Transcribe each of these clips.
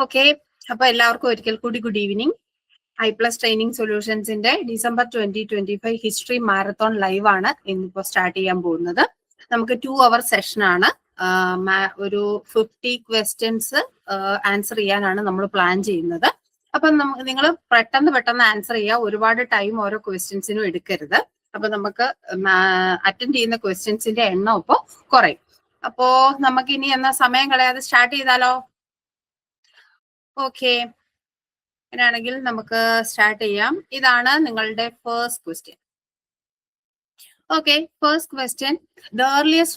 Okay, അപ്പൊ എല്ലാവർക്കും ഒരിക്കൽ കൂടി ഗുഡ് ഈവനിങ്. iPlus ട്രെയിനിങ് സൊല്യൂഷൻസിന്റെ December 2025 ഹിസ്റ്ററി മാരത്തോൺ ലൈവ് ആണ് ഇന്നിപ്പോ സ്റ്റാർട്ട് ചെയ്യാൻ പോകുന്നത്. നമുക്ക് 2 hour സെഷൻ ആണ്. ഒരു 50 ക്വസ്റ്റ്യൻസ് ആൻസർ ചെയ്യാനാണ് നമ്മൾ പ്ലാൻ ചെയ്യുന്നത്. അപ്പൊ നിങ്ങൾ പെട്ടെന്ന് ആൻസർ ചെയ്യുക. ഒരുപാട് ടൈം ഓരോ ക്വസ്റ്റ്യൻസിനും എടുക്കരുത്. അപ്പൊ നമുക്ക് അറ്റൻഡ് ചെയ്യുന്ന ക്വസ്റ്റ്യൻസിന്റെ എണ്ണം ഇപ്പോൾ കുറയും. അപ്പോ നമുക്ക് ഇനി എന്നാ സമയം കളയാതെ സ്റ്റാർട്ട് ചെയ്താലോ? ഓക്കെ, അങ്ങനെയാണെങ്കിൽ നമുക്ക് സ്റ്റാർട്ട് ചെയ്യാം. ഇതാണ് നിങ്ങളുടെ first question. Okay, first question. The earliest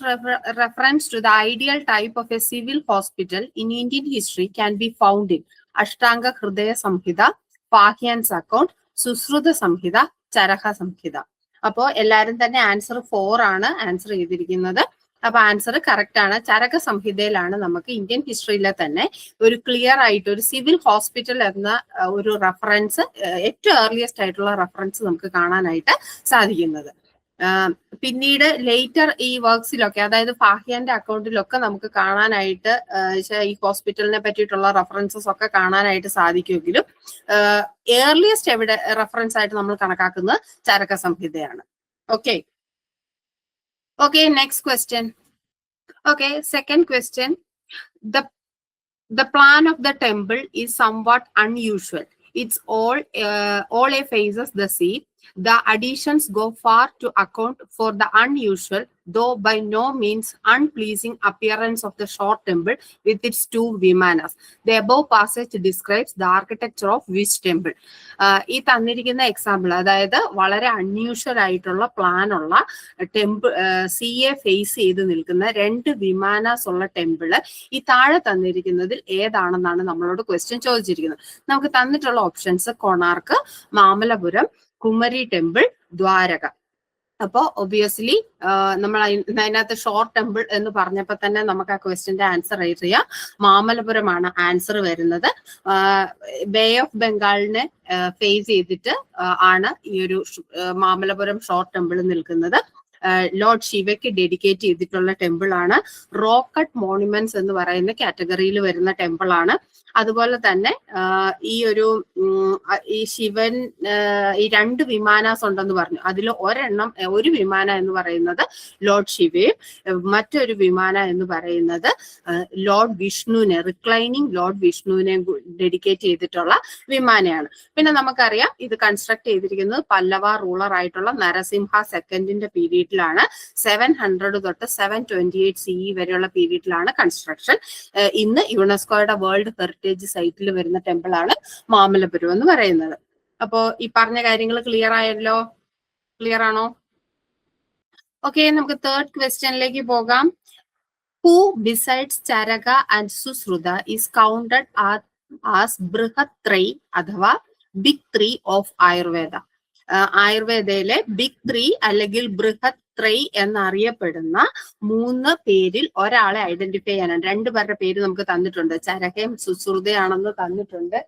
reference to the ideal type of a civil hospital in Indian history can be found in Ashtanga Hridaya Samhita, Pahyan's account, Susruta Samhita, Charaka Samhita. അപ്പോൾ എല്ലാവരും തന്നെ answer 4 ആണ് answer ചെയ്തിരിക്കുന്നത്. അപ്പൊ answer correct ആണ്. ചരക സംഹിതയിലാണ് നമുക്ക് Indian ഹിസ്റ്ററിയിലെ തന്നെ ഒരു ക്ലിയർ ആയിട്ട് ഒരു സിവിൽ ഹോസ്പിറ്റൽ എന്ന ഒരു റെഫറൻസ്, ഏറ്റവും ഏർലിയസ്റ്റ് ആയിട്ടുള്ള റെഫറൻസ് നമുക്ക് കാണാനായിട്ട് സാധിക്കുന്നത്. പിന്നീട് ലേറ്റർ ഈ വർക്ക്സിലൊക്കെ, അതായത് ഫാഹിയാന്റെ അക്കൗണ്ടിലൊക്കെ നമുക്ക് കാണാനായിട്ട് ഈ ഹോസ്പിറ്റലിനെ പറ്റിയിട്ടുള്ള റെഫറൻസസ് ഒക്കെ കാണാനായിട്ട് സാധിക്കുമെങ്കിലും ഏർലിയസ്റ്റ് എവിടെ റെഫറൻസ് ആയിട്ട് നമ്മൾ കണക്കാക്കുന്നത് ചരക സംഹിതയാണ്. Okay, next question. Okay, second question. The plan of the temple is somewhat unusual. It's all a faces the sea. The additions go far to account for the unusual, though by no means unpleasing appearance of the short temple with its 2 vimanas. The above passage describes the architecture of which temple? ഈ തന്നിരിക്കുന്ന example, അതായത് വളരെ unusual ആയിട്ടുള്ള plan ഉള്ള temple, സിയെ face ചെയ്ത് നിൽക്കുന്ന 2 വിമാനാസ് ഉള്ള ടെമ്പിള് ഈ താഴെ തന്നിരിക്കുന്നതിൽ ഏതാണെന്നാണ് നമ്മളോട് ക്വസ്റ്റ്യൻ ചോദിച്ചിരിക്കുന്നത്. നമുക്ക് തന്നിട്ടുള്ള ഓപ്ഷൻസ് കൊണാർക്ക്, മാമല്ലപുരം, കുമരി ടെമ്പിൾ, ദ്വാരക. അപ്പോ ഒബിയസ്ലി നമ്മൾ അതിനകത്ത് ഷോർട്ട് ടെമ്പിൾ എന്ന് പറഞ്ഞപ്പോൾ തന്നെ നമുക്ക് ആ ക്വസ്റ്റ്യന്റെ ആൻസർ അറിയാം. മാമല്ലപുരമാണ് ആൻസർ വരുന്നത്. ബേ ഓഫ് ബംഗാളിനെ ഫേസ് ചെയ്തിട്ട് ആണ് ഈ ഒരു മാമല്ലപുരം ഷോർട്ട് ടെമ്പിൾ നിൽക്കുന്നത്. ലോർഡ് ശിവയ്ക്ക് ഡെഡിക്കേറ്റ് ചെയ്തിട്ടുള്ള ടെമ്പിൾ ആണ്. റോക്ക് കട്ട് മോണുമെന്റ്സ് എന്ന് പറയുന്ന കാറ്റഗറിയിൽ വരുന്ന ടെമ്പിൾ ആണ്. അതുപോലെ തന്നെ ഈ ശിവൻ ഈ 2 വിമാനാസ് ഉണ്ടെന്ന് പറഞ്ഞു. അതിൽ ഒരു വിമാന എന്ന് പറയുന്നത് ലോർഡ് ശിവയും മറ്റൊരു വിമാന എന്ന് പറയുന്നത് ലോർഡ് വിഷ്ണുവിനെ, റിക്ലൈനിങ് ലോർഡ് വിഷ്ണുവിനെ ഡെഡിക്കേറ്റ് ചെയ്തിട്ടുള്ള വിമാനയാണ്. പിന്നെ നമുക്കറിയാം ഇത് കൺസ്ട്രക്ട് ചെയ്തിരിക്കുന്നത് പല്ലവ റൂളർ ആയിട്ടുള്ള നരസിംഹ സെക്കൻഡിന്റെ പീരീഡിലാണ്. 700 തൊട്ട് 728 CE വരെയുള്ള പീരീഡിലാണ് കൺസ്ട്രക്ഷൻ. ഇന്ന് യുനെസ്കോയുടെ വേൾഡ് ഹെറിറ്റേജ് സൈറ്റിൽ വരുന്ന ടെമ്പിൾ ആണ് മാമല്ലപുരം എന്ന് പറയുന്നത്. അപ്പോ ഈ പറഞ്ഞ കാര്യങ്ങൾ ക്ലിയർ ആയല്ലോ? ക്ലിയർ ആണോ? ഓക്കെ, നമുക്ക് തേർഡ് ക്വസ്റ്റ്യനിലേക്ക് പോകാം. Who besides Charaka and Susruta is counted as Brihat Trey അഥവാ ബിഗ് 3 ഓഫ് ആയുർവേദ? ആയുർവേദയിലെ ബിഗ് 3 അല്ലെങ്കിൽ ബൃഹത് ത്രൈ എന്നറിയപ്പെടുന്ന 3 പേരിൽ ഒരാളെ ഐഡന്റിഫൈ ചെയ്യാനാണ്. 2 പേരുടെ പേര് നമുക്ക് തന്നിട്ടുണ്ട്. ചരകയും സുശ്രുതയാണെന്ന് തന്നിട്ടുണ്ട്.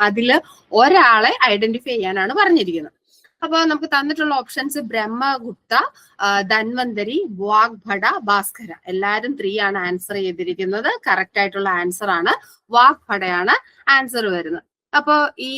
അതില് ഒരാളെ ഐഡന്റിഫൈ ചെയ്യാനാണ് പറഞ്ഞിരിക്കുന്നത്. അപ്പൊ നമുക്ക് തന്നിട്ടുള്ള ഓപ്ഷൻസ് ബ്രഹ്മഗുപ്ത, ധന്വന്തരി, വാഗ്ഭട, ഭാസ്കര. എല്ലാരും 3 ആണ് ആൻസർ ചെയ്തിരിക്കുന്നത്. കറക്റ്റ് ആയിട്ടുള്ള ആൻസർ ആണ് വാഗ്ഭടയാണ് ആൻസർ വരുന്നത്. അപ്പോ ഈ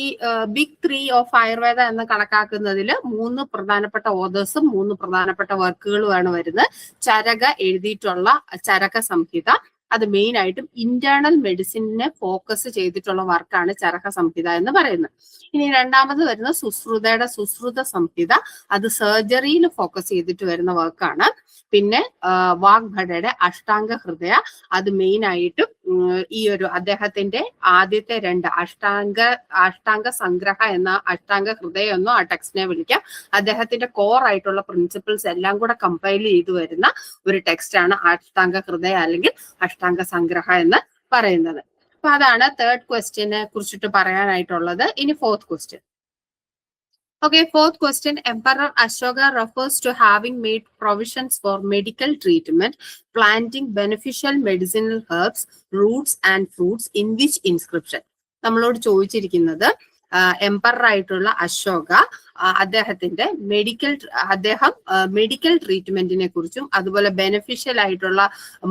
ബിഗ് 3 ഓഫ് ആയുർവേദ എന്ന് കണക്കാക്കുന്നതിൽ 3 പ്രധാനപ്പെട്ട ഓതേഴ്സും 3 പ്രധാനപ്പെട്ട വർക്കുകളുമാണ് വരുന്നത്. ചരക എഴുതിയിട്ടുള്ള ചരക സംഹിത, അത് മെയിൻ ആയിട്ടും ഇന്റേണൽ മെഡിസിനെ ഫോക്കസ് ചെയ്തിട്ടുള്ള വർക്കാണ് ചരക സംഹിത എന്ന് പറയുന്നത്. ഇനി രണ്ടാമത് വരുന്ന സുശ്രുതയുടെ സുശ്രുത സംഹിത, അത് സർജറിയിൽ ഫോക്കസ് ചെയ്തിട്ട് വരുന്ന വർക്കാണ്. പിന്നെ വാഗ്ഭടയുടെ അഷ്ടാംഗ ഹൃദയ, അത് മെയിൻ ആയിട്ടും ഈ ഒരു അദ്ദേഹത്തിന്റെ ആദ്യത്തെ 2 അഷ്ടാംഗ സംഗ്രഹ എന്ന അഷ്ടാംഗ ഹൃദയം എന്നോ ആ ടെക്സ്റ്റിനെ വിളിക്കാം. അദ്ദേഹത്തിന്റെ കോർ ആയിട്ടുള്ള പ്രിൻസിപ്പിൾസ് എല്ലാം കൂടെ കമ്പൈൽ ചെയ്തു വരുന്ന ഒരു ടെക്സ്റ്റ് ആണ് അഷ്ടാംഗ ഹൃദയ അല്ലെങ്കിൽ അഷ്ടാംഗ സംഗ്രഹ എന്ന് പറയുന്നത്. അപ്പൊ അതാണ് തേർഡ് ക്വസ്റ്റ്യനെ കുറിച്ചിട്ട് പറയാനായിട്ടുള്ളത്. ഇനി fourth question. Okay, fourth question. Emperor Ashoka refers to having made provisions for medical treatment, planting beneficial medicinal herbs, roots and fruits in which inscription? നമ്മളോട് ചോദിച്ചിരിക്കുന്നത് എംപറർ ആയിട്ടുള്ള അശോക അദ്ദേഹത്തിന്റെ മെഡിക്കൽ ട്രീറ്റ്മെന്റിനെ കുറിച്ചും അതുപോലെ ബെനിഫിഷ്യൽ ആയിട്ടുള്ള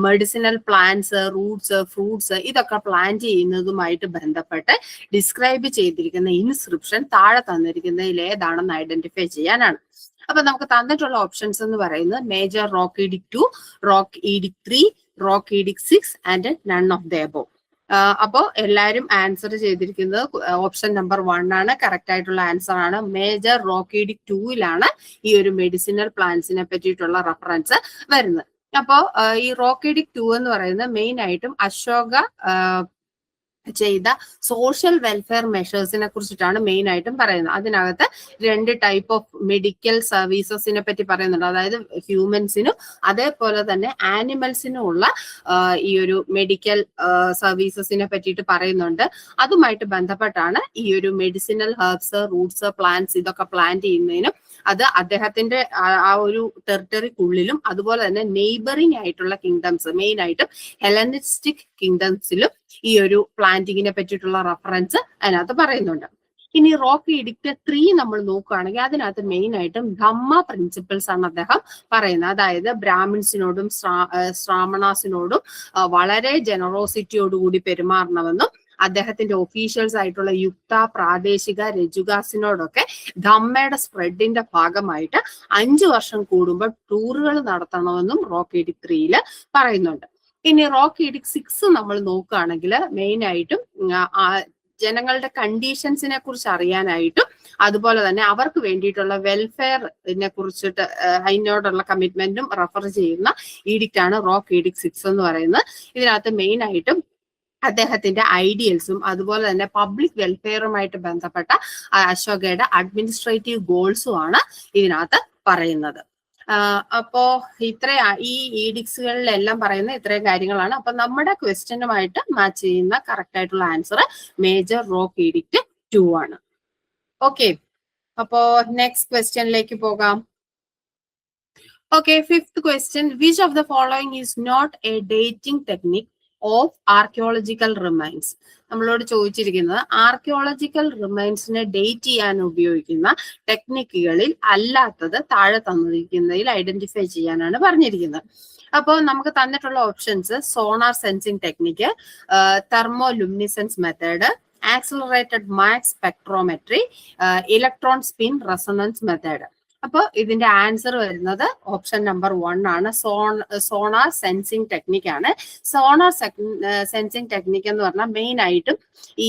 മെഡിസിനൽ പ്ലാന്റ്സ്, റൂട്ട്സ്, ഫ്രൂട്ട്സ് ഇതൊക്കെ plan ചെയ്യുന്നതുമായിട്ട് ബന്ധപ്പെട്ട് describe ചെയ്തിരിക്കുന്ന ഇൻസ്ക്രിപ്ഷൻ താഴെ തന്നിരിക്കുന്നതിൽ ഏതാണെന്ന് ഐഡന്റിഫൈ ചെയ്യാനാണ്. അപ്പൊ നമുക്ക് തന്നിട്ടുള്ള ഓപ്ഷൻസ് എന്ന് പറയുന്നത് major rock edict 2, rock edict 3, rock edict 6 and none of the above. അപ്പോ എല്ലാരും ആൻസർ ചെയ്തിരിക്കുന്നത് ഓപ്ഷൻ നമ്പർ 1 ആണ്. കറക്റ്റ് ആയിട്ടുള്ള ആൻസർ ആണ്. മേജർ റോക്ക് ഈഡിക് 2-ലാണ് ഈ ഒരു മെഡിസിനൽ പ്ലാന്റ്സിനെ പറ്റിയിട്ടുള്ള റെഫറൻസ് വരുന്നത്. അപ്പോ ഈ റോക്ക് ഈഡിക് 2 എന്ന് പറയുന്നത് മെയിൻ ആയിട്ടും അശോക ചെയ്ത സോഷ്യൽ വെൽഫെയർ മെഷേഴ്സിനെ കുറിച്ചിട്ടാണ് മെയിൻ ആയിട്ടും പറയുന്നത്. അതിനകത്ത് 2 ടൈപ്പ് ഓഫ് മെഡിക്കൽ സർവീസസിനെ പറ്റി പറയുന്നുണ്ട്. അതായത് ഹ്യൂമൻസിനും അതേപോലെ തന്നെ ആനിമൽസിനും ഉള്ള ഈ ഒരു മെഡിക്കൽ സർവീസസിനെ പറ്റിയിട്ട് പറയുന്നുണ്ട്. അതുമായിട്ട് ബന്ധപ്പെട്ടാണ് ഈ ഒരു മെഡിസിനൽ ഹെർബ്സ്, റൂട്ട്സ്, പ്ലാന്റ്സ് ഇതൊക്കെ പ്ലാൻ ചെയ്യുന്നതിനും അത് അദ്ദേഹത്തിന്റെ ആ ഒരു ടെറിട്ടറിക്കുള്ളിലും അതുപോലെ തന്നെ നെയ്ബറിംഗ് ആയിട്ടുള്ള കിങ്ഡംസ്, മെയിൻ ആയിട്ടും ഹെലനിസ്റ്റിക് കിങ്ഡംസിലും ഈ ഒരു പ്ലാന്റിങ്ങിനെ പറ്റിയിട്ടുള്ള റെഫറൻസ് അതിനകത്ത് പറയുന്നുണ്ട്. ഇനി റോക്ക് ഈഡിക്റ്റ് 3 നമ്മൾ നോക്കുകയാണെങ്കിൽ അതിനകത്ത് മെയിൻ ആയിട്ടും ധമ്മ പ്രിൻസിപ്പിൾസ് ആണ് അദ്ദേഹം പറയുന്നത്. അതായത് ബ്രാഹ്മിൻസിനോടും ശ്രാമണാസിനോടും വളരെ ജനറോസിറ്റിയോടുകൂടി പെരുമാറണമെന്നും അദ്ദേഹത്തിന്റെ ഒഫീഷ്യൽസ് ആയിട്ടുള്ള യുക്ത, പ്രാദേശിക, രജുഗാസിനോടൊക്കെ ധമ്മയുടെ സ്പ്രെഡിന്റെ ഭാഗമായിട്ട് 5 വർഷം കൂടുമ്പോൾ ടൂറുകൾ നടത്തണമെന്നും റോക്ക് ഈഡിക് 3 പറയുന്നുണ്ട്. ഇനി റോക്ക് ഈഡിക് 6 നമ്മൾ നോക്കുകയാണെങ്കിൽ മെയിൻ ആയിട്ടും ജനങ്ങളുടെ കണ്ടീഷൻസിനെ കുറിച്ച് അറിയാനായിട്ടും അതുപോലെ തന്നെ അവർക്ക് വേണ്ടിയിട്ടുള്ള വെൽഫെയറിനെ കുറിച്ചിട്ട് അതിനോടുള്ള കമ്മിറ്റ്മെന്റും റെഫർ ചെയ്യുന്ന ഈഡിക്റ്റ് ആണ് റോക്ക് ഈഡിക് 6 എന്ന് പറയുന്നത്. ഇതിനകത്ത് മെയിൻ ആയിട്ടും അദ്ദേഹത്തിന്റെ ഐഡിയൽസും അതുപോലെ തന്നെ പബ്ലിക് വെൽഫെയറുമായിട്ട് ബന്ധപ്പെട്ട അശോകയുടെ അഡ്മിനിസ്ട്രേറ്റീവ് ഗോൾസും ആണ് ഇതിനകത്ത് പറയുന്നത്. അപ്പോ ഈ ഈഡിക്സുകളിലെല്ലാം പറയുന്ന ഇത്രയും കാര്യങ്ങളാണ്. അപ്പൊ നമ്മുടെ ക്വസ്റ്റ്യനുമായിട്ട് മാച്ച് ചെയ്യുന്ന കറക്റ്റ് ആയിട്ടുള്ള ആൻസർ മേജർ റോക്ക് ഈഡിക്റ്റ് 2 ആണ്. ഓക്കെ, അപ്പോ നെക്സ്റ്റ് ക്വസ്റ്റ്യനിലേക്ക് പോകാം. Okay, 5th question. Which of the following is not a dating technique of archaeological remains? നമ്മളോട് ചോദിച്ചിരിക്കുന്നത് ആർക്കിയോളജിക്കൽ റിമൈൻസിനെ ഡേറ്റ് ചെയ്യാൻ ഉപയോഗിക്കുന്ന ടെക്നിക്കുകളിൽ അല്ലാത്തത് താഴെ തന്നിരിക്കുന്നതിൽ ഐഡന്റിഫൈ ചെയ്യാനാണ് പറഞ്ഞിരിക്കുന്നത്. അപ്പോൾ നമുക്ക് തന്നിട്ടുള്ള options sonar sensing technique, thermoluminescence method, accelerated mass spectrometry, electron spin resonance method. അപ്പോൾ ഇതിന്റെ ആൻസർ വരുന്നത് ഓപ്ഷൻ നമ്പർ 1 ആണ്. സോണാർ സെൻസിങ് ടെക്നിക് ആണ്. സോണാർ സെൻസിങ് ടെക്നിക് എന്ന് പറഞ്ഞാൽ മെയിൻ ആയിട്ടും ഈ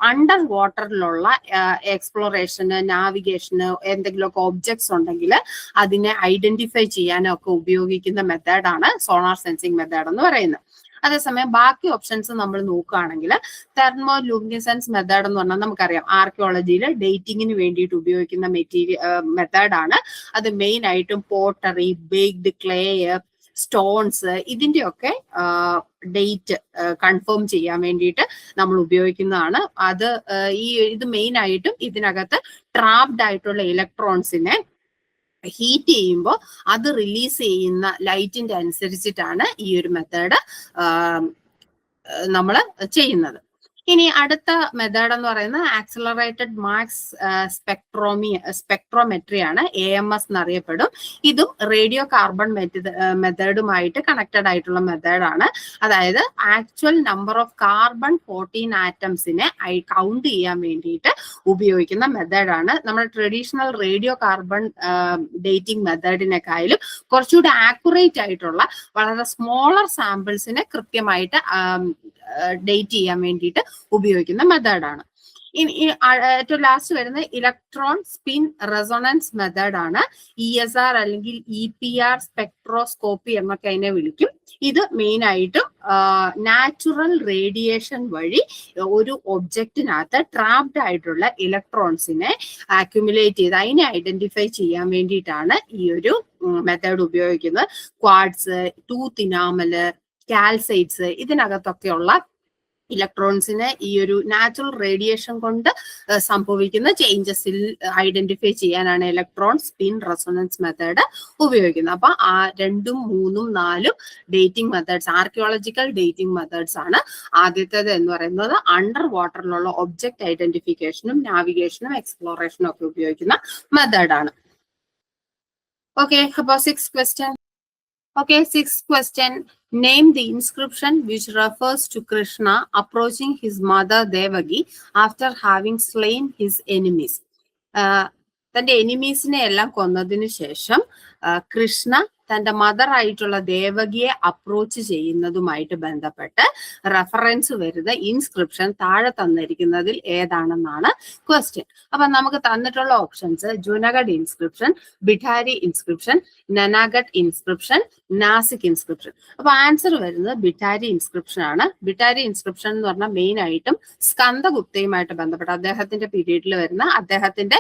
അണ്ടർ വാട്ടറിലുള്ള എക്സ്പ്ലോറേഷന്, നാവിഗേഷന്, എന്തെങ്കിലുമൊക്കെ ഒബ്ജക്ട്സ് ഉണ്ടെങ്കിൽ അതിനെ ഐഡന്റിഫൈ ചെയ്യാനും ഒക്കെ ഉപയോഗിക്കുന്ന മെത്തേഡാണ് സോണാർ സെൻസിങ് മെത്തേഡ് എന്ന് പറയുന്നത്. അതേസമയം ബാക്കി ഓപ്ഷൻസ് നമ്മൾ നോക്കുകയാണെങ്കിൽ തെർമോ ലൂമിനിസെൻസ് മെത്തേഡ് എന്ന് പറഞ്ഞാൽ നമുക്കറിയാം ആർക്കിയോളജിയിൽ ഡേറ്റിങ്ങിന് വേണ്ടിയിട്ട് ഉപയോഗിക്കുന്ന മെത്തേഡാണ്. അത് മെയിൻ ആയിട്ടും പോട്ടറി, ബേക്ഡ് ക്ലേ, സ്റ്റോൺസ് ഇതിന്റെയൊക്കെ ഡേറ്റ് കൺഫേം ചെയ്യാൻ വേണ്ടിയിട്ട് നമ്മൾ ഉപയോഗിക്കുന്നതാണ്. ഇത് മെയിൻ ആയിട്ടും ഇതിനകത്ത് ട്രാപ്ഡ് ആയിട്ടുള്ള ഇലക്ട്രോൺസിനെ ഹീറ്റ് ചെയ്യുമ്പോൾ അത് റിലീസ് ചെയ്യുന്ന ലൈറ്റിന്റെ അനുസരിച്ചിട്ടാണ് ഈ ഒരു മെത്തേഡ് നമ്മൾ ചെയ്യുന്നത്. ഇനി അടുത്ത മെത്തേഡ് എന്ന് പറയുന്നത് ആക്സിലറേറ്റഡ് മാക്സ് സ്പെക്ട്രോമെട്രി ആണ്. AMS എന്നറിയപ്പെടും. ഇതും റേഡിയോ കാർബൺ മെത്തേഡുമായിട്ട് കണക്റ്റഡ് ആയിട്ടുള്ള മെത്തേഡാണ്. അതായത് ആക്ച്വൽ നമ്പർ ഓഫ് കാർബൺ 14 ആറ്റംസിനെ കൗണ്ട് ചെയ്യാൻ വേണ്ടിയിട്ട് ഉപയോഗിക്കുന്ന മെത്തേഡാണ്. നമ്മുടെ ട്രഡീഷണൽ റേഡിയോ കാർബൺ ഡേറ്റിംഗ് മെത്തേഡിനെക്കാളും കുറച്ചുകൂടി ആക്യുറേറ്റ് ആയിട്ടുള്ള വളരെ സ്മോളർ സാമ്പിൾസിനെ കൃത്യമായിട്ട് ഡേറ്റ് ചെയ്യാൻ വേണ്ടിയിട്ട് ഉപയോഗിക്കുന്ന മെത്തേഡാണ്. ഇനി ഏറ്റവും ലാസ്റ്റ് വരുന്ന ഇലക്ട്രോൺ സ്പിൻ റെസൊണൻസ് മെത്തേഡാണ്. ESR അല്ലെങ്കിൽ EPR സ്പെക്ട്രോസ്കോപ്പി എന്നൊക്കെ അതിനെ വിളിക്കും. ഇത് മെയിൻ ആയിട്ടും നാച്ചുറൽ റേഡിയേഷൻ വഴി ഒരു ഒബ്ജക്റ്റിനകത്ത് ട്രാപ്ഡ് ആയിട്ടുള്ള ഇലക്ട്രോൺസിനെ അക്യുമുലേറ്റ് ചെയ്ത് അതിനെ ഐഡന്റിഫൈ ചെയ്യാൻ വേണ്ടിയിട്ടാണ് ഈ ഒരു മെത്തേഡ് ഉപയോഗിക്കുന്നത്. ക്വാഡ്സ്, ടൂത്ത് ഇനാമല്, കാൽസൈറ്റ്സ് ഇതിനകത്തൊക്കെയുള്ള ഇലക്ട്രോൺസിനെ ഈ ഒരു നാച്ചുറൽ റേഡിയേഷൻ കൊണ്ട് സംഭവിക്കുന്ന ചേഞ്ചസിൽ ഐഡന്റിഫൈ ചെയ്യാനാണ് ഇലക്ട്രോൺ സ്പിൻ റെസൊണൻസ് മെത്തേഡ് ഉപയോഗിക്കുന്നത്. അപ്പൊ ആ 2, 3, 4 dating methods, archaeological dating methods ആണ്. ആദ്യത്തേത് എന്ന് പറയുന്നത് അണ്ടർ വാട്ടറിലുള്ള ഒബ്ജക്ട് ഐഡന്റിഫിക്കേഷനും നാവിഗേഷനും എക്സ്പ്ലോറേഷനും ഒക്കെ ഉപയോഗിക്കുന്ന മെത്തേഡാണ്. ഓക്കെ, അപ്പൊ 6th question. Okay, 6th question. Name the inscription which refers to Krishna approaching his mother Devaki after having slain his enemies. തന്റെ എനിമീസിനെ എല്ലാം കൊന്നതിന് ശേഷം കൃഷ്ണ തന്റെ മദർ ആയിട്ടുള്ള ദേവകിയെ അപ്രോച്ച് ചെയ്യുന്നതുമായിട്ട് ബന്ധപ്പെട്ട് റെഫറൻസ് വരുന്ന ഇൻസ്ക്രിപ്ഷൻ താഴെ തന്നിരിക്കുന്നതിൽ ഏതാണെന്നാണ് ക്വസ്റ്റ്യൻ. അപ്പൊ നമുക്ക് തന്നിട്ടുള്ള options Junagadh inscription, Bhitari inscription, Nanaghat inscription, Nashik inscription. അപ്പൊ ആൻസർ വരുന്നത് ബിഠാരി ഇൻസ്ക്രിപ്ഷൻ ആണ്. ബിഠാരി ഇൻസ്ക്രിപ്ഷൻ എന്ന് പറഞ്ഞാൽ മെയിൻ ആയിട്ടും സ്കന്ദഗുപ്തയുമായിട്ട് ബന്ധപ്പെട്ട അദ്ദേഹത്തിന്റെ പീരീഡിൽ വരുന്ന അദ്ദേഹത്തിന്റെ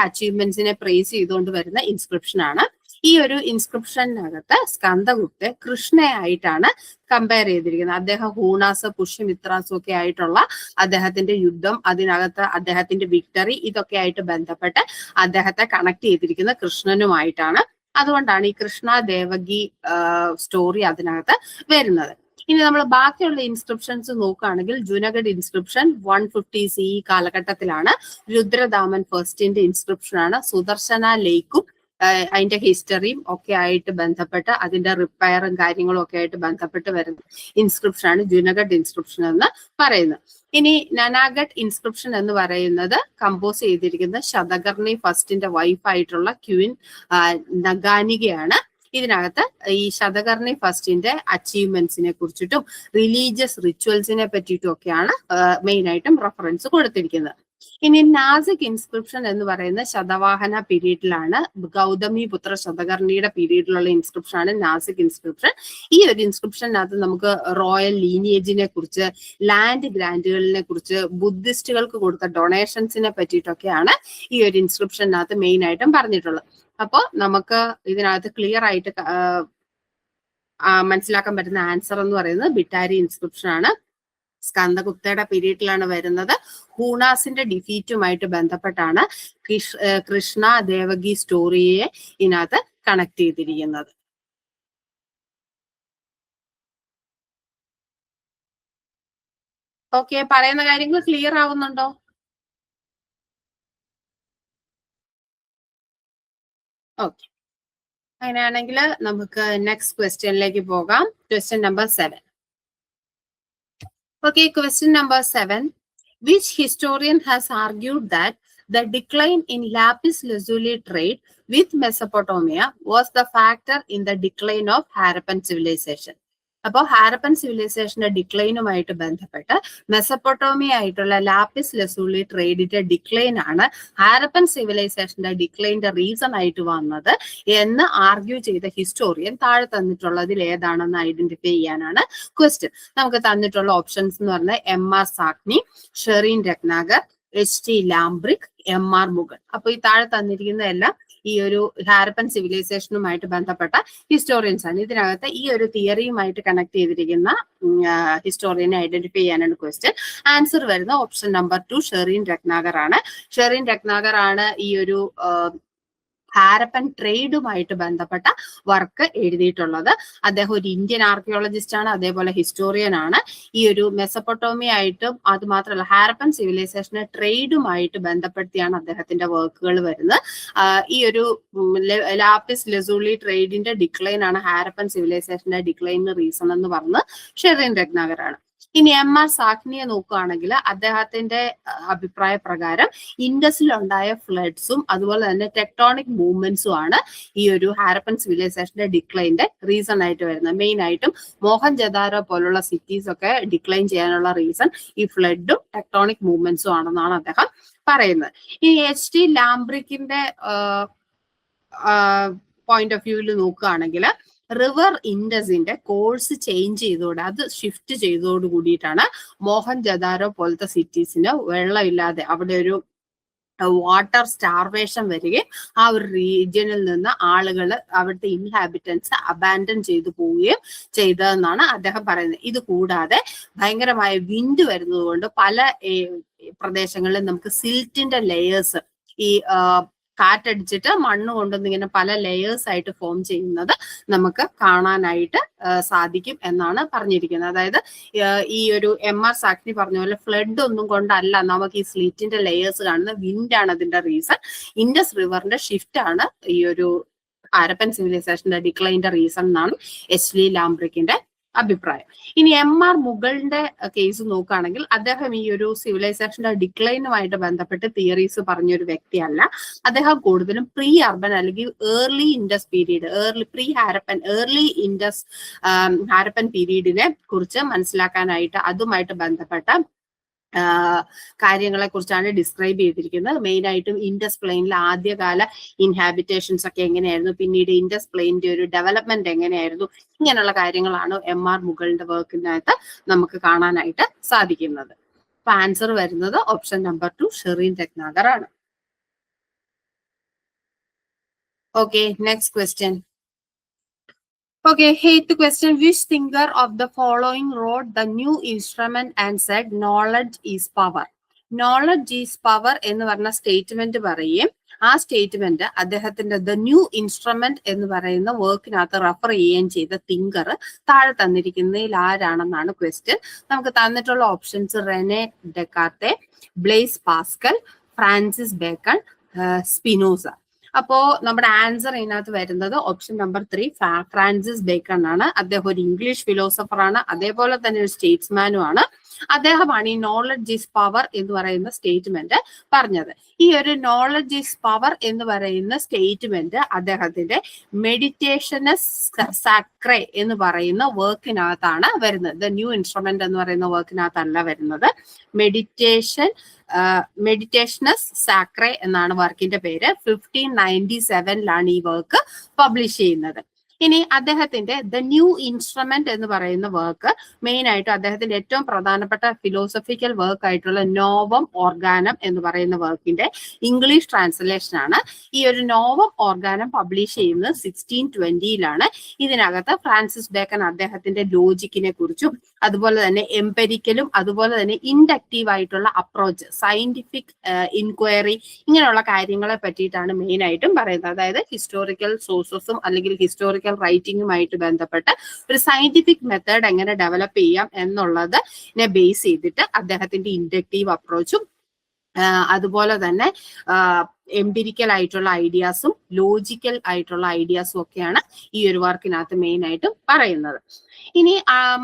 അച്ചീവ്മെന്റ്സിനെ പ്രൈസ് ചെയ്തുകൊണ്ട് വരുന്ന ഇൻസ്ക്രിപ്ഷൻ ആണ്. ഈ ഒരു ഇൻസ്ക്രിപ്ഷനകത്ത് സ്കന്ദഗുപ്തെ കൃഷ്ണയായിട്ടാണ് കമ്പയർ ചെയ്തിരിക്കുന്നത്. അദ്ദേഹം ഹൂണാസ്, പുഷ്യമിത്രാസും ഒക്കെ ആയിട്ടുള്ള അദ്ദേഹത്തിന്റെ യുദ്ധം, അതിനകത്ത് അദ്ദേഹത്തിന്റെ വിക്ടറി, ഇതൊക്കെ ആയിട്ട് ബന്ധപ്പെട്ട് അദ്ദേഹത്തെ കണക്ട് ചെയ്തിരിക്കുന്ന കൃഷ്ണനുമായിട്ടാണ്. അതുകൊണ്ടാണ് ഈ കൃഷ്ണ ദേവകി സ്റ്റോറി അതിനകത്ത് വരുന്നത്. ഇനി നമ്മൾ ബാക്കിയുള്ള ഇൻസ്ക്രിപ്ഷൻസ് നോക്കുകയാണെങ്കിൽ ജുനഗഡ് ഇൻസ്ക്രിപ്ഷൻ 150 CE കാലഘട്ടത്തിലാണ്. രുദ്രദാമൻ ഫസ്റ്റിന്റെ ഇൻസ്ക്രിപ്ഷൻ ആണ്. സുദർശന ലേക്കും അതിന്റെ ഹിസ്റ്ററിയും ഒക്കെ ആയിട്ട് ബന്ധപ്പെട്ട് അതിന്റെ റിപ്പയറും കാര്യങ്ങളും ഒക്കെ ആയിട്ട് ബന്ധപ്പെട്ട് വരുന്ന ഇൻസ്ക്രിപ്ഷൻ ആണ് ജുനഗഡ് ഇൻസ്ക്രിപ്ഷൻ എന്ന് പറയുന്നത്. ഇനി നനാഗഡ് ഇൻസ്ക്രിപ്ഷൻ എന്ന് പറയുന്നത് കമ്പോസ് ചെയ്തിരിക്കുന്ന ശതകർണി ഫസ്റ്റിന്റെ വൈഫായിട്ടുള്ള ക്വീൻ നഗാനികയാണ്. ഇതിനകത്ത് ഈ ശതകർണി ഫസ്റ്റിന്റെ അച്ചീവ്മെന്റ്സിനെ കുറിച്ചിട്ടും റിലീജിയസ് റിച്വൽസിനെ പറ്റിയിട്ടും ഒക്കെയാണ് മെയിൻ ആയിട്ടും റെഫറൻസ് കൊടുത്തിരിക്കുന്നത്. ഇനി നാസിക് ഇൻസ്ക്രിപ്ഷൻ എന്ന് പറയുന്ന ശതവാഹന പീരീഡിലാണ്. ഗൗതമി പുത്ര ശതകർണിയുടെ പീരീഡിലുള്ള ഇൻസ്ക്രിപ്ഷൻ ആണ് നാസിക് ഇൻസ്ക്രിപ്ഷൻ. ഈ ഒരു ഇൻസ്ക്രിപ്ഷനകത്ത് നമുക്ക് റോയൽ ലീനിയേജിനെ കുറിച്ച്, ലാൻഡ് ഗ്രാൻഡുകളിനെ കുറിച്ച്, ബുദ്ധിസ്റ്റുകൾക്ക് കൊടുത്ത ഡൊണേഷൻസിനെ പറ്റിയിട്ടൊക്കെയാണ് ഈ ഒരു ഇൻസ്ക്രിപ്ഷനകത്ത് മെയിൻ ആയിട്ടും പറഞ്ഞിട്ടുള്ളത്. അപ്പോൾ നമുക്ക് ഇതിനകത്ത് ക്ലിയർ ആയിട്ട് മനസ്സിലാക്കാൻ പറ്റുന്ന ആൻസർ എന്ന് പറയുന്നത് ബിഠാരി ഇൻസ്ക്രിപ്ഷൻ ആണ്. സ്കന്ദഗുപ്തയുടെ പീരീഡിലാണ് വരുന്നത്. ഹൂണാസിന്റെ ഡിഫീറ്റുമായിട്ട് ബന്ധപ്പെട്ടാണ് കൃഷ്ണ ദേവകി സ്റ്റോറിയെ ഇതിനകത്ത് കണക്ട് ചെയ്തിരിക്കുന്നത്. ഓക്കെ, പറയുന്ന കാര്യങ്ങൾ ക്ലിയർ ആവുന്നുണ്ടോ? ഓക്കെ, അങ്ങനെയാണെങ്കിൽ നമുക്ക് നെക്സ്റ്റ് ക്വസ്റ്റ്യനിലേക്ക് പോകാം. Question number 7. Okay, question number 7. Which historian has argued that the decline in lapis lazuli trade with Mesopotamia was the factor in the decline of Harappan civilization? അപ്പോൾ ഹാരപ്പൻ സിവിലൈസേഷന്റെ ഡിക്ലൈനുമായിട്ട് ബന്ധപ്പെട്ട് Mesopotamia ആയിട്ടുള്ള lapis ലസൂളി ട്രേഡിന്റെ decline ആണ് Harappan സിവിലൈസേഷന്റെ ഡിക്ലൈന്റെ reason ആയിട്ട് വന്നത് എന്ന് argue ചെയ്ത historian താഴെ തന്നിട്ടുള്ളതിൽ ഏതാണെന്ന് ഐഡന്റിഫൈ ചെയ്യാനാണ് ക്വസ്റ്റ്യൻ. നമുക്ക് തന്നിട്ടുള്ള ഓപ്ഷൻസ് എന്ന് പറഞ്ഞാൽ M.R. Sahni, Shereen Ratnakar, H.T. ലാംബ്രിക്, M.R. Mughal. അപ്പൊ ഈ താഴെ തന്നിരിക്കുന്ന എല്ലാം ഈ ഒരു ഹാരപ്പൻ സിവിലൈസേഷനുമായിട്ട് ബന്ധപ്പെട്ട ഹിസ്റ്റോറിയൻസ് ആണ്. ഇതിനകത്ത് ഈ ഒരു തിയറിയുമായിട്ട് കണക്ട് ചെയ്തിരിക്കുന്ന ഹിസ്റ്റോറിയനെ ഐഡന്റിഫൈ ചെയ്യാനാണ് ക്വസ്റ്റ്യൻ. ആൻസർ വരുന്ന ഓപ്ഷൻ നമ്പർ 2 ഷെറീൻ രത്നാകർ ആണ്. ഷെറീൻ രത്നാകർ ആണ് ഈ ഒരു ഹാരപ്പൻ ട്രേഡുമായിട്ട് ബന്ധപ്പെട്ട വർക്ക് എഴുതിയിട്ടുള്ളത്. അദ്ദേഹം ഒരു ഇന്ത്യൻ ആർക്കിയോളജിസ്റ്റ് ആണ്, അതേപോലെ ഹിസ്റ്റോറിയൻ ആണ്. ഈ ഒരു മെസപ്പൊട്ടോമിയ ആയിട്ടും അത് മാത്രമല്ല ഹാരപ്പൻ സിവിലൈസേഷനെ ട്രേഡുമായിട്ട് ബന്ധപ്പെടുത്തിയാണ് അദ്ദേഹത്തിന്റെ വർക്കുകൾ വരുന്നത്. ഈ ഒരു ലാപ്പിസ് ലസൂളി ട്രേഡിന്റെ ഡിക്ലൈൻ ആണ് ഹാരപ്പൻ സിവിലൈസേഷന്റെ ഡിക്ലൈനിന് റീസൺ എന്ന് പറഞ്ഞത് ഷെറീൻ രത്നാകർ ആണ്. ഇനി M.R. സാക്നിയെ നോക്കുകയാണെങ്കിൽ അദ്ദേഹത്തിന്റെ അഭിപ്രായ പ്രകാരം ഇൻഡസിലുണ്ടായ ഫ്ലഡ്സും അതുപോലെ തന്നെ ടെക്ടോണിക് മൂവ്മെന്റ്സും ആണ് ഈ ഒരു ഹാരപ്പൻ സിവിലൈസേഷന്റെ ഡിക്ലൈന്റെ റീസൺ ആയിട്ട് വരുന്നത്. മെയിൻ ആയിട്ടും മോഹൻജദാരോ പോലുള്ള സിറ്റീസ് ഒക്കെ ഡിക്ലൈൻ ചെയ്യാനുള്ള റീസൺ ഈ ഫ്ലഡും ടെക്ടോണിക് മൂവ്മെന്റ്സും ആണെന്നാണ് അദ്ദേഹം പറയുന്നത്. ഈ H.T. ലാംബ്രിക്കിന്റെ പോയിന്റ് ഓഫ് വ്യൂവിൽ നോക്കുകയാണെങ്കിൽ റിവർ ഇൻഡസിന്റെ കോഴ്സ് ചേഞ്ച് ചെയ്തോടെ അത് ഷിഫ്റ്റ് ചെയ്തോട് കൂടിയിട്ടാണ് മോഹൻജദാരോ പോലത്തെ സിറ്റീസിന് വെള്ളമില്ലാതെ അവിടെ ഒരു വാട്ടർ സ്റ്റാർവേഷൻ വരികയും ആ ഒരു റീജിയനിൽ നിന്ന് ആളുകൾ അവിടുത്തെ ഇൻഹാബിറ്റൻസ് അബാൻഡൻ ചെയ്തു പോവുകയും ചെയ്തതെന്നാണ് അദ്ദേഹം പറയുന്നത്. ഇത് കൂടാതെ ഭയങ്കരമായ വിൻഡ് വരുന്നത് കൊണ്ട് പല പ്രദേശങ്ങളിലും നമുക്ക് സിൽറ്റിന്റെ ലെയേഴ്സ് ഈ കാറ്റടിച്ചിട്ട് മണ്ണ് കൊണ്ടൊന്നും ഇങ്ങനെ പല ലെയേഴ്സ് ആയിട്ട് ഫോം ചെയ്യുന്നത് നമുക്ക് കാണാനായിട്ട് സാധിക്കും എന്നാണ് പറഞ്ഞിരിക്കുന്നത്. അതായത് ഈ ഒരു MR സാക്നി പറഞ്ഞ പോലെ ഫ്ലഡ് ഒന്നും കൊണ്ടല്ല നമുക്ക് ഈ സ്ലിറ്റിന്റെ ലെയേഴ്സ് കാണുന്നത്, വിൻഡാണ് അതിന്റെ റീസൺ. ഇൻഡസ് റിവറിന്റെ ഷിഫ്റ്റ് ആണ് ഈ ഒരു ഹാരപ്പൻ സിവിലൈസേഷന്റെ ഡിക്ലൈന്റെ റീസൺ എന്നാണ് എച്ച് ലാംബ്രിക്കിന്റെ അഭിപ്രായം. ഇനി MR മുഗളിന്റെ കേസ് നോക്കുകയാണെങ്കിൽ അദ്ദേഹം ഈ ഒരു സിവിലൈസേഷന്റെ ഡിക്ലൈനുമായിട്ട് ബന്ധപ്പെട്ട് തിയറീസ് പറഞ്ഞൊരു വ്യക്തിയല്ല. അദ്ദേഹം കൂടുതലും പ്രീ അർബൻ അല്ലെങ്കിൽ early Indus period, pre Harappan പീരീഡിനെ കുറിച്ച് മനസ്സിലാക്കാനായിട്ട് അതുമായിട്ട് ബന്ധപ്പെട്ട കാര്യങ്ങളെ കുറിച്ചാണ് ഡിസ്ക്രൈബ് ചെയ്തിരിക്കുന്നത്. മെയിൻ ആയിട്ടും ഇൻഡസ് പ്ലെയിനിലെ ആദ്യകാല ഇൻഹാബിറ്റേഷൻസ് ഒക്കെ എങ്ങനെയായിരുന്നു, പിന്നീട് ഇൻഡസ് പ്ലെയിനിന്റെ ഒരു ഡെവലപ്മെന്റ് എങ്ങനെയായിരുന്നു, ഇങ്ങനെയുള്ള കാര്യങ്ങളാണ് MR മുഗളിന്റെ വർക്കിനകത്ത് നമുക്ക് കാണാനായിട്ട് സാധിക്കുന്നത്. അപ്പൊ ആൻസർ വരുന്നത് ഓപ്ഷൻ നമ്പർ 2 ഷെറീൻ ടെക്നാഗർ ആണ്. Okay, next question. Okay, eighth question. Which thinker of the following wrote the new instrument and said knowledge is power? Knowledge is power എന്ന് പറഞ്ഞ സ്റ്റേറ്റ്മെന്റ് പറയുകയും ആ സ്റ്റേറ്റ്മെന്റ് അദ്ദേഹത്തിന്റെ ദ ന്യൂ ഇൻസ്ട്രുമെന്റ് എന്ന് പറയുന്ന വർക്കിനകത്ത് refer ചെയ്യുകയും ചെയ്ത തിങ്കർ താഴെ തന്നിരിക്കുന്നതിൽ ആരാണെന്നാണ് ക്വസ്റ്റ്യൻ. നമുക്ക് തന്നിട്ടുള്ള options René Descartes, Blaise Pascal, Francis Bacon, Spinoza. അപ്പോ നമ്മുടെ ആൻസർ ഇതിനകത്ത് വരുന്നത് ഓപ്ഷൻ നമ്പർ 3 ഫ്രാൻസിസ് ബേക്കൺ ആണ്. അദ്ദേഹം ഒരു ഇംഗ്ലീഷ് ഫിലോസഫർ ആണ്, അതേപോലെ തന്നെ ഒരു സ്റ്റേറ്റ്സ്മാനും ആണ്. അദ്ദേഹമാണ് ഈ നോളജ് ഈസ് പവർ എന്ന് പറയുന്ന സ്റ്റേറ്റ്മെന്റ് പറഞ്ഞത്. ഈ ഒരു നോളജ് ഈസ് പവർ എന്ന് പറയുന്ന സ്റ്റേറ്റ്മെന്റ് അദ്ദേഹത്തിന്റെ മെഡിറ്റേഷനസ് സാക്രേ എന്ന് പറയുന്ന വർക്കിനകത്താണ് വരുന്നത്. ദ ന്യൂ ഇൻസ്ട്രുമെന്റ് എന്ന് പറയുന്ന വർക്കിനകത്തല്ല വരുന്നത്. മെഡിറ്റേഷനസ് സാക്രേ എന്നാണ് വർക്കിന്റെ പേര്. 1597 ഈ വർക്ക് പബ്ലിഷ് ചെയ്യുന്നത്. ഇനി അദ്ദേഹത്തിന്റെ ദ ന്യൂ ഇൻസ്ട്രുമെന്റ് എന്ന് പറയുന്ന വർക്ക് മെയിൻ ആയിട്ടും അദ്ദേഹത്തിന്റെ ഏറ്റവും പ്രധാനപ്പെട്ട ഫിലോസഫിക്കൽ വർക്ക് ആയിട്ടുള്ള നോവം ഓർഗാനം എന്ന് പറയുന്ന വർക്കിന്റെ ഇംഗ്ലീഷ് ട്രാൻസ്ലേഷൻ ആണ്. ഈ ഒരു നോവം ഓർഗാനം പബ്ലിഷ് ചെയ്യുന്നത് 1620 ഇതിനകത്ത് ഫ്രാൻസിസ് ബേക്കൺ അദ്ദേഹത്തിന്റെ ലോജിക്കിനെ കുറിച്ചും അതുപോലെ തന്നെ എംപെരിക്കലും അതുപോലെ തന്നെ ഇൻഡക്റ്റീവ് ആയിട്ടുള്ള അപ്രോച്ച്, സയന്റിഫിക് ഇൻക്വയറി, ഇങ്ങനെയുള്ള കാര്യങ്ങളെ പറ്റിയിട്ടാണ് മെയിൻ ആയിട്ടും പറയുന്നത്. അതായത് ഹിസ്റ്റോറിക്കൽ സോഴ്സസും അല്ലെങ്കിൽ ഹിസ്റ്റോറിക്കൽ റൈറ്റിംഗുമായിട്ട് ബന്ധപ്പെട്ട് ഒരു സയന്റിഫിക് മെത്തേഡ് എങ്ങനെ ഡെവലപ്പ് ചെയ്യാം എന്നുള്ളതിനെ ബേസ് ചെയ്തിട്ട് അദ്ദേഹത്തിന്റെ ഇൻഡക്റ്റീവ് അപ്രോച്ചും അതുപോലെ തന്നെ എംപിരിക്കൽ ആയിട്ടുള്ള ഐഡിയാസും ലോജിക്കൽ ആയിട്ടുള്ള ഐഡിയാസും ഒക്കെയാണ് ഈ ഒരു വർക്കിനകത്ത് മെയിൻ ആയിട്ടും പറയുന്നത്. ഇനി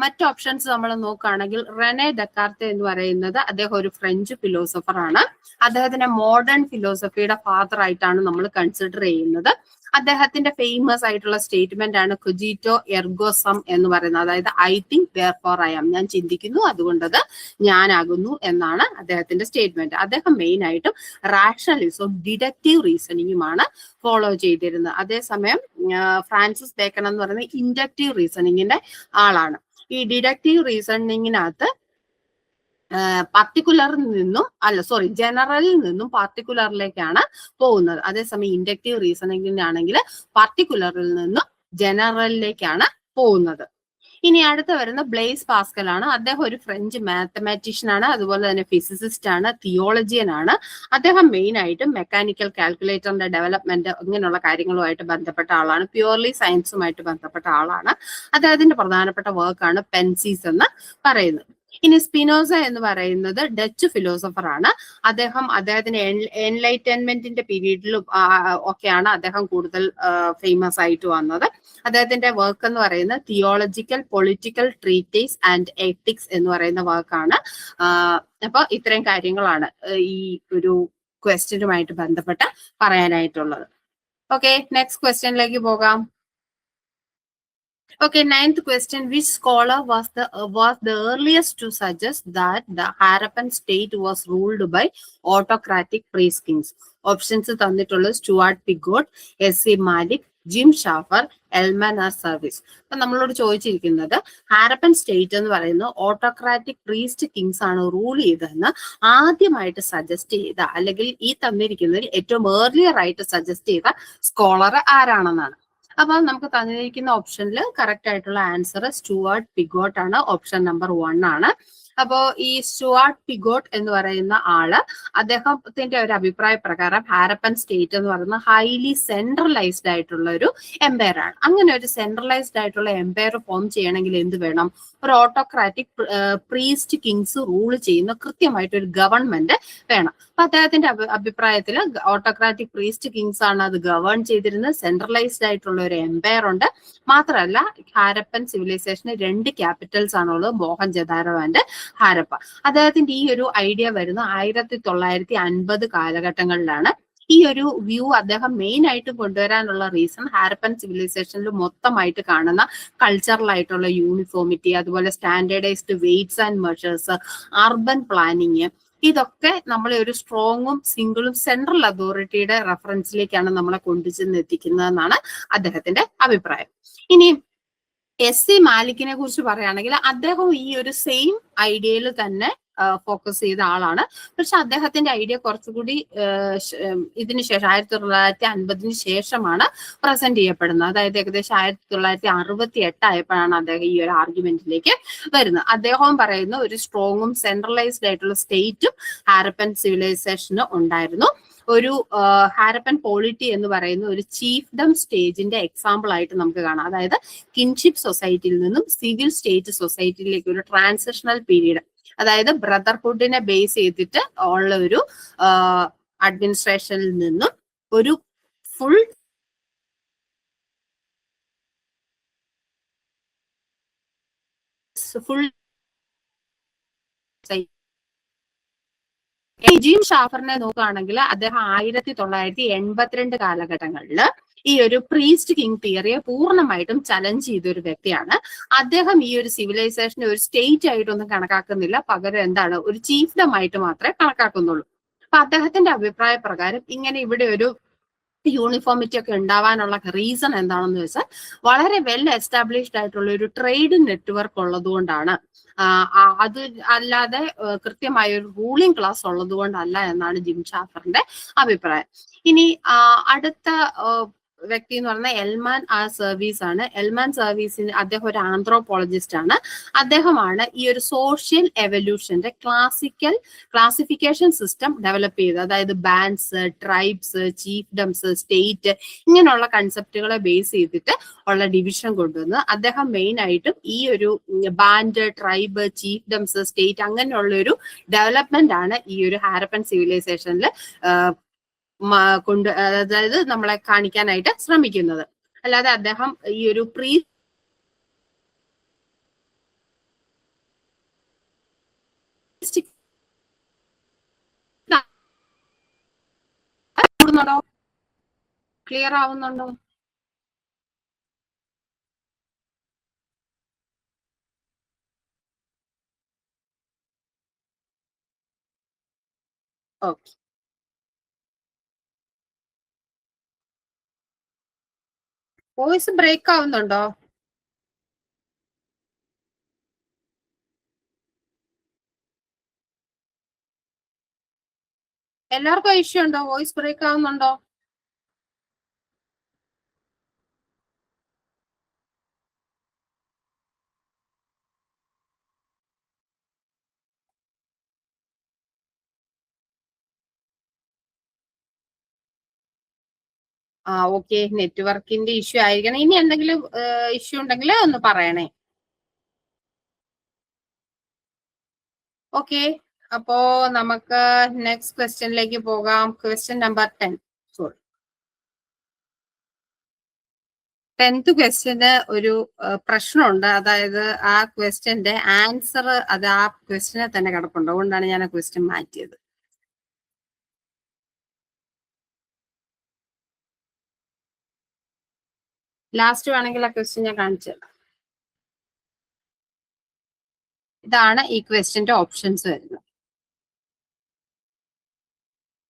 മറ്റ് ഓപ്ഷൻസ് നമ്മൾ നോക്കുകയാണെങ്കിൽ റെനെ ഡെക്കാർത്തെ എന്ന് പറയുന്നത് അദ്ദേഹം ഒരു ഫ്രഞ്ച് ഫിലോസഫർ ആണ്. അദ്ദേഹത്തിന്റെ മോഡേൺ ഫിലോസഫിയുടെ ഫാദർ ആയിട്ടാണ് നമ്മൾ കൺസിഡർ ചെയ്യുന്നത്. അദ്ദേഹത്തിന്റെ ഫേമസ് ആയിട്ടുള്ള സ്റ്റേറ്റ്മെന്റ് ആണ് കൊജിറ്റോ എർഗോ സം എന്ന് പറയുന്നത്. അതായത് I think therefore I am, ഞാൻ ചിന്തിക്കുന്നു അതുകൊണ്ടത് ഞാനാകുന്നു എന്നാണ് അദ്ദേഹത്തിന്റെ സ്റ്റേറ്റ്മെന്റ്. അദ്ദേഹം മെയിൻ ആയിട്ടും റാഷണലിസവും ഡിഡക്റ്റീവ് റീസണിങ്ങുമാണ് ഫോളോ ചെയ്തിരുന്നത്. അതേസമയം ഫ്രാൻസിസ് ബേക്കൺ എന്ന് പറയുന്നത് ഇൻഡക്റ്റീവ് റീസണിങ്ങിന്റെ ആളാണ്. ഈ ഡിഡക്റ്റീവ് റീസണിങ്ങിനകത്ത് ജനറലിൽ നിന്നും പാർട്ടിക്കുലറിലേക്കാണ് പോകുന്നത്. അതേസമയം ഇൻഡക്റ്റീവ് റീസണിങ്ങിനാണെങ്കിൽ പാർട്ടിക്കുലറിൽ നിന്നും ജനറലിലേക്കാണ് പോകുന്നത്. ഇനി അടുത്ത വരുന്ന ബ്ലേസ് പാസ്കൽ ആണ്. അദ്ദേഹം ഒരു ഫ്രഞ്ച് മാത്തമാറ്റീഷ്യൻ ആണ്, അതുപോലെ തന്നെ ഫിസിസിസ്റ്റ് ആണ്, തിയോളജിയൻ ആണ്. അദ്ദേഹം മെയിൻ ആയിട്ടും മെക്കാനിക്കൽ കാൽക്കുലേറ്ററിന്റെ ഡെവലപ്മെന്റ് ഇങ്ങനെയുള്ള കാര്യങ്ങളുമായിട്ട് ബന്ധപ്പെട്ട ആളാണ്. പ്യൂർലി സയൻസുമായിട്ട് ബന്ധപ്പെട്ട ആളാണ്. അദ്ദേഹത്തിന്റെ പ്രധാനപ്പെട്ട വർക്കാണ് പെൻസീസ് എന്ന് പറയുന്നത്. ഇനി സ്പിനോസ എന്ന് പറയുന്നത് ഡച്ച് ഫിലോസഫർ ആണ്. അദ്ദേഹത്തിന്റെ എൻലൈറ്റൻമെന്റിന്റെ പീരീഡിലും ഒക്കെയാണ് അദ്ദേഹം കൂടുതൽ ഫേമസ് ആയിട്ട് വന്നത്. അദ്ദേഹത്തിന്റെ വർക്ക് എന്ന് പറയുന്നത് theological political treaties and ethics എന്ന് പറയുന്ന വർക്കാണ്. അപ്പൊ ഇത്രയും കാര്യങ്ങളാണ് ഈ ഒരു ക്വസ്റ്റ്യനുമായിട്ട് ബന്ധപ്പെട്ട് പറയാനായിട്ടുള്ളത്. ഓക്കെ, നെക്സ്റ്റ് ക്വസ്റ്റ്യനിലേക്ക് പോകാം. Okay, ninth question. Which scholar was the earliest to suggest that the Harappan state was ruled by autocratic priest kings? Options തന്നിട്ടുള്ളത് Stuart Piggott, S C. Malik, Jim Shaffer, Elman R Service. അപ്പൊ നമ്മളോട് ചോദിച്ചിരിക്കുന്നത് Harappan state എന്ന് പറയുന്നത് autocratic priest kings ആണ് rule ചെയ്തതെന്ന് ആദ്യമായിട്ട് suggest ചെയ്ത, അല്ലെങ്കിൽ ഈ തന്നിരിക്കുന്നതിൽ ഏറ്റവും ഏർലിയർ ആയിട്ട് സജസ്റ്റ് ചെയ്ത സ്കോളർ ആരാണെന്നാണ്. അപ്പൊ നമുക്ക് തന്നിരിക്കുന്ന ഓപ്ഷനിൽ കറക്റ്റ് ആയിട്ടുള്ള ആൻസർ സ്റ്റുവാർട്ട് പിഗോട്ട് ആണ്. ഓപ്ഷൻ നമ്പർ 1 ആണ്. അപ്പോ ഈ സ്റ്റുവാർട്ട് പിഗോട്ട് എന്ന് പറയുന്ന ആള്, അദ്ദേഹത്തിന്റെ ഒരു അഭിപ്രായ പ്രകാരം ഹാരപ്പൻ സ്റ്റേറ്റ് എന്ന് പറയുന്നത് ഹൈലി സെൻട്രലൈസ്ഡ് ആയിട്ടുള്ള ഒരു എംപയർ ആണ്. അങ്ങനെ ഒരു സെൻട്രലൈസ്ഡ് ആയിട്ടുള്ള എംപയർ ഫോം ചെയ്യണമെങ്കിൽ എന്ത് വേണം? ഒരു ഓട്ടോക്രാറ്റിക് പ്രീസ്റ്റ് കിങ്സ് റൂൾ ചെയ്യുന്ന കൃത്യമായിട്ട് ഒരു ഗവൺമെന്റ് വേണം. അപ്പൊ അദ്ദേഹത്തിന്റെ അഭിപ്രായത്തിൽ ഓട്ടോക്രാറ്റിക് പ്രീസ്റ്റ് കിങ്സ് ആണ് അത് ഗവേൺ ചെയ്തിരുന്നത്. സെൻട്രലൈസ്ഡ് ആയിട്ടുള്ള ഒരു എംപയർ ഉണ്ട്. മാത്രമല്ല ഹാരപ്പൻ സിവിലൈസേഷന് 2 ക്യാപിറ്റൽസ് ആണുള്ളത്, മോഹൻജദാരോ ആൻഡ് ഹാരപ്പ. അദ്ദേഹത്തിന്റെ ഈ ഒരു ഐഡിയ വരുന്ന 1950 കാലഘട്ടങ്ങളിലാണ്. ഈ ഒരു വ്യൂ അദ്ദേഹം മെയിൻ ആയിട്ട് കൊണ്ടുവരാനുള്ള റീസൺ ഹാരപ്പൻ സിവിലൈസേഷനിൽ മൊത്തമായിട്ട് കാണുന്ന കൾച്ചറൽ ആയിട്ടുള്ള യൂണിഫോമിറ്റി, അതുപോലെ standardized weights and measures, urban planning, ഇതൊക്കെ നമ്മളെ ഒരു സ്ട്രോങ്ങും സിംഗിളും സെൻട്രൽ അതോറിറ്റിയുടെ റെഫറൻസിലേക്കാണ് നമ്മളെ കൊണ്ടുചെന്ന് എത്തിക്കുന്നതെന്നാണ് അദ്ദേഹത്തിന്റെ അഭിപ്രായം. ഇനി എസ്.സി. മാലിക്കിനെ കുറിച്ച് പറയുകയാണെങ്കിൽ അദ്ദേഹം ഈ ഒരു സെയിം ഐഡിയയിൽ തന്നെ ഫോക്കസ് ചെയ്ത ആളാണ്. പക്ഷെ അദ്ദേഹത്തിന്റെ ഐഡിയ കുറച്ചുകൂടി ഇതിനു ശേഷം 1950 ശേഷമാണ് പ്രസന്റ് ചെയ്യപ്പെടുന്നത്. അതായത് ഏകദേശം 1968 ആയപ്പോഴാണ് അദ്ദേഹം ഈ ഒരു ആർഗ്യുമെന്റിലേക്ക് വരുന്നത്. അദ്ദേഹവും പറയുന്ന ഒരു സ്ട്രോങ്ങും സെൻട്രലൈസ്ഡ് ആയിട്ടുള്ള സ്റ്റേറ്റും ഹാരപ്പൻ സിവിലൈസേഷന് ഉണ്ടായിരുന്നു. ഒരു ഹാരപ്പൻ പോളിറ്റി എന്ന് പറയുന്ന ഒരു ചീഫ്ഡം സ്റ്റേജിന്റെ എക്സാമ്പിൾ ആയിട്ട് നമുക്ക് കാണാം. അതായത് കിൻഷിപ്പ് സൊസൈറ്റിയിൽ നിന്നും സിവിൽ സ്റ്റേറ്റ് സൊസൈറ്റിയിലേക്ക് ഒരു ട്രാൻസിഷണൽ പീരീഡ്, അതായത് ബ്രദർഹുഡിനെ ബേസ് ചെയ്തിട്ട് ഉള്ള ഒരു അഡ്മിനിസ്ട്രേഷനിൽ നിന്നും ഒരു ഫുൾ ജിം ഷാഫറിനെ നോക്കുകയാണെങ്കിൽ അദ്ദേഹം 1982 കാലഘട്ടങ്ങളിൽ ഈ ഒരു പ്രീസ്റ്റ് കിങ് തിയറിയെ പൂർണ്ണമായിട്ടും ചലഞ്ച് ചെയ്ത ഒരു വ്യക്തിയാണ്. അദ്ദേഹം ഈ ഒരു സിവിലൈസേഷനെ ഒരു സ്റ്റേറ്റ് ആയിട്ടൊന്നും കണക്കാക്കുന്നില്ല, പകരം എന്താണ്, ഒരു ചീഫ്ഡം ആയിട്ട് മാത്രമേ കണക്കാക്കുന്നുള്ളൂ. അപ്പൊ അദ്ദേഹത്തിന്റെ അഭിപ്രായ പ്രകാരം ഇങ്ങനെ ഇവിടെ ഒരു യൂണിഫോമിറ്റി ഒക്കെ ഉണ്ടാവാനുള്ള റീസൺ എന്താണെന്ന് വെച്ചാൽ വളരെ വെൽ എസ്റ്റാബ്ലിഷ്ഡ് ആയിട്ടുള്ള ഒരു ട്രേഡ് നെറ്റ്വർക്ക് ഉള്ളത് കൊണ്ടാണ്. അത് അല്ലാതെ കൃത്യമായ ഒരു റൂളിംഗ് ക്ലാസ് ഉള്ളത് കൊണ്ടല്ല എന്നാണ് ജിം ഷാഫറിന്റെ അഭിപ്രായം. ഇനി അടുത്ത വ്യക്തി എന്ന് പറഞ്ഞാൽ എൽമാൻ ആർ സർവീസ് ആണ്. എൽമാൻ സർവീസിന് അദ്ദേഹം ഒരു ആന്ത്രോപോളജിസ്റ്റ് ആണ്. അദ്ദേഹമാണ് ഈ ഒരു സോഷ്യൽ എവല്യൂഷന്റെ ക്ലാസിഫിക്കേഷൻ സിസ്റ്റം ഡെവലപ്പ് ചെയ്തത്. അതായത് ബാൻഡ്സ്, ട്രൈബ്സ്, ചീഫ്ഡംസ്, സ്റ്റേറ്റ്, ഇങ്ങനെയുള്ള കൺസെപ്റ്റുകളെ ബേസ് ചെയ്തിട്ട് ഉള്ള ഡിവിഷൻ കൊണ്ടുവന്ന് അദ്ദേഹം മെയിൻ ആയിട്ടും ഈ ഒരു ബാൻഡ്, ട്രൈബ്, ചീഫ്ഡംസ്, സ്റ്റേറ്റ് അങ്ങനെയുള്ള ഒരു ഡെവലപ്മെന്റ് ആണ് ഈ ഒരു ഹാരപ്പൻ സിവിലൈസേഷനിൽ അതായത് നമ്മളെ കാണിക്കാനായിട്ട് ശ്രമിക്കുന്നത്. അല്ലാതെ അദ്ദേഹം ഈ ഒരു ക്ലിയർ ആവുന്നുണ്ടോ? ഓക്കെ, വോയിസ് ബ്രേക്ക് ആവുന്നുണ്ടോ? എല്ലാവർക്കും ഇഷ്യൂ ഉണ്ടോ? വോയിസ് ബ്രേക്ക് ആവുന്നുണ്ടോ? ഓക്കെ, നെറ്റ്വർക്കിന്റെ ഇഷ്യൂ ആയിരിക്കണം. ഇനി എന്തെങ്കിലും ഇഷ്യൂ ഉണ്ടെങ്കിൽ ഒന്ന് പറയണേ. ഓക്കെ, അപ്പോ നമുക്ക് നെക്സ്റ്റ് ക്വസ്റ്റ്യനിലേക്ക് പോകാം. Question number 10. Sorry, 10th question ഒരു പ്രശ്നമുണ്ട്. അതായത് ആ ക്വസ്റ്റ്യന്റെ ആൻസർ അത് ആ ക്വസ്റ്റ്യനെ തന്നെ കിടപ്പുണ്ട്. അതുകൊണ്ടാണ് ഞാൻ ആ ക്വസ്റ്റ്യൻ മാറ്റിയത്. ലാസ്റ്റ് വേണമെങ്കിൽ ആ ക്വസ്റ്റ്യൻ ഞാൻ കാണിച്ചു തരാം. ഇതാണ് ഈ ക്വസ്റ്റ്യന്റെ ഓപ്ഷൻസ് വരുന്നത്.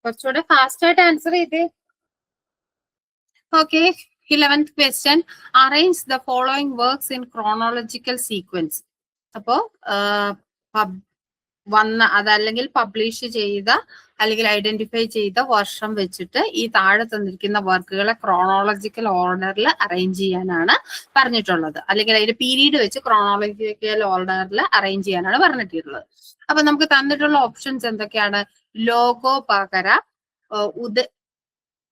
കുറച്ചുകൂടെ ഫാസ്റ്റ് ആയിട്ട് ആൻസർ ചെയ്തേ. Okay, 11th question, arrange the following works in chronological sequence. അപ്പോ അതല്ലെങ്കിൽ പബ്ലിഷ് ചെയ്ത അല്ലെങ്കിൽ ഐഡന്റിഫൈ ചെയ്ത വർഷം വെച്ചിട്ട് ഈ താഴെ തന്നിരിക്കുന്ന വർക്കുകളെ ക്രോണോളജിക്കൽ ഓർഡറിൽ അറേഞ്ച് ചെയ്യാനാണ് പറഞ്ഞിട്ടുള്ളത്, അല്ലെങ്കിൽ അതിന്റെ പീരീഡ് വെച്ച് ക്രോണോളജിക്കൽ ഓർഡറിൽ അറേഞ്ച് ചെയ്യാനാണ് പറഞ്ഞിട്ടുള്ളത്. അപ്പൊ നമുക്ക് തന്നിട്ടുള്ള ഓപ്ഷൻസ് എന്തൊക്കെയാണ്? ലോകോപകര,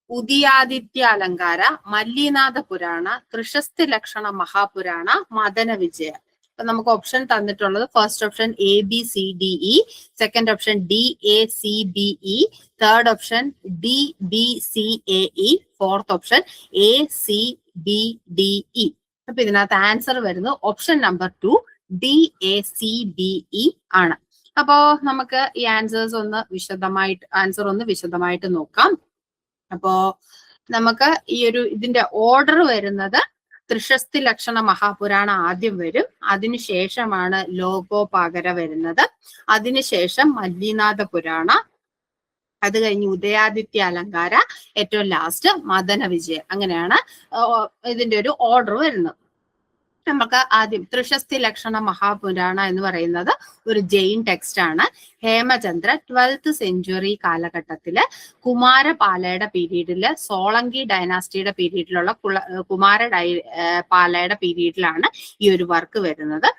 ഉദിയാദിത്യ അലങ്കാര, മല്ലിനാഥ പുരാണ, ത്രിശസ്തി ലക്ഷണ മഹാപുരാണ, മദന വിജയ. അപ്പൊ നമുക്ക് ഓപ്ഷൻ തന്നിട്ടുള്ളത് first option ABCDE, second option DACBE, third option DBCAE, fourth option ACBDE. അപ്പൊ ഇതിനകത്ത് ആൻസർ വരുന്നത് ഓപ്ഷൻ നമ്പർ 2 DACBE ആണ്. അപ്പോ നമുക്ക് ഈ ആൻസർ ഒന്ന് വിശദമായിട്ട് നോക്കാം. അപ്പോ നമുക്ക് ഈ ഒരു ഇതിന്റെ ഓർഡർ വരുന്നത് ത്രിശസ്തി ലക്ഷണ മഹാപുരാണ ആദ്യം വരും, അതിനുശേഷമാണ് ലോകോപകര വരുന്നത്, അതിനുശേഷം മല്ലിനാഥ പുരാണ, അത് കഴിഞ്ഞ് ഉദയാദിത്യ അലങ്കാര, ഏറ്റവും ലാസ്റ്റ് മദന വിജയ. അങ്ങനെയാണ് ഇതിന്റെ ഒരു ഓർഡർ വരുന്നത്. നമുക്ക് ആദ്യം ത്രിശസ്തി ലക്ഷണ മഹാപുരാണ എന്ന് പറയുന്നത് ഒരു ജെയിൻ ടെക്സ്റ്റ് ആണ്. ഹേമചന്ദ്ര 12th സെഞ്ച്വറി കാലഘട്ടത്തില് കുമാരപാലയുടെ പീരീഡില്, സോളങ്കി ഡൈനാസ്റ്റിയുടെ പീരീഡിലുള്ള പാലയുടെ പീരീഡിലാണ് ഈ ഒരു വർക്ക് വരുന്നത്.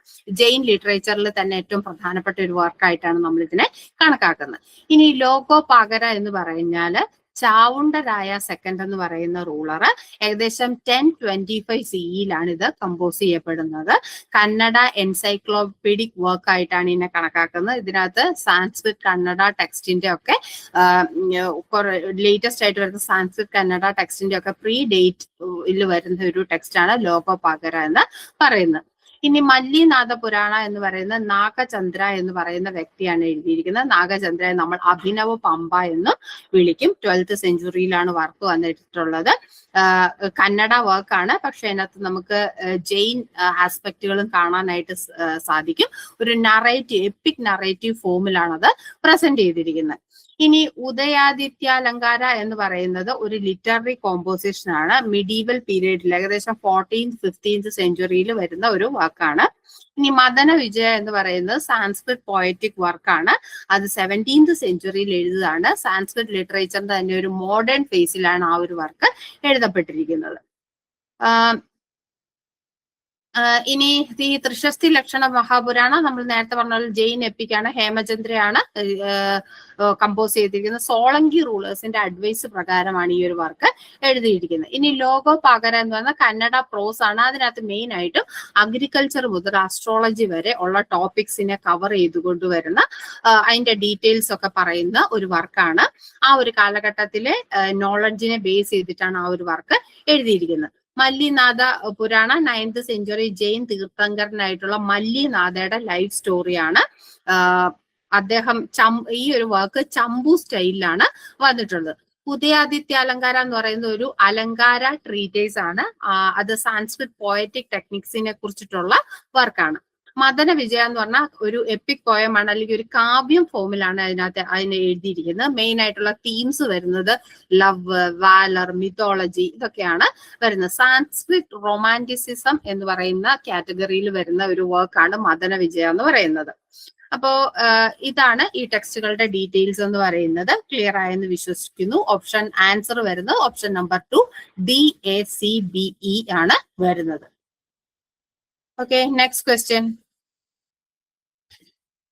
ജെയിൻ ലിറ്ററേച്ചറിൽ തന്നെ ഏറ്റവും പ്രധാനപ്പെട്ട ഒരു വർക്കായിട്ടാണ് നമ്മൾ ഇതിനെ കണക്കാക്കുന്നത്. ഇനി ലോകോപകര എന്ന് പറഞ്ഞാല് ചാവുണ്ടരായ സെക്കൻഡ് എന്ന് പറയുന്ന റൂളർ ഏകദേശം 1025 CE-യിലാണ് ഇത് കമ്പോസ് ചെയ്യപ്പെടുന്നത്. കന്നഡ എൻസൈക്ലോപീഡിക് വർക്ക് ആയിട്ടാണ് ഇതിനെ കണക്കാക്കുന്നത്. ഇതിനകത്ത് സാൻസ്ക്രിറ്റ് കന്നഡ ടെക്സ്റ്റിന്റെ ഒക്കെ ലേറ്റസ്റ്റ് ആയിട്ട് വരുന്ന സാൻസ്ക്രിറ്റ് കന്നഡ ടെക്സ്റ്റിന്റെ ഒക്കെ പ്രീ ഡേറ്റിൽ വരുന്ന ഒരു ടെക്സ്റ്റ് ആണ് ലോകോപകര എന്ന് പറയുന്നത്. ഇനി മല്ലിനാഥ പുരാണ എന്ന് പറയുന്ന നാഗചന്ദ്ര എന്ന് പറയുന്ന വ്യക്തിയാണ് എഴുതിയിരിക്കുന്നത്. നാഗചന്ദ്രയെ നമ്മൾ അഭിനവ പമ്പ എന്ന് വിളിക്കും. 12th സെഞ്ച്വറിയിലാണ് വർക്ക് വന്നിട്ടുള്ളത്. കന്നഡ വർക്കാണ്, പക്ഷെ അതിനകത്ത് നമുക്ക് ജെയിൻ ആസ്പെക്റ്റുകളും കാണാനായിട്ട് സാധിക്കും. ഒരു എപ്പിക് നറേറ്റീവ് ഫോമിലാണ് അത് പ്രസന്റ് ചെയ്തിരിക്കുന്നത്. ഇനി ഉദയാദിത്യ അലങ്കാര എന്ന് പറയുന്നത് ഒരു ലിറ്റററി കോമ്പോസിഷൻ ആണ്. മിഡീവൽ പീരീഡിൽ ഏകദേശം 14th 15th സെഞ്ച്വറിയിൽ വരുന്ന ഒരു വർക്കാണ്. ഇനി മദന വിജയ എന്ന് പറയുന്നത് സാൻസ്ക്രിറ്റ് പോയറ്റിക് വർക്കാണ്. അത് 17th സെഞ്ച്വറിയിൽ എഴുതുകയാണ്. സാൻസ്ക്രിറ്റ് ലിറ്ററേച്ചറിന്റെ തന്നെ ഒരു മോഡേൺ ഫേസിലാണ് ആ ഒരു വർക്ക് എഴുതപ്പെട്ടിരിക്കുന്നത്. ഇനി ഈ ത്രിശസ്തി ലക്ഷണ മഹാപുരാണ നമ്മൾ നേരത്തെ പറഞ്ഞ ജെയിൻ എപ്പിക്കാണ്. ഹേമചന്ദ്രയാണ് കമ്പോസ് ചെയ്തിരിക്കുന്നത്. സോളങ്കി റൂളേഴ്സിന്റെ അഡ്വൈസ് പ്രകാരമാണ് ഈ ഒരു വർക്ക് എഴുതിയിരിക്കുന്നത്. ഇനി ലോകോപകര എന്ന് പറഞ്ഞാൽ കന്നഡ പ്രോസ് ആണ്. അതിനകത്ത് മെയിൻ ആയിട്ടും അഗ്രികൾച്ചർ മുതൽ ആസ്ട്രോളജി വരെ ഉള്ള ടോപ്പിക്സിനെ കവർ ചെയ്തുകൊണ്ട് വരുന്ന അതിന്റെ ഡീറ്റെയിൽസ് ഒക്കെ പറയുന്ന ഒരു വർക്കാണ്. ആ ഒരു കാലഘട്ടത്തിലെ നോളജിനെ ബേസ് ചെയ്തിട്ടാണ് ആ ഒരു വർക്ക് എഴുതിയിരിക്കുന്നത്. മല്ലിനാഥ പുരാണ 9th സെഞ്ച്വറി ജെയിൻ തീർത്ഥങ്കരനായിട്ടുള്ള മല്ലിനാഥയുടെ ലൈഫ് സ്റ്റോറിയാണ്. അദ്ദേഹം ഈ ഒരു വർക്ക് ചമ്പു സ്റ്റൈലിലാണ് വന്നിട്ടുള്ളത്. ഉദയാദിത്യ അലങ്കാര എന്ന് പറയുന്ന ഒരു അലങ്കാര ട്രീറ്റേഴ്സ് ആണ്. അത് സാൻസ്ക്രിറ്റ് പോയറ്റിക് ടെക്നിക്സിനെ കുറിച്ചിട്ടുള്ള വർക്കാണ്. മദന വിജയ എന്ന് പറഞ്ഞാൽ ഒരു എപ്പിക് പോയമാണ്, അല്ലെങ്കിൽ ഒരു കാവ്യം ഫോമിലാണ് അതിനെ എഴുതിയിരിക്കുന്നത്. മെയിൻ ആയിട്ടുള്ള തീംസ് വരുന്നത് ലവ്, വാലർ, മിത്തോളജി ഇതൊക്കെയാണ് വരുന്നത്. സാൻസ്ക്രിറ്റ് റൊമാന്റിസിസം എന്ന് പറയുന്ന കാറ്റഗറിയിൽ വരുന്ന ഒരു വർക്കാണ് മദന വിജയ എന്ന് പറയുന്നത്. അപ്പോ ഇതാണ് ഈ ടെക്സ്റ്റുകളുടെ ഡീറ്റെയിൽസ് എന്ന് പറയുന്നത്. ക്ലിയർ ആയെന്ന് വിശ്വസിക്കുന്നു. ആൻസർ വരുന്നത് ഓപ്ഷൻ നമ്പർ 2 DACBE ആണ് വരുന്നത്. Okay, next question.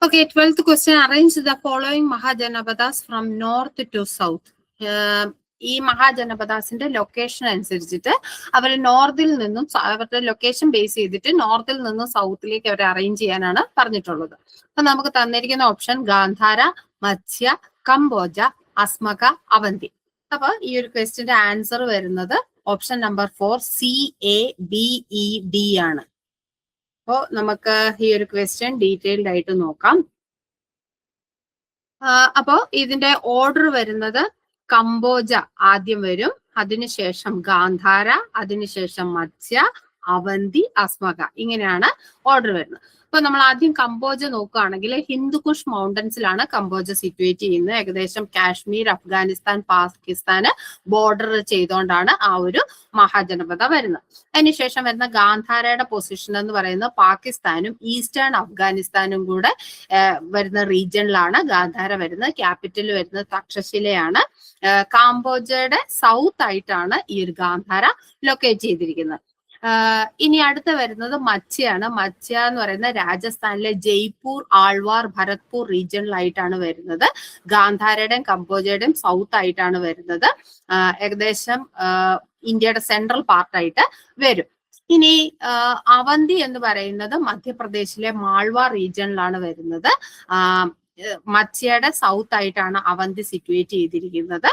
Okay, 12th question, arrange the following Mahajanapadas from north to south. ഈ മഹാജനപദാസിന്റെ ലൊക്കേഷൻ അനുസരിച്ചിട്ട് അവർ നോർത്തിൽ നിന്നും അവരുടെ ലൊക്കേഷൻ ബേസ് ചെയ്തിട്ട് നോർത്തിൽ നിന്നും സൗത്തിലേക്ക് അവർ അറേഞ്ച് ചെയ്യാനാണ് പറഞ്ഞിട്ടുള്ളത്. അപ്പൊ നമുക്ക് തന്നിരിക്കുന്ന ഓപ്ഷൻ ഗാന്ധാര, മത്സ്യ, കംബോജ, അസ്മക, അവന്തി. അപ്പൊ ഈ ഒരു ക്വസ്റ്റ്യന്റെ ആൻസർ വരുന്നത് ഓപ്ഷൻ നമ്പർ 4 CABED ആണ്. അപ്പോ നമുക്ക് ഈ ഒരു ക്വസ്റ്റ്യൻ ഡീറ്റെയിൽഡ് ആയിട്ട് നോക്കാം. അപ്പോ ഇതിന്റെ ഓർഡർ വരുന്നത് കംബോജ ആദ്യം വരും, അതിനുശേഷം ഗാന്ധാര, അതിനുശേഷം മത്സ്യ, അവന്തി, അസ്മക, ഇങ്ങനെയാണ് ഓർഡർ വരുന്നത്. അപ്പൊ നമ്മൾ ആദ്യം കംബോജ നോക്കുകയാണെങ്കിൽ ഹിന്ദുകുഷ് മൗണ്ടൻസിലാണ് കംബോജ സിറ്റുവേറ്റ് ചെയ്യുന്നത്. ഏകദേശം കാശ്മീർ, അഫ്ഗാനിസ്ഥാൻ, പാകിസ്ഥാന് ബോർഡർ ചെയ്തുകൊണ്ടാണ് ആ ഒരു മഹാജനപദ വരുന്നത്. അതിനുശേഷം വരുന്ന ഗാന്ധാരയുടെ പൊസിഷൻ എന്ന് പറയുന്നത് പാകിസ്ഥാനും ഈസ്റ്റേൺ അഫ്ഗാനിസ്ഥാനും കൂടെ വരുന്ന റീജിയനിലാണ് ഗാന്ധാര വരുന്നത്. ക്യാപിറ്റൽ വരുന്നത് തക്ഷശിലയാണ്. കാംബോജയുടെ സൗത്ത് ആയിട്ടാണ് ഈ ഒരു ഗാന്ധാര ലൊക്കേറ്റ് ചെയ്തിരിക്കുന്നത്. ഇനി അടുത്ത വരുന്നത് മത്സ്യാണ്. മത്സ്യ എന്ന് പറയുന്നത് രാജസ്ഥാനിലെ ജയ്പൂർ, ആൾവാർ, ഭരത്പൂർ റീജിയണിലായിട്ടാണ് വരുന്നത്. ഗാന്ധാരയുടെയും കംബോജയുടെയും സൗത്ത് ആയിട്ടാണ് വരുന്നത്. ഏകദേശം ഇന്ത്യയുടെ സെൻട്രൽ പാർട്ടായിട്ട് വരും. ഇനി അവന്തി എന്ന് പറയുന്നത് മധ്യപ്രദേശിലെ മാൾവ റീജിയണിലാണ് വരുന്നത്. മത്സ്യയുടെ സൗത്ത് ആയിട്ടാണ് അവന്തി സിറ്റുവേറ്റ് ചെയ്തിരിക്കുന്നത്.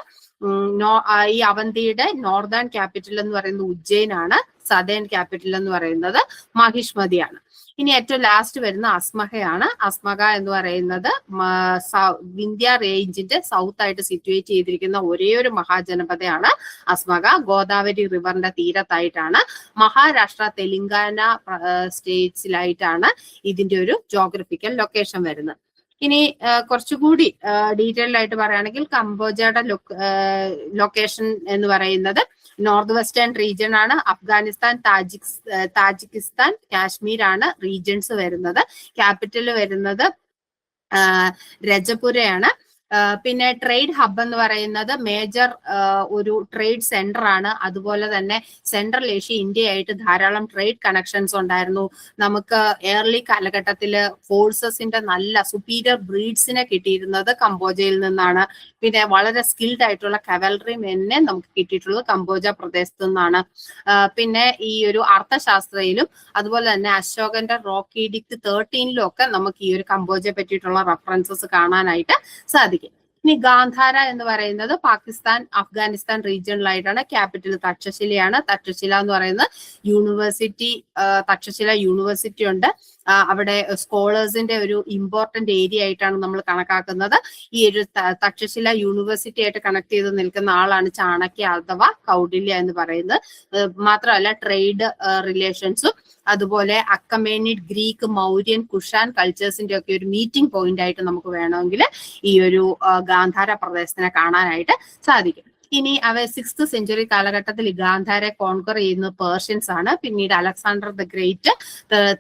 ഈ അവന്തിയുടെ നോർത്തേൺ ക്യാപിറ്റൽ എന്ന് പറയുന്നത് ഉജ്ജയിൻ ആണ്. സദേൺ ക്യാപിറ്റൽ എന്ന് പറയുന്നത് മഹിഷ്മതിയാണ്. ഇനി ഏറ്റവും ലാസ്റ്റ് വരുന്ന അസ്മഹയാണ്. അസ്മക എന്ന് പറയുന്നത് വിന്ധ്യ റേഞ്ചിന്റെ സൗത്ത് ആയിട്ട് സിറ്റുവേറ്റ് ചെയ്തിരിക്കുന്ന ഒരേ ഒരു മഹാജനപദയാണ് അസ്മക. ഗോദാവരി റിവറിന്റെ തീരത്തായിട്ടാണ്. മഹാരാഷ്ട്ര, തെലങ്കാന സ്റ്റേറ്റ്സിലായിട്ടാണ് ഇതിന്റെ ഒരു ജോഗ്രഫിക്കൽ ലൊക്കേഷൻ വരുന്നത്. ഇനി കുറച്ചുകൂടി ഡീറ്റെയിൽഡ് ആയിട്ട് പറയുകയാണെങ്കിൽ കംബോജയുടെ ലൊക്കേഷൻ എന്ന് പറയുന്നത് നോർത്ത് വെസ്റ്റേൺ റീജിയൻ ആണ്. അഫ്ഗാനിസ്ഥാൻ, താജിക്കിസ്ഥാൻ, കാശ്മീർ ആണ് റീജിയൻസ് വരുന്നത്. ക്യാപിറ്റൽ വരുന്നത് രജപുരയാണ്. പിന്നെ ട്രേഡ് ഹബ് എന്ന് പറയുന്നത് മേജർ ഒരു ട്രേഡ് സെന്റർ ആണ്. അതുപോലെ തന്നെ സെൻട്രൽ ഏഷ്യ ഇന്ത്യയായിട്ട് ധാരാളം ട്രേഡ് കണക്ഷൻസ് ഉണ്ടായിരുന്നു. നമുക്ക് ഏർലി കാലഘട്ടത്തിൽ ഫോഴ്സസിന്റെ നല്ല സുപ്പീരിയർ ബ്രീഡ്സിനെ കിട്ടിയിരുന്നത് കംബോജയിൽ നിന്നാണ്. പിന്നെ വളരെ സ്കിൽഡ് ആയിട്ടുള്ള കവലറി മെന്നെ നമുക്ക് കിട്ടിയിട്ടുള്ളത് കംബോജ പ്രദേശത്തു നിന്നാണ്. പിന്നെ ഈ ഒരു അർത്ഥശാസ്ത്രയിലും അതുപോലെ തന്നെ അശോകന്റെ റോക്ക് എഡിക്ട് 13 ഒക്കെ നമുക്ക് ഈ ഒരു കംബോജയെ പറ്റിയിട്ടുള്ള റെഫറൻസസ് കാണാനായിട്ട് സാധിക്കും. ഇനി ഗാന്ധാര എന്ന് പറയുന്നത് പാകിസ്ഥാൻ, അഫ്ഗാനിസ്ഥാൻ റീജിയണിലായിട്ടാണ്. ക്യാപിറ്റൽ തക്ഷശിലയാണ്. തക്ഷശില എന്ന് പറയുന്നത് യൂണിവേഴ്സിറ്റി, തക്ഷശില യൂണിവേഴ്സിറ്റി ഉണ്ട്. അവിടെ സ്കോളേഴ്സിന്റെ ഒരു ഇമ്പോർട്ടന്റ് ഏരിയ ആയിട്ടാണ് നമ്മൾ കണക്കാക്കുന്നത്. ഈ ഒരു തക്ഷശില യൂണിവേഴ്സിറ്റി ആയിട്ട് കണക്ട് ചെയ്ത് നിൽക്കുന്ന ആളാണ് ചാണക്യ അഥവാ കൗടില്യ എന്ന് പറയുന്നത്. മാത്രമല്ല ട്രേഡ് റിലേഷൻസും അതുപോലെ അക്കമേനിഡ്, ഗ്രീക്ക്, മൗര്യൻ, കുഷാൻ കൾച്ചേഴ്സിന്റെ ഒക്കെ ഒരു മീറ്റിംഗ് പോയിന്റ് ആയിട്ട് നമുക്ക് വേണമെങ്കിൽ ഈ ഒരു ഗാന്ധാര പ്രദേശത്തിനെ കാണാനായിട്ട് സാധിക്കും. ഇനി അവ 6th സെഞ്ചുറി കാലഘട്ടത്തിൽ ഗാന്ധാരെ കോൺകർ ചെയ്യുന്നത് പേർഷ്യൻസ് ആണ്. പിന്നീട് അലക്സാണ്ടർ ദ ഗ്രേറ്റ്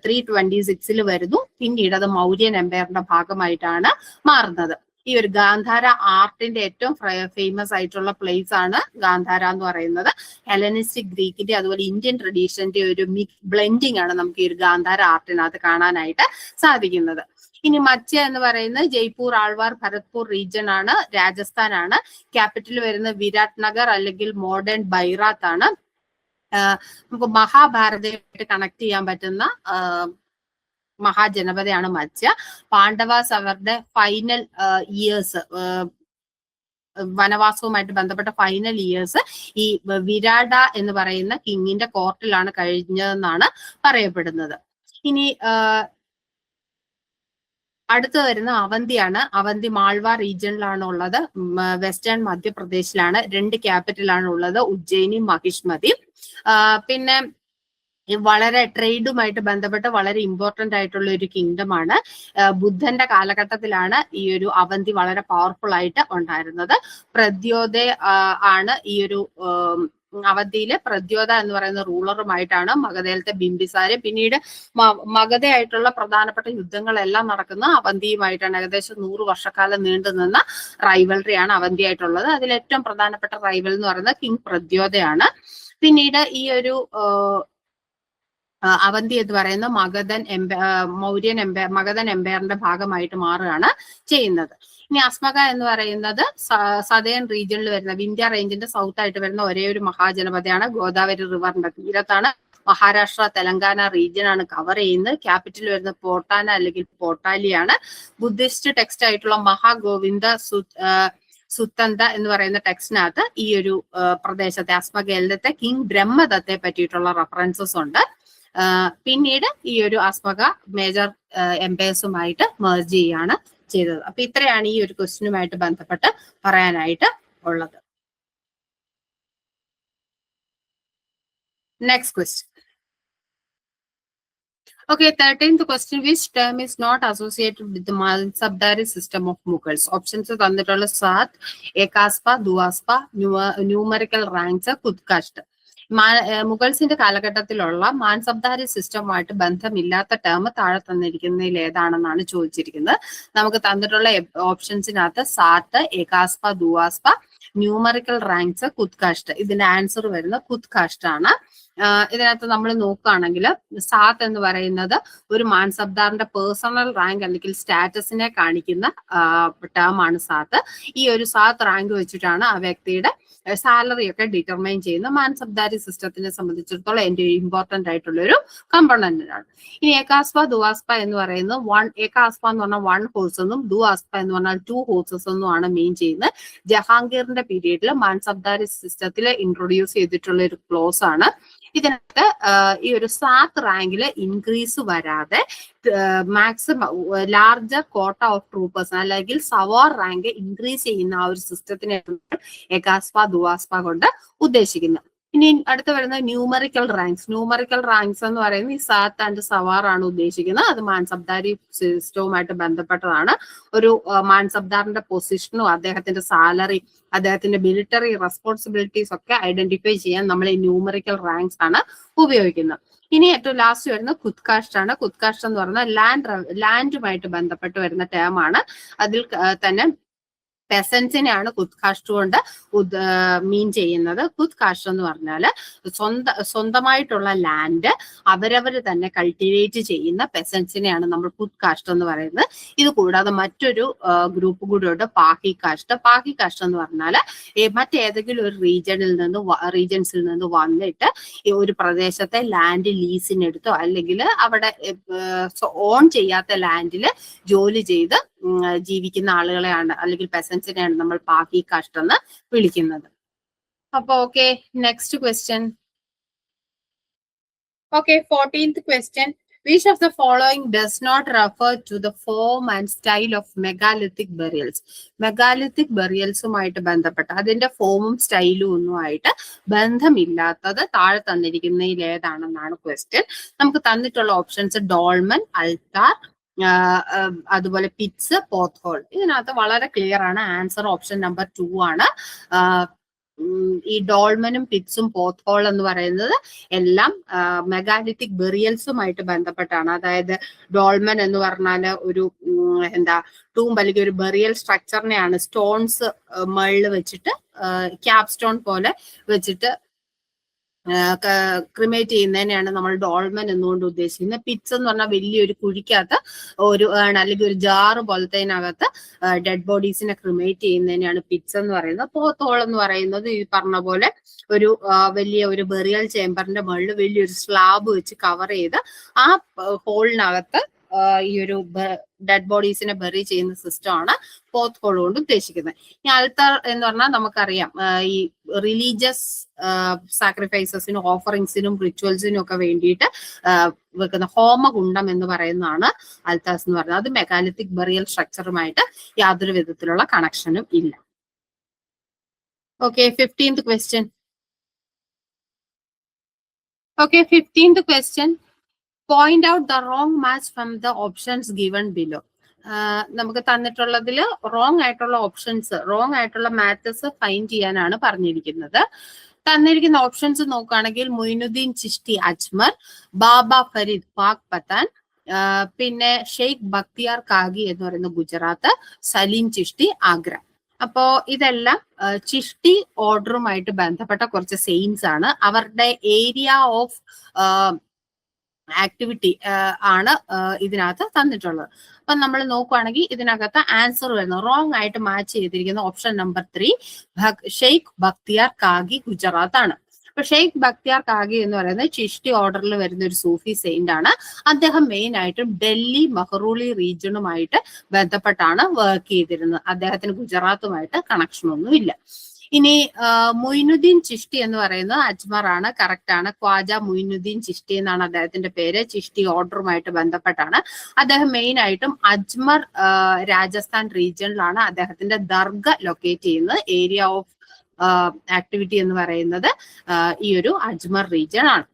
326 വരുന്നു. പിന്നീട് അത് മൗര്യൻ എംപയറിന്റെ ഭാഗമായിട്ടാണ് മാറുന്നത്. ഈ ഒരു ഗാന്ധാര ആർട്ടിന്റെ ഏറ്റവും ഫേമസ് ആയിട്ടുള്ള പ്ലേസ് ആണ് ഗാന്ധാര എന്ന് പറയുന്നത്. ഹെലനിസ്റ്റിക്, ഗ്രീക്കിന്റെ അതുപോലെ ഇന്ത്യൻ ട്രഡീഷന്റെ ഒരു ബ്ലെൻഡിങ് ആണ് നമുക്ക് ഈ ഒരു ഗാന്ധാര ആർട്ടിനകത്ത് കാണാനായിട്ട് സാധിക്കുന്നത്. ഇനി മത്സ്യ എന്ന് പറയുന്നത് ജയ്പൂർ, ആൾവാർ, ഭരത്പൂർ റീജിയൻ ആണ്. രാജസ്ഥാൻ ആണ്. ക്യാപിറ്റൽ വരുന്നത് വിരാട് നഗർ അല്ലെങ്കിൽ മോഡേൺ ബൈറാത്ത് ആണ്. നമുക്ക് മഹാഭാരതമായിട്ട് കണക്ട് ചെയ്യാൻ പറ്റുന്ന മഹാജനപദയാണ് മത്സ്യ. പാണ്ഡവാസ് അവരുടെ ഫൈനൽ ഇയേഴ്സ്, വനവാസവുമായിട്ട് ബന്ധപ്പെട്ട ഫൈനൽ ഇയേഴ്സ് ഈ വിരാട എന്ന് പറയുന്ന കിങ്ങിന്റെ കോർട്ടിലാണ് കഴിഞ്ഞതെന്നാണ് പറയപ്പെടുന്നത്. ഇനി അടുത്ത് വരുന്ന അവന്തിയാണ്. അവന്തി മാൾവ റീജിയനിലാണ് ഉള്ളത്. വെസ്റ്റേൺ മധ്യപ്രദേശിലാണ്. 2 ക്യാപിറ്റലാണ് ഉള്ളത്, ഉജ്ജയിനിയും മഹിഷ്മതിയും. പിന്നെ വളരെ ട്രേഡുമായിട്ട് ബന്ധപ്പെട്ട് വളരെ ഇമ്പോർട്ടന്റ് ആയിട്ടുള്ള ഒരു കിങ്ഡം ആണ്. ബുദ്ധന്റെ കാലഘട്ടത്തിലാണ് ഈ ഒരു അവന്തി വളരെ പവർഫുൾ ആയിട്ട് ഉണ്ടായിരുന്നത്. പ്രദ്യോത ആണ് ഈ ഒരു അവധിയിലെ പ്രദ്യോത എന്ന് പറയുന്ന റൂളറുമായിട്ടാണ് മഗധയിലത്തെ ബിംബിസാര്. പിന്നീട് മഗധയായിട്ടുള്ള പ്രധാനപ്പെട്ട യുദ്ധങ്ങളെല്ലാം നടക്കുന്ന അവന്തിയുമായിട്ടാണ്. ഏകദേശം 100 വർഷക്കാലം നീണ്ടു നിന്ന റൈവൽറിയാണ് അവന്തിയായിട്ടുള്ളത്. അതിൽ ഏറ്റവും പ്രധാനപ്പെട്ട റൈവൽ എന്ന് പറയുന്നത് കിങ് പ്രദ്യോതയാണ്. പിന്നീട് ഈ ഒരു അവന്തി എന്ന് പറയുന്ന മഗധൻ എംപയറിന്റെ ഭാഗമായിട്ട് മാറുകയാണ് ചെയ്യുന്നത്. ഇനി അസ്മക എന്ന് പറയുന്നത് സദേൺ റീജിയനിൽ വരുന്ന വിന്ധ്യ റേഞ്ചിന്റെ സൗത്ത് ആയിട്ട് വരുന്ന ഒരേ ഒരു മഹാജനപദയാണ്. ഗോദാവരി റിവറിന്റെ തീരത്താണ്. മഹാരാഷ്ട്ര, തെലങ്കാന റീജിയൻ ആണ് കവർ ചെയ്യുന്നത്. ക്യാപിറ്റൽ വരുന്നത് പോട്ടാന അല്ലെങ്കിൽ പോട്ടാലിയാണ്. ബുദ്ധിസ്റ്റ് ടെക്സ്റ്റ് ആയിട്ടുള്ള മഹാഗോവിന്ദ സുത്തന്ത എന്ന് പറയുന്ന ടെക്സ്റ്റിനകത്ത് ഈ ഒരു പ്രദേശത്തെ അസ്മകയിലത്തെ കിങ് ബ്രഹ്മദത്തെ പറ്റിയിട്ടുള്ള റെഫറൻസസ് ഉണ്ട്. പിന്നീട് ഈ ഒരു അസ്മക മേജർ എംപയേഴ്സുമായിട്ട് മെർജ് ചെയ്യുകയാണ് ചെയ്തത്. അപ്പൊ ഇത്രയാണ് ഈ ഒരു ക്വസ്റ്റ്യനുമായിട്ട് ബന്ധപ്പെട്ട് പറയാനായിട്ട് ഉള്ളത്. Next question. Okay, 13th question. Which term is not associated with the Mansabdari system of Mughals? Options തന്നിട്ടുള്ള സാത്ത്, ഏകാസ്പ, ദുവാസ്പ, ന്യൂമറിക്കൽ റാങ്ക്സ്, കുത്കാസ്റ്റ്. മുഗൾസിന്റെ കാലഘട്ടത്തിലുള്ള മാൻസബ്ദാരി സിസ്റ്റവുമായിട്ട് ബന്ധമില്ലാത്ത ടേം താഴെ തന്നിരിക്കുന്നതിൽ ഏതാണെന്നാണ് ചോദിച്ചിരിക്കുന്നത്. നമുക്ക് തന്നിട്ടുള്ള ഓപ്ഷൻസിനകത്ത് സാത്ത്, ഏകാസ്പ, ദുവാസ്പ, ന്യൂമറിക്കൽ റാങ്ക്സ്, കുത്കാസ്റ്റ്. ഇതിന്റെ ആൻസർ വരുന്നത് കുത്കാസ്റ്റ് ആണ്. ഇതിനകത്ത് നമ്മൾ നോക്കുകയാണെങ്കിൽ സാത്ത് എന്ന് പറയുന്നത് ഒരു മാൻസബ്ദാറിന്റെ പേഴ്സണൽ റാങ്ക് അല്ലെങ്കിൽ സ്റ്റാറ്റസിനെ കാണിക്കുന്ന ടേം ആണ് സാത്ത്. ഈ ഒരു സാത്ത് റാങ്ക് വെച്ചിട്ടാണ് ആ വ്യക്തിയുടെ സാലറി ഒക്കെ ഡിറ്റർമൈൻ ചെയ്യുന്ന മാൻസബ്ദാരി സിസ്റ്റത്തിനെ സംബന്ധിച്ചിടത്തോളം എൻ്റെ ഇമ്പോർട്ടന്റ് ആയിട്ടുള്ള ഒരു കമ്പോണന്റാണ്. ഇനി ഏകാസ്പ, ദുവാസ്പ എന്ന് പറയുന്നത് ഏകാസ്പ എന്ന് പറഞ്ഞാൽ 1 ഹോഴ്സ് എന്നും ദുവാസ്പ എന്ന് പറഞ്ഞാൽ 2 ഹോഴ്സസ് എന്നുമാണ് മീൻ ചെയ്യുന്നത്. ജഹാംഗീറിന്റെ പീരീഡിൽ മാൻസബ്ദാരി സിസ്റ്റത്തിൽ ഇൻട്രൊഡ്യൂസ് ചെയ്തിട്ടുള്ള ഒരു ക്ലോസ് ആണ്. ഇതിനകത്ത് ഈ ഒരു സാത്ത് റാങ്കില് ഇൻക്രീസ് വരാതെ മാക്സിമം ലാർജർ കോട്ട ഓഫ് ട്രൂപ്പേഴ്സ് അല്ലെങ്കിൽ സവാർ റാങ്ക് ഇൻക്രീസ് ചെയ്യുന്ന ആ ഒരു സിസ്റ്റത്തിനെ ഏകാസ്പ, ദുവാസ്പ കൊണ്ട് ഉദ്ദേശിക്കുന്നത്. ഇനി അടുത്ത വരുന്നത് ന്യൂമറിക്കൽ റാങ്ക്സ്. ന്യൂമറിക്കൽ റാങ്ക്സ് എന്ന് പറയുന്നത് ഈ സാത്ത് ആൻഡ് സവാർ ആണ് ഉദ്ദേശിക്കുന്നത്. അത് മാൻസബ്ദാരി സിസ്റ്റവുമായിട്ട് ബന്ധപ്പെട്ടതാണ്. ഒരു മാൻസബ്ദാറിന്റെ പൊസിഷനും അദ്ദേഹത്തിന്റെ സാലറി, അദ്ദേഹത്തിന്റെ മിലിറ്ററി റെസ്പോൺസിബിലിറ്റീസ് ഒക്കെ ഐഡന്റിഫൈ ചെയ്യാൻ നമ്മൾ ഈ ന്യൂമറിക്കൽ റാങ്ക്സ് ആണ് ഉപയോഗിക്കുന്നത്. ഇനി ഏറ്റവും ലാസ്റ്റ് വരുന്നത് കുത്കാസ്റ്റ് ആണ്. കുത്കാസ്റ്റ് എന്ന് പറഞ്ഞാൽ ലാൻഡുമായിട്ട് ബന്ധപ്പെട്ട് വരുന്ന ടേം ആണ്. അതിൽ തന്നെ പെസൻസിനെയാണ് കുത്കാസ്റ്റ് കൊണ്ട് മീൻ ചെയ്യുന്നത്. കുത്കാസ്റ്റ് എന്ന് പറഞ്ഞാൽ സ്വന്തമായിട്ടുള്ള ലാൻഡ് അവരവർ തന്നെ കൾട്ടിവേറ്റ് ചെയ്യുന്ന പെസൻസിനെയാണ് നമ്മൾ കുത്കാസ്റ്റ് എന്ന് പറയുന്നത്. ഇത് കൂടാതെ മറ്റൊരു ഗ്രൂപ്പ് കൂടെ ഉണ്ട്, പാഹി കാസ്റ്റ്. പാഹി കാസ്റ്റ് എന്ന് പറഞ്ഞാൽ മറ്റേതെങ്കിലും ഒരു റീജൻസിൽ നിന്ന് വന്നിട്ട് ഒരു പ്രദേശത്തെ ലാൻഡ് ലീസിനെടുത്തോ അല്ലെങ്കിൽ അവിടെ ഓൺ ചെയ്യാത്ത ലാൻഡിൽ ജോലി ചെയ്ത് ജീവിക്കുന്ന ആളുകളെയാണ് അല്ലെങ്കിൽ പെസൻസിനെയാണ് നമ്മൾ പാഹി കാസ്റ്റ് എന്ന് വിളിക്കുന്നത്. അപ്പൊ okay, next question. Okay, 14th question. Which of the following does not refer to the form and style of megalithic burials? Megalithic ബറിയൽസുമായിട്ട് ബന്ധപ്പെട്ട അതിന്റെ ഫോമും സ്റ്റൈലും ഒന്നുമായിട്ട് ബന്ധമില്ലാത്തത് താഴെ തന്നിരിക്കുന്നതിൽ ഏതാണെന്നാണ് ക്വസ്റ്റ്യൻ. നമുക്ക് തന്നിട്ടുള്ള ഓപ്ഷൻസ് ഡോൾമൻ, അൾത്താർ, അതുപോലെ പിറ്റ്സ്, പോത്ത് ഹോൾ. ഇതിനകത്ത് വളരെ ക്ലിയർ ആണ്. ആൻസർ ഓപ്ഷൻ നമ്പർ 2 ആണ്. ഈ ഡോൾമനും പിറ്റ്സും പോത്ത് ഹോൾ എന്ന് പറയുന്നത് എല്ലാം മെഗാലിത്തിക് ബെറിയൽസുമായിട്ട് ബന്ധപ്പെട്ടാണ്. അതായത് ഡോൾമൻ എന്ന് പറഞ്ഞാൽ ഒരു ടൂംബ് അല്ലെങ്കിൽ ഒരു ബെറിയൽ സ്ട്രക്ചറിനെയാണ് സ്റ്റോൺസ് മള്ളിൽ വെച്ചിട്ട് ക്യാപ് സ്റ്റോൺ പോലെ വെച്ചിട്ട് ക്രിമേറ്റ് ചെയ്യുന്നതിനെയാണ് നമ്മൾ ഡോൾമൻ എന്നുകൊണ്ട് ഉദ്ദേശിക്കുന്നത്. പിറ്റ്സ് എന്ന് പറഞ്ഞാൽ വലിയൊരു കുഴിക്കകത്ത് ഒരു അല്ലെങ്കിൽ ഒരു ജാറ് പോലത്തേനകത്ത് ഡെഡ് ബോഡീസിനെ ക്രിമേറ്റ് ചെയ്യുന്നതിനെയാണ് പിറ്റ്സ് എന്ന് പറയുന്നത്. പോത്ത് ഹോൾ എന്ന് പറയുന്നത് ഈ പറഞ്ഞ പോലെ ഒരു വലിയ ഒരു ബെറിയൽ ചേംബറിന്റെ മുകളിൽ വലിയൊരു സ്ലാബ് വെച്ച് കവർ ചെയ്ത് ആ ഹോളിനകത്ത് ഈ ഒരു ഡെഡ് ബോഡീസിനെ ബെറി ചെയ്യുന്ന സിസ്റ്റം ആണ് പോത്ത് ഹോൾ കൊണ്ട് ഉദ്ദേശിക്കുന്നത്. ഈ ആൾത്താർ എന്ന് പറഞ്ഞാൽ നമുക്കറിയാം ഈ റിലീജിയസ് സാക്രിഫൈസസിനും ഓഫറിങ്സിനും റിച്വൽസിനും ഒക്കെ വേണ്ടിയിട്ട് വെക്കുന്ന ഹോമകുണ്ടം എന്ന് പറയുന്നതാണ് ആൾത്താർസ് എന്ന് പറയുന്നത്. അത് മെഗാലിത്തിക് ബറിയൽ സ്ട്രക്ചറുമായിട്ട് യാതൊരു വിധത്തിലുള്ള കണക്ഷനും ഇല്ല. Okay, 15th question. Okay, 15th question. Point out the wrong match from the options given below. നമുക്ക് തന്നിട്ടുള്ളതിൽ റോങ് ആയിട്ടുള്ള മാച്ചസ് ഫൈൻഡ് ചെയ്യാനാണ് പറഞ്ഞിരിക്കുന്നത്. തന്നിരിക്കുന്ന ഓപ്ഷൻസ് നോക്കുകയാണെങ്കിൽ മൊയിനുദ്ദീൻ ചിഷ്ടി അജ്മർ, ബാബ ഫരീദ് പാക് പത്താൻ, പിന്നെ ഷെയ്ഖ് ബക്തിയാർ കാഗി എന്ന് പറയുന്ന ഗുജറാത്ത്, സലീം ചിഷ്ടി ആഗ്ര. അപ്പോ ഇതെല്ലാം ചിഷ്ടി ഓർഡറുമായിട്ട് ബന്ധപ്പെട്ട കുറച്ച് സെയിൻസ് ആണ്. അവരുടെ ഏരിയ ഓഫ് ആക്ടിവിറ്റി ആണ് ഇതിനകത്ത് തന്നിട്ടുള്ളത്. അപ്പൊ നമ്മൾ നോക്കുവാണെങ്കിൽ ഇതിനകത്ത് ആൻസർ വരുന്നത് റോങ് ആയിട്ട് മാച്ച് ചെയ്തിരിക്കുന്ന ഓപ്ഷൻ നമ്പർ 3 ഷെയ്ഖ് ബക്തിയാർ കാഗി ഗുജറാത്ത് ആണ്. അപ്പൊ ഷെയ്ഖ് ബക്തിയാർ കാഗി എന്ന് പറയുന്നത് ചിഷ്ടി ഓർഡറിൽ വരുന്ന ഒരു സൂഫി സെയിന്റ് ആണ്. അദ്ദേഹം മെയിൻ ആയിട്ടും ഡൽഹി മഹ്റൂളി റീജിയനുമായിട്ട് ബന്ധപ്പെട്ടാണ് വർക്ക് ചെയ്തിരുന്നത്. അദ്ദേഹത്തിന് ഗുജറാത്തുമായിട്ട് കണക്ഷൻ ഒന്നുമില്ല. ഇനി മൊയിനുദ്ദീൻ ചിഷ്ടി എന്ന് പറയുന്നത് അജ്മർ ആണ്, കറക്റ്റ് ആണ്. ഖ്വാജ മൊയിനുദ്ദീൻ ചിഷ്ടി എന്നാണ് അദ്ദേഹത്തിന്റെ പേര്. ചിഷ്ടി ഓർഡറുമായിട്ട് ബന്ധപ്പെട്ടാണ്. അദ്ദേഹം മെയിൻ ആയിട്ടും അജ്മർ രാജസ്ഥാൻ റീജിയനിലാണ് അദ്ദേഹത്തിന്റെ ദർഗ ലൊക്കേറ്റ് ചെയ്യുന്നത്. ഏരിയ ഓഫ് ആക്ടിവിറ്റി എന്ന് പറയുന്നത് ഈ ഒരു അജ്മർ റീജിയൻ ആണ്.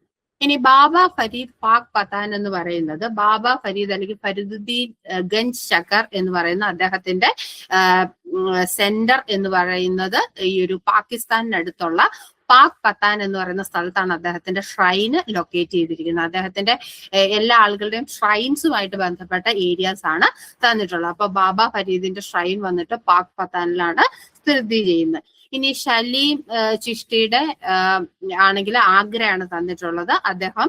ഇനി ബാബ ഫരീദ് പാക് പത്താൻ എന്ന് പറയുന്നത് ബാബ ഫരീദ് അല്ലെങ്കിൽ ഫരീദുദ്ദീൻ ഗഞ്ച് ശക്കർ എന്ന് പറയുന്ന അദ്ദേഹത്തിന്റെ സെന്റർ എന്ന് പറയുന്നത് ഈ ഒരു പാകിസ്ഥാനിനടുത്തുള്ള പാക് പത്താൻ എന്ന് പറയുന്ന സ്ഥലത്താണ് അദ്ദേഹത്തിന്റെ ഷ്രൈന് ലൊക്കേറ്റ് ചെയ്തിരിക്കുന്നത്. അദ്ദേഹത്തിന്റെ എല്ലാ ആളുകളുടെയും ഷ്രൈൻസുമായിട്ട് ബന്ധപ്പെട്ട ഏരിയാസ് ആണ് തന്നിട്ടുള്ളത്. അപ്പൊ ബാബ ഫരീദിന്റെ ഷ്രൈൻ വന്നിട്ട് പാക് പത്താനിലാണ് സ്ഥിതി ചെയ്യുന്നത്. ഇനി ഷലീം ചിഷ്ടിയുടെ ആണെങ്കിൽ ആഗ്രയാണ് തന്നിട്ടുള്ളത്. അദ്ദേഹം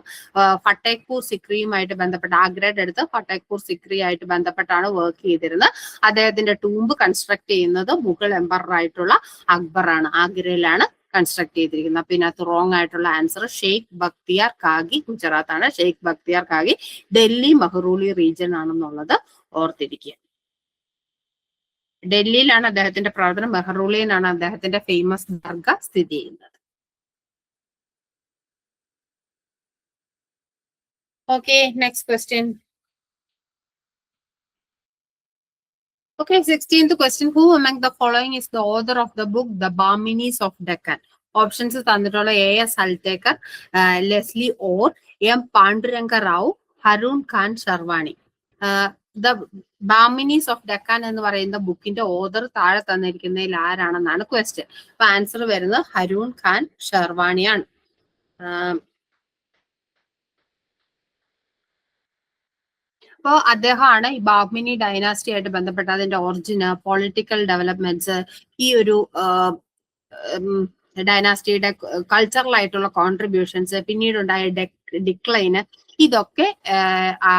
ഫട്ടേക്പൂർ സിക്രിയുമായിട്ട് ബന്ധപ്പെട്ട് ആഗ്രയുടെ അടുത്ത് ഫട്ടേക്പൂർ സിക്രി ആയിട്ട് ബന്ധപ്പെട്ടാണ് വർക്ക് ചെയ്തിരുന്നത്. അദ്ദേഹത്തിന്റെ ടൂംബ് കൺസ്ട്രക്ട് ചെയ്യുന്നത് മുഗൾ എംപറർ ആയിട്ടുള്ള അക്ബറാണ്. ആഗ്രയിലാണ് കൺസ്ട്രക്ട് ചെയ്തിരിക്കുന്നത്. അപ്പൊ ഇതിനകത്ത് റോങ് ആയിട്ടുള്ള ആൻസർ ഷെയ്ഖ് ബക്തിയാർ കാഗി ഗുജറാത്ത് ആണ്. ഷെയ്ഖ് ബക്തിയാർ കാഗി ഡൽഹി മെഹ്റൂലി റീജിയൻ ആണെന്നുള്ളത് ഓർത്തിരിക്കുക. ഡൽഹിയിലാണ് അദ്ദേഹത്തിന്റെ പ്രവർത്തനം. മെഹ്റൂലിയിലാണ് അദ്ദേഹത്തിന്റെ ഫേമസ് ദർഗ സ്ഥിതി ചെയ്യുന്നത്. Okay, next question. Okay, 16th question. Who among the following is the author of the book The Bahmanis of Deccan? Options തന്നിട്ടുള്ള A.S. Saltekar, Leslie Orr, M. Panduranga Rao, Harun Khan Sharwani. The Bahmanis of Deccan എന്ന് പറയുന്ന ബുക്കിന്റെ author താഴെ തന്നിരിക്കുന്നതിൽ ആരാണെന്നാണ് question. അപ്പൊ answer വരുന്നത് ഹരൂൺ ഖാൻ ഷർവാണിയാണ്. അപ്പോൾ അദ്ദേഹമാണ് ഈ ബാഹ്മിനി ഡൈനാസ്റ്റി ആയിട്ട് ബന്ധപ്പെട്ട അതിന്റെ ഒറിജിന്, പൊളിറ്റിക്കൽ ഡെവലപ്മെന്റ്സ്, ഈ ഒരു ഡൈനാസ്റ്റിയുടെ കൾച്ചറൽ ആയിട്ടുള്ള കോൺട്രിബ്യൂഷൻസ്, പിന്നീടുണ്ടായ ഡിക്ലൈന്, ഇതൊക്കെ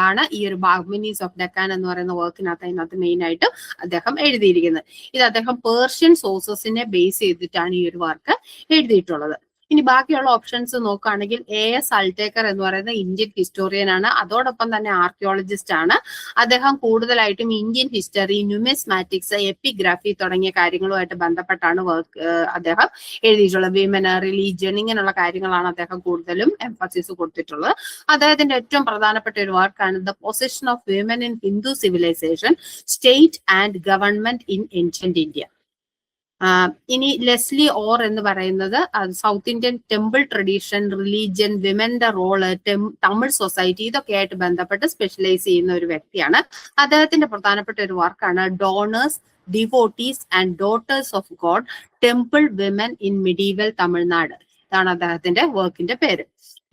ആണ് ഈ ഒരു ബാഹ്മിനീസ് ഓഫ് ഡെക്കാൻ എന്ന് പറയുന്ന വർക്കിനകത്ത് മെയിൻ ആയിട്ട് അദ്ദേഹം എഴുതിയിരിക്കുന്നത്. ഇത് അദ്ദേഹം പേർഷ്യൻ സോഴ്സസിനെ ബേസ് ചെയ്തിട്ടാണ് ഈ ഒരു വർക്ക് എഴുതിയിട്ടുള്ളത്. ഇനി ബാക്കിയുള്ള ഓപ്ഷൻസ് നോക്കുകയാണെങ്കിൽ A.S. Saltekar എന്ന് പറയുന്ന ഇന്ത്യൻ ഹിസ്റ്റോറിയൻ ആണ്. അതോടൊപ്പം തന്നെ ആർക്കിയോളജിസ്റ്റ് ആണ്. അദ്ദേഹം കൂടുതലായിട്ടും ഇന്ത്യൻ ഹിസ്റ്ററി, ന്യൂമിസ്മാറ്റിക്സ്, എപ്പിഗ്രാഫി തുടങ്ങിയ കാര്യങ്ങളുമായിട്ട് ബന്ധപ്പെട്ടാണ് വർക്ക് അദ്ദേഹം എഴുതിയിട്ടുള്ളത്. വിമൻ, റിലീജിയൻ, ഇങ്ങനെയുള്ള കാര്യങ്ങളാണ് അദ്ദേഹം കൂടുതലും എംഫസിസ് കൊടുത്തിട്ടുള്ളത്. അദ്ദേഹത്തിന്റെ ഏറ്റവും പ്രധാനപ്പെട്ട ഒരു വർക്കാണ് the position of women in Hindu civilisation, state and government in ancient India. ഇനി ലെസ്ലി ഓർ എന്ന് പറയുന്നത് South Indian temple tradition, religion, വിമന്റെ റോള്, തമിഴ് സൊസൈറ്റി, ഇതൊക്കെ ആയിട്ട് ബന്ധപ്പെട്ട് സ്പെഷ്യലൈസ് ചെയ്യുന്ന ഒരു വ്യക്തിയാണ്. അദ്ദേഹത്തിന്റെ പ്രധാനപ്പെട്ട ഒരു വർക്കാണ് donors, devotees and daughters of God, temple women in medieval Tamil Nadu. ഇതാണ് അദ്ദേഹത്തിന്റെ വർക്കിന്റെ പേര്.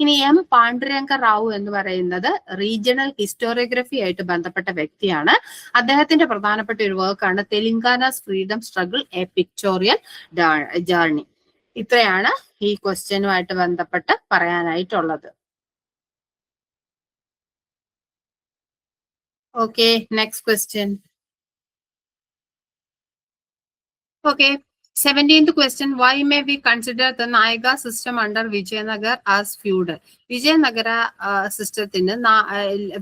ഇനി M. പാണ്ഡുരംഗ റാവു എന്ന് പറയുന്നത് റീജിയണൽ ഹിസ്റ്റോറിയോഗ്രഫി ആയിട്ട് ബന്ധപ്പെട്ട വ്യക്തിയാണ്. അദ്ദേഹത്തിന്റെ പ്രധാനപ്പെട്ട ഒരു വർക്കാണ് Telangana's freedom struggle, a pictorial journey. ഇത്രയാണ് ഈ ക്വസ്റ്റ്യനുമായിട്ട് ബന്ധപ്പെട്ട് പറയാനായിട്ടുള്ളത്. Okay, next question. Okay, 17th question. Why may we consider the Nayaga system under Vijayanagar as feudal? Vijayanagara സിസ്റ്റത്തിന്,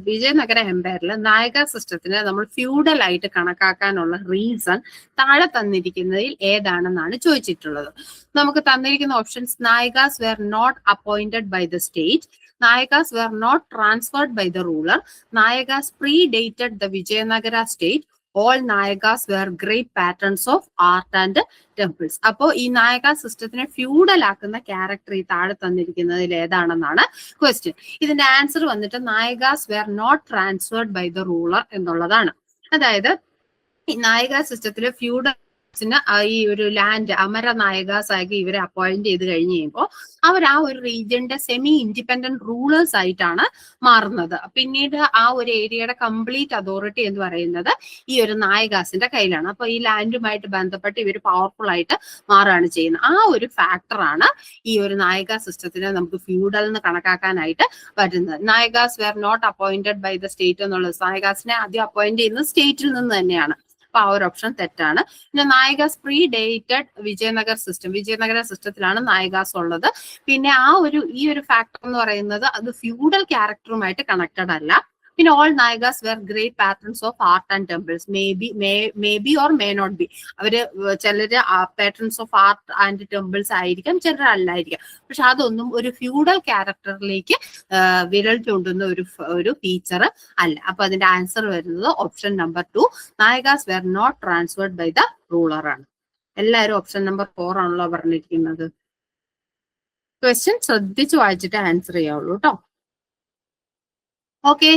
വിജയനഗര എംപയറിൽ നായക സിസ്റ്റത്തിന് നമ്മൾ ഫ്യൂഡൽ ആയിട്ട് കണക്കാക്കാനുള്ള റീസൺ താഴെ തന്നിരിക്കുന്നതിൽ ഏതാണെന്നാണ് ചോദിച്ചിട്ടുള്ളത്. നമുക്ക് തന്നിരിക്കുന്ന options: Nayakas were not appointed by the state, Nayakas were not transferred by the ruler, Nayakas predated the Vijayanagara state, all Nayakas were great patterns of art and temples. അപ്പോൾ ഈ നായക സിസ്റ്റത്തിനെ ഫ്യൂഡൽ ആക്കുന്ന ക്യാരക്ടർ ഈ താഴെ തന്നിരിക്കുന്നതിൽ ഏതാണെന്നാണ് ക്വസ്റ്റ്യൻ. ഇതിന്റെ ആൻസർ വന്നിട്ട് Nayakas were not transferred by the ruler എന്നുള്ളതാണ്. അതായത് ഈ നായക സിസ്റ്റത്തില് ഫ്യൂഡൽ ഈ ഒരു ലാൻഡ് അമര നായകാസ് ആക്കി ഇവരെ അപ്പോയിന്റ് ചെയ്ത് കഴിഞ്ഞ് കഴിയുമ്പോൾ അവർ ആ ഒരു റീജിയന്റെ സെമി ഇൻഡിപെൻഡന്റ് റൂളേഴ്സ് ആയിട്ടാണ് മാറുന്നത്. പിന്നീട് ആ ഒരു ഏരിയയുടെ കംപ്ലീറ്റ് അതോറിറ്റി എന്ന് പറയുന്നത് ഈ ഒരു നായകാസിന്റെ കയ്യിലാണ്. അപ്പൊ ഈ ലാൻഡുമായിട്ട് ബന്ധപ്പെട്ട് ഇവർ പവർഫുൾ ആയിട്ട് മാറുകയാണ് ചെയ്യുന്നത്. ആ ഒരു ഫാക്ടറാണ് ഈ ഒരു നായക സിസ്റ്റത്തിനെ നമുക്ക് ഫ്യൂഡൽ എന്ന് കണക്കാക്കാനായിട്ട് പറ്റുന്നത്. Nayakas were not appointed by the state എന്നുള്ളത്, നായകാസിനെ ആദ്യം അപ്പോയിന്റ് ചെയ്യുന്നത് സ്റ്റേറ്റിൽ നിന്ന് തന്നെയാണ്. അപ്പൊ ആ ഒരു ഓപ്ഷൻ തെറ്റാണ്. പിന്നെ Nayakas predated Vijayanagar system, Vijayanagara സിസ്റ്റത്തിലാണ് നായകാസ് ഉള്ളത്. പിന്നെ ഈ ഒരു ഫാക്ടർ എന്ന് പറയുന്നത് അത് ഫ്യൂഡൽ ക്യാരക്ടറുമായിട്ട് കണക്റ്റഡ് അല്ല. പിന്നെ all Nayakas were great patterns of art and temples, may be or may not be. അവര് ചിലര് patterns of art and temples ആയിരിക്കാം, ചിലർ അല്ലായിരിക്കാം. പക്ഷെ അതൊന്നും ഒരു ഫ്യൂഡൽ ക്യാരക്ടറിലേക്ക് വിരൽ ചൂണ്ടുന്ന ഒരു ഫീച്ചർ അല്ല. അപ്പൊ അതിന്റെ ആൻസർ വരുന്നത് option number 2, Nayakas were not transferred by the ruler ആണ്. എല്ലാവരും ഓപ്ഷൻ നമ്പർ 4 ആണല്ലോ പറഞ്ഞിരിക്കുന്നത്. ക്വസ്റ്റ്യൻ ശ്രദ്ധിച്ചു വായിച്ചിട്ട് ആൻസർ ചെയ്യാവുള്ളൂ കേട്ടോ. Okay,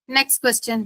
next question.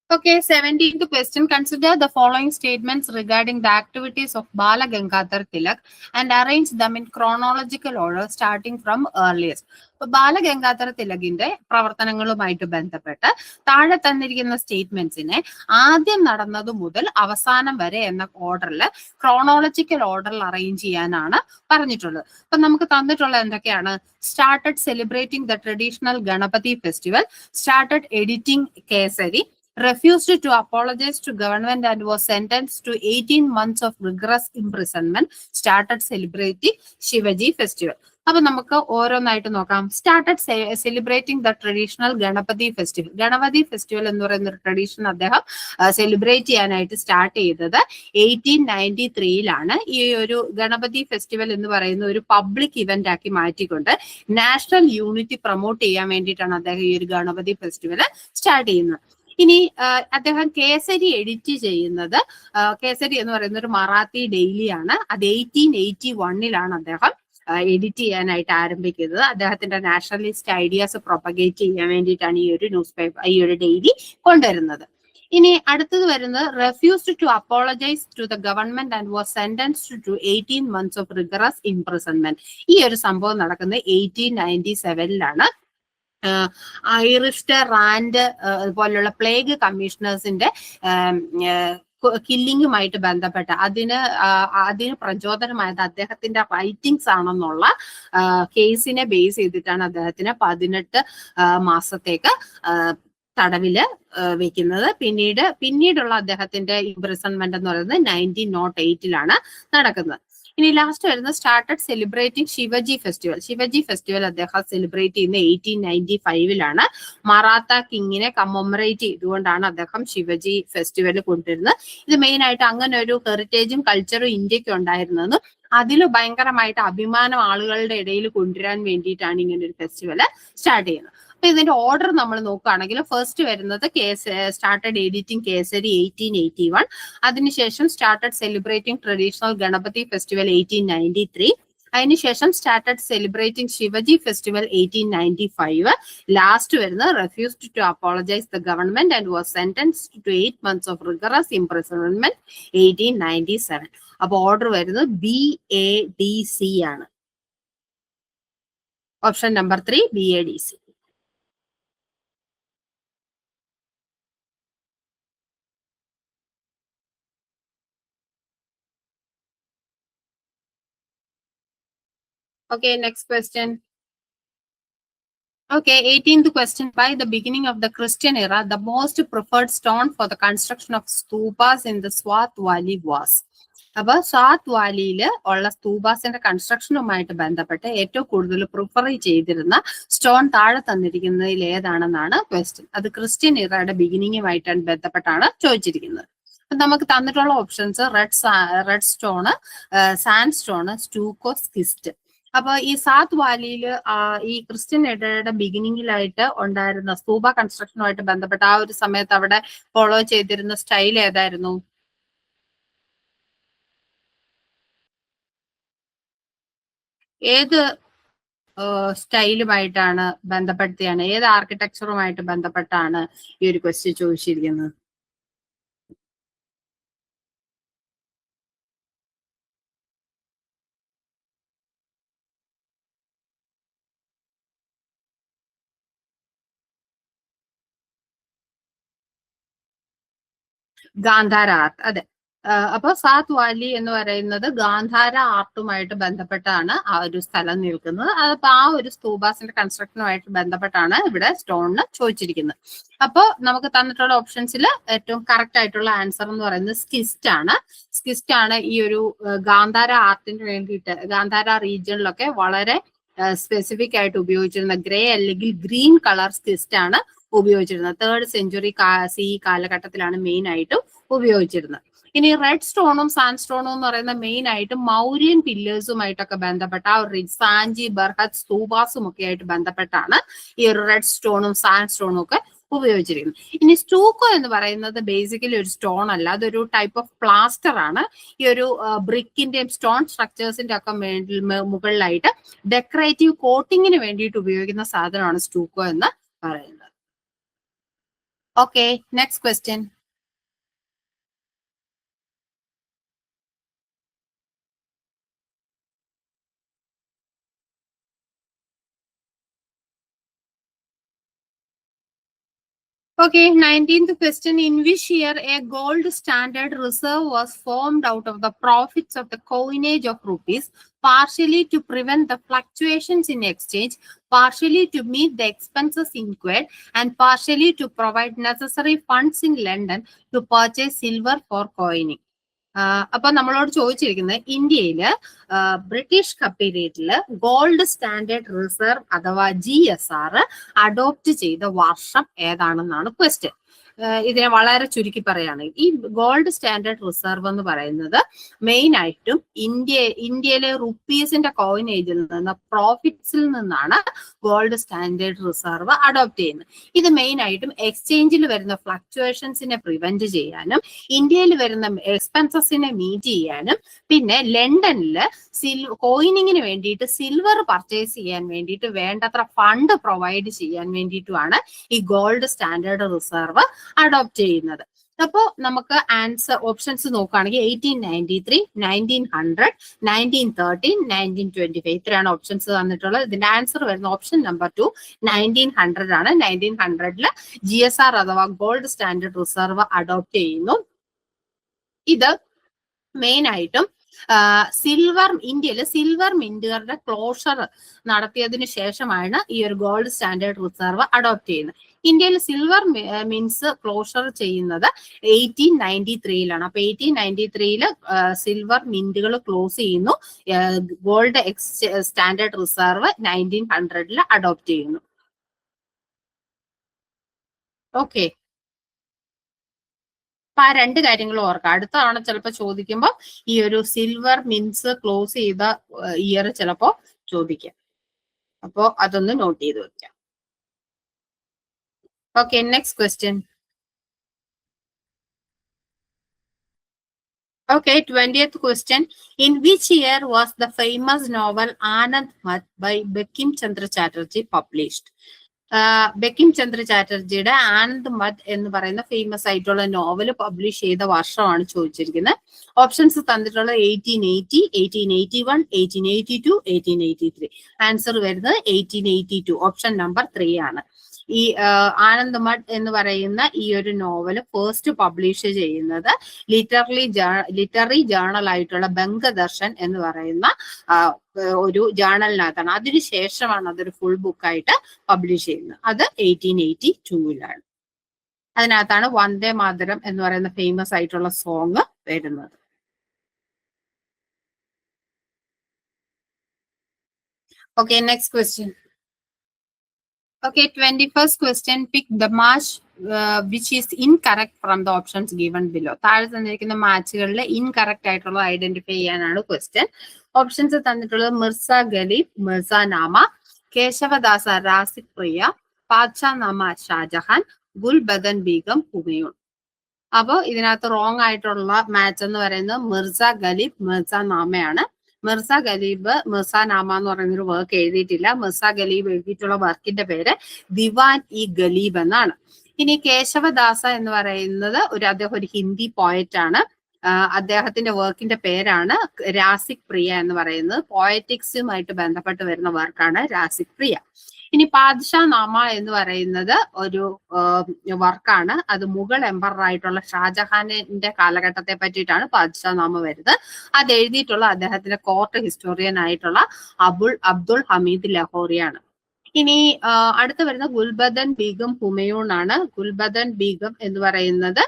Okay, 17th question. Consider the following statements regarding the activities of Bala Gangadhar Tilak and arrange them in chronological order starting from earliest. ബാല ഗംഗാധര തിലകിന്റെ പ്രവർത്തനങ്ങളുമായിട്ട് ബന്ധപ്പെട്ട് താഴെ തന്നിരിക്കുന്ന സ്റ്റേറ്റ്മെന്റ്സിനെ ആദ്യം നടന്നത് മുതൽ അവസാനം വരെ എന്ന ഓർഡറിൽ ക്രോണോളജിക്കൽ ഓർഡറിൽ അറേഞ്ച് ചെയ്യാനാണ് പറഞ്ഞിട്ടുള്ളത്. അപ്പൊ നമുക്ക് തന്നിട്ടുള്ള എന്തൊക്കെയാണ്? Started celebrating the traditional Ganapati festival, started editing Kesari, refused to apologize to government and was sentenced to 18 months of rigorous imprisonment, started celebrating Shivaji festival. അപ്പൊ നമുക്ക് ഓരോന്നായിട്ട് നോക്കാം. Started celebrating the traditional Ganapati festival. Ganapati festival എന്ന് പറയുന്ന ഒരു ട്രഡീഷൻ അദ്ദേഹം celebrate ചെയ്യാനായിട്ട് start ചെയ്തത് 1893-ലാണ്. ഈ ഒരു ഗണപതി ഫെസ്റ്റിവൽ എന്ന് പറയുന്ന ഒരു പബ്ലിക് ഇവന്റ് ആക്കി മാറ്റിക്കൊണ്ട് നാഷണൽ യൂണിറ്റി പ്രൊമോട്ട് ചെയ്യാൻ വേണ്ടിയിട്ടാണ് അദ്ദേഹം ഈ ഒരു ഗണപതി ഫെസ്റ്റിവൽ സ്റ്റാർട്ട് ചെയ്യുന്നത്. ഇനി അദ്ദേഹം കേസരി എഡിറ്റ് ചെയ്യുന്നത്, കേസരി എന്ന് പറയുന്ന ഒരു മറാത്തി ഡെയിലി ആണ്. അത് 1881-ലാണ് അദ്ദേഹം എഡിറ്റ് ചെയ്യാനായിട്ട് ആരംഭിക്കുന്നത്. അദ്ദേഹത്തിന്റെ നാഷണലിസ്റ്റ് ഐഡിയാസ് പ്രൊപ്പഗേറ്റ് ചെയ്യാൻ വേണ്ടിയിട്ടാണ് ഈ ഒരു ന്യൂസ് പേപ്പർ, ഈ ഒരു ഡെയിലി കൊണ്ടുവരുന്നത്. ഇനി അടുത്തത് വരുന്നത് refused to apologize to the government and was sentenced to 18 months of rigorous imprisonment. ഈ ഒരു സംഭവം നടക്കുന്നത് 1897-ലാണ്. ഐറിഷ് റാൻഡ് പോലുള്ള പ്ലേഗ് കമ്മീഷണേഴ്സിന്റെ കില്ലിങ്ങുമായിട്ട് ബന്ധപ്പെട്ട അതിന് പ്രചോദനമായത് അദ്ദേഹത്തിന്റെ റൈറ്റിംഗ്സ് ആണെന്നുള്ള കേസിനെ ബേസ് ചെയ്തിട്ടാണ് അദ്ദേഹത്തിന് 18 മാസത്തേക്ക് തടവില് വെക്കുന്നത്. പിന്നീടുള്ള അദ്ദേഹത്തിന്റെ ഇംപ്രിസൺമെന്റ് എന്ന് പറയുന്നത് 1908-ലാണ് നടക്കുന്നത്. ഇനി ലാസ്റ്റ് വരുന്നത് started celebrating Shivaji festival. Shivaji festival അദ്ദേഹം സെലിബ്രേറ്റ് ചെയ്യുന്ന 1895-ലാണ്. മറാത്ത കിങ്ങിനെ കമ്മമറേറ്റ് ചെയ്തുകൊണ്ടാണ് അദ്ദേഹം ശിവജി ഫെസ്റ്റിവൽ കൊണ്ടുവരുന്നത്. ഇത് മെയിൻ ആയിട്ട് അങ്ങനെ ഒരു ഹെറിറ്റേജും കൾച്ചറും ഇന്ത്യക്ക് ഉണ്ടായിരുന്നതെന്നും അതിൽ ഭയങ്കരമായിട്ട് അഭിമാനം ആളുകളുടെ ഇടയിൽ കൊണ്ടുവരാൻ വേണ്ടിയിട്ടാണ് ഇങ്ങനെ ഒരു ഫെസ്റ്റിവൽ സ്റ്റാർട്ട് ചെയ്യുന്നത്. അപ്പൊ ഇതിന്റെ ഓർഡർ നമ്മൾ നോക്കുകയാണെങ്കിൽ ഫസ്റ്റ് വരുന്നത് സ്റ്റാർട്ടഡ് എഡിറ്റിംഗ് കേസരി 1881, അതിനുശേഷം started celebrating traditional Ganapati festival 1893, അതിനുശേഷം started celebrating Shivaji festival 1895, last വരുന്നത് refused to apologise the government and was sentenced to 8 months of rigorous imprisonment 1897. അപ്പൊ ഓർഡർ വരുന്നത് BADC ആണ്. Option number 3 BADC. Okay, next question. Okay, 18th question. By the beginning of the Christian era, the most preferred stone for the construction of stupas in the Swat Valley was. അപ്പൊ സ്വാത് വാലിയിൽ ഉള്ള സ്തൂപാസിന്റെ കൺസ്ട്രക്ഷനുമായിട്ട് ബന്ധപ്പെട്ട് ഏറ്റവും കൂടുതൽ prefer ചെയ്തിരുന്ന stone താഴെ തന്നിരിക്കുന്നതിൽ ഏതാണെന്നാണ് question. അത് Christian ഇറയുടെ ബിഗിനിങ്ങുമായിട്ടാണ് ബന്ധപ്പെട്ടാണ് ചോദിച്ചിരിക്കുന്നത്. അപ്പൊ നമുക്ക് തന്നിട്ടുള്ള options red stone, sandstone, stucco, schist. അപ്പൊ ഈ സാത് വാലിയിൽ ഈ ക്രിസ്ത്യൻ ഇടയുടെ ബിഗിനിങ്ങിലായിട്ട് ഉണ്ടായിരുന്ന സ്തൂപ കൺസ്ട്രക്ഷനുമായിട്ട് ബന്ധപ്പെട്ട ആ ഒരു സമയത്ത് അവിടെ ഫോളോ ചെയ്തിരുന്ന സ്റ്റൈൽ ഏതായിരുന്നു? ഏത് സ്റ്റൈലുമായിട്ടാണ് ബന്ധപ്പെടുത്തിയാണ്, ഏത് ആർക്കിടെക്ചറുമായിട്ട് ബന്ധപ്പെട്ടാണ് ഈ ഒരു ക്വസ്റ്റ്യൻ ചോദിച്ചിരിക്കുന്നത്? ഗാന്ധാര ആർട്ട്. അതെ. അപ്പൊ സാത് വാലി എന്ന് പറയുന്നത് ഗാന്ധാര ആർട്ടുമായിട്ട് ബന്ധപ്പെട്ടാണ് ആ ഒരു സ്ഥലം നിൽക്കുന്നത്. അപ്പൊ ആ ഒരു സ്തൂപാസിന്റെ കൺസ്ട്രക്ഷനുമായിട്ട് ബന്ധപ്പെട്ടാണ് ഇവിടെ സ്റ്റോണിന് ചോദിച്ചിരിക്കുന്നത്. അപ്പൊ നമുക്ക് തന്നിട്ടുള്ള ഓപ്ഷൻസിൽ ഏറ്റവും കറക്റ്റ് ആയിട്ടുള്ള ആൻസർ എന്ന് പറയുന്നത് സ്കിസ്റ്റ് ആണ്. സ്കിസ്റ്റ് ആണ് ഈ ഒരു ഗാന്ധാര ആർട്ടിന് വേണ്ടിയിട്ട് ഗാന്ധാര റീജിയനിലൊക്കെ വളരെ സ്പെസിഫിക് ആയിട്ട് ഉപയോഗിച്ചിരുന്ന ഗ്രേ അല്ലെങ്കിൽ ഗ്രീൻ കളർ സ്കിസ്റ്റ് ആണ് ഉപയോഗിച്ചിരുന്നത്. 3rd century CE കാലഘട്ടത്തിലാണ് മെയിൻ ആയിട്ടും ഉപയോഗിച്ചിരുന്നത്. ഇനി റെഡ് സ്റ്റോണും സാൻഡ് സ്റ്റോണും എന്ന് പറയുന്ന മെയിൻ ആയിട്ട് മൗര്യൻ പില്ലേഴ്സുമായിട്ടൊക്കെ ബന്ധപ്പെട്ട ആ ഒരു സാഞ്ചി ബർഹത്ത് സ്തൂപാസും ഒക്കെ ആയിട്ട് ബന്ധപ്പെട്ടാണ് ഈ ഒരു റെഡ് സ്റ്റോണും സാൻഡ് സ്റ്റോണും ഒക്കെ ഉപയോഗിച്ചിരിക്കുന്നത്. ഇനി സ്റ്റൂക്കോ എന്ന് പറയുന്നത് ബേസിക്കലി ഒരു സ്റ്റോൺ അല്ല, അതൊരു ടൈപ്പ് ഓഫ് പ്ലാസ്റ്റർ ആണ്. ഈ ഒരു ബ്രിക്കിന്റെയും സ്റ്റോൺ സ്ട്രക്ചേഴ്സിന്റെ ഒക്കെ മുകളിലായിട്ട് ഡെക്കറേറ്റീവ് കോട്ടിങ്ങിന് വേണ്ടിയിട്ട് ഉപയോഗിക്കുന്ന സാധനമാണ് സ്റ്റൂക്കോ എന്ന് പറയുന്നത്. Okay, next question. Okay, 19th question. In which year a gold standard reserve was formed out of the profits of the coinage of rupees, partially to prevent the fluctuations in exchange, partially to meet the expenses incurred, and partially to provide necessary funds in London to purchase silver for coining? അപ്പൊ നമ്മളോട് ചോദിച്ചിരിക്കുന്നത് ഇന്ത്യയില് British പീരീഡില് gold standard reserve അഥവാ GSR adopt ചെയ്ത വർഷം ഏതാണെന്നാണ് question. ഇതിനെ വളരെ ചുരുക്കി പറയുകയാണെങ്കിൽ ഈ ഗോൾഡ് സ്റ്റാൻഡേർഡ് റിസർവ് എന്ന് പറയുന്നത് മെയിൻ ആയിട്ടും ഇന്ത്യയിലെ റുപ്പീസിന്റെ കോയിനേജിൽ നിന്ന് പ്രോഫിറ്റ്സിൽ നിന്നാണ് ഗോൾഡ് സ്റ്റാൻഡേർഡ് റിസർവ് അഡോപ്റ്റ് ചെയ്യുന്നത്. ഇത് മെയിൻ ആയിട്ടും എക്സ്ചേഞ്ചിൽ വരുന്ന ഫ്ലക്ച്വേഷൻസിനെ പ്രിവെന്റ് ചെയ്യാനും ഇന്ത്യയിൽ വരുന്ന എക്സ്പെൻസസിനെ മീറ്റ് ചെയ്യാനും പിന്നെ ലണ്ടനിൽ കോയിനിങ്ങിന് വേണ്ടിയിട്ട് സിൽവർ പർച്ചേസ് ചെയ്യാൻ വേണ്ടിയിട്ട് വേണ്ടത്ര ഫണ്ട് പ്രൊവൈഡ് ചെയ്യാൻ വേണ്ടിയിട്ടുമാണ് ഈ ഗോൾഡ് സ്റ്റാൻഡേർഡ് റിസർവ് അഡോപ്റ്റ് ചെയ്യുന്നത്. അപ്പോ നമുക്ക് ആൻസർ ഓപ്ഷൻസ് നോക്കുകയാണെങ്കിൽ 1893, 1900, 1913, 1925 ഇത്രയാണ് ഓപ്ഷൻസ് തന്നിട്ടുള്ളത്. ഇതിന്റെ ആൻസർ വരുന്ന ഓപ്ഷൻ നമ്പർ 2 1900 ആണ്. 1900 GSR അഥവാ ഗോൾഡ് സ്റ്റാൻഡേർഡ് റിസർവ് അഡോപ്റ്റ് ചെയ്യുന്നു. ഇത് മെയിൻ ആയിട്ടും ഇന്ത്യയിൽ സിൽവർ മിന്റുകളുടെ ക്ലോഷർ നടത്തിയതിനു ശേഷമാണ് ഈ ഒരു ഗോൾഡ് സ്റ്റാൻഡേർഡ് റിസർവ് അഡോപ്റ്റ് ചെയ്യുന്നത്. ഇന്ത്യയിൽ സിൽവർ മിൻസ് ക്ലോഷർ ചെയ്യുന്നത് 1893 അപ്പൊ 1893 സിൽവർ മിന്റുകൾ ക്ലോസ് ചെയ്യുന്നു. ഗോൾഡ് സ്റ്റാൻഡേർഡ് റിസർവ് 1900 അഡോപ്റ്റ് ചെയ്യുന്നു. ഓക്കെ, അപ്പൊ ആ രണ്ട് കാര്യങ്ങൾ ഓർക്കാം. അടുത്ത തവണ ചിലപ്പോൾ ചോദിക്കുമ്പോൾ ഈ ഒരു സിൽവർ മിൻസ് ക്ലോസ് ചെയ്ത ഇയർ ചിലപ്പോ ചോദിക്കാം. അപ്പോ അതൊന്ന് നോട്ട് ചെയ്ത് വെക്കാം. Okay, next question. Okay, 20th question. In which year was the famous novel Anand Math by Bankim Chandra Chatterjee published? Bankim Chandra ചാറ്റർജിയുടെ ആനന്ദ് മത് എന്ന് പറയുന്ന ഫേമസ് ആയിട്ടുള്ള നോവൽ പബ്ലിഷ് ചെയ്ത വർഷമാണ് ചോദിച്ചിരിക്കുന്നത്. ഓപ്ഷൻസ് തന്നിട്ടുള്ളത് 1880, 1881, 1882, 1883. ആൻസർ വരുന്നത് 1882, ഓപ്ഷൻ നമ്പർ 3 ആണ്. ഈ ആനന്ദ് മഠ് എന്ന് പറയുന്ന ഈ ഒരു നോവൽ ഫസ്റ്റ് പബ്ലിഷ് ചെയ്യുന്നത് ലിറ്റററി ജേർണൽ ആയിട്ടുള്ള ബംഗദർശൻ എന്ന് പറയുന്ന ഒരു ജേർണലിനകത്താണ്. അതിനുശേഷമാണ് അതൊരു ഫുൾ ബുക്കായിട്ട് പബ്ലിഷ് ചെയ്യുന്നത്. അത് 1882 അതിനകത്താണ് വന്ദേ മാതരം എന്ന് പറയുന്ന ഫേമസ് ആയിട്ടുള്ള സോങ് വരുന്നത്. Okay, next question. Okay, 21st question. Pick the match which is incorrect from the options given below. താഴെ തന്നിരിക്കുന്ന മാച്ചുകളിലെ ഇൻകറക്റ്റ് ആയിട്ടുള്ള ഐഡന്റിഫൈ ചെയ്യാനാണ് ക്വസ്റ്റ്യൻ. ഓപ്ഷൻസ് തന്നിട്ടുള്ളത് മിർസ ഗലീബ്, മിർസ നാമ, കേശവദാസ റാസിക് പ്രിയ, പാദ്ഷാ നാമ ഷാജഹാൻ, ഗുൽബദൻ ബീഗം ഹുമയൂൺ. അപ്പോൾ ഇതിനകത്ത് റോങ് ആയിട്ടുള്ള മാച്ച് എന്ന് പറയുന്നത് മിർസ ഗലീബ്, മിർസ നാമയാണ്. മിർസ ഗലീബ് മിർസ നാമ എന്ന് പറയുന്നൊരു വർക്ക് എഴുതിയിട്ടില്ല. മിർസ ഗലീബ് എഴുതിയിട്ടുള്ള വർക്കിന്റെ പേര് ദിവാൻ ഇ ഗലീബ് എന്നാണ്. ഇനി കേശവദാസ എന്ന് പറയുന്നത് അദ്ദേഹം ഒരു ഹിന്ദി പോയറ്റ് ആണ്. അദ്ദേഹത്തിന്റെ വർക്കിന്റെ പേരാണ് രാസിക് പ്രിയ എന്ന് പറയുന്നത്. പോയറ്റിക്സുമായിട്ട് ബന്ധപ്പെട്ട് വരുന്ന വർക്കാണ് രാസിക് പ്രിയ. ഇനി പാദ്ഷാ നാമ എന്ന് പറയുന്നത് ഒരു വർക്കാണ്. അത് മുഗൾ എംപറർ ആയിട്ടുള്ള ഷാജഹാനിന്റെ കാലഘട്ടത്തെ പറ്റിയിട്ടാണ് പാദ്ഷാ നാമ വരുന്നത്. അത് എഴുതിയിട്ടുള്ള അദ്ദേഹത്തിന്റെ കോർട്ട് ഹിസ്റ്റോറിയൻ ആയിട്ടുള്ള അബ്ദുൾ ഹമീദ് ലഹോറിയാണ്. ഇനി അടുത്ത് വരുന്ന ഗുൽബദൻ ബീഗം ഹുമയൂൺ ആണ്. ഗുൽബദൻ ബീഗം എന്ന് പറയുന്നത്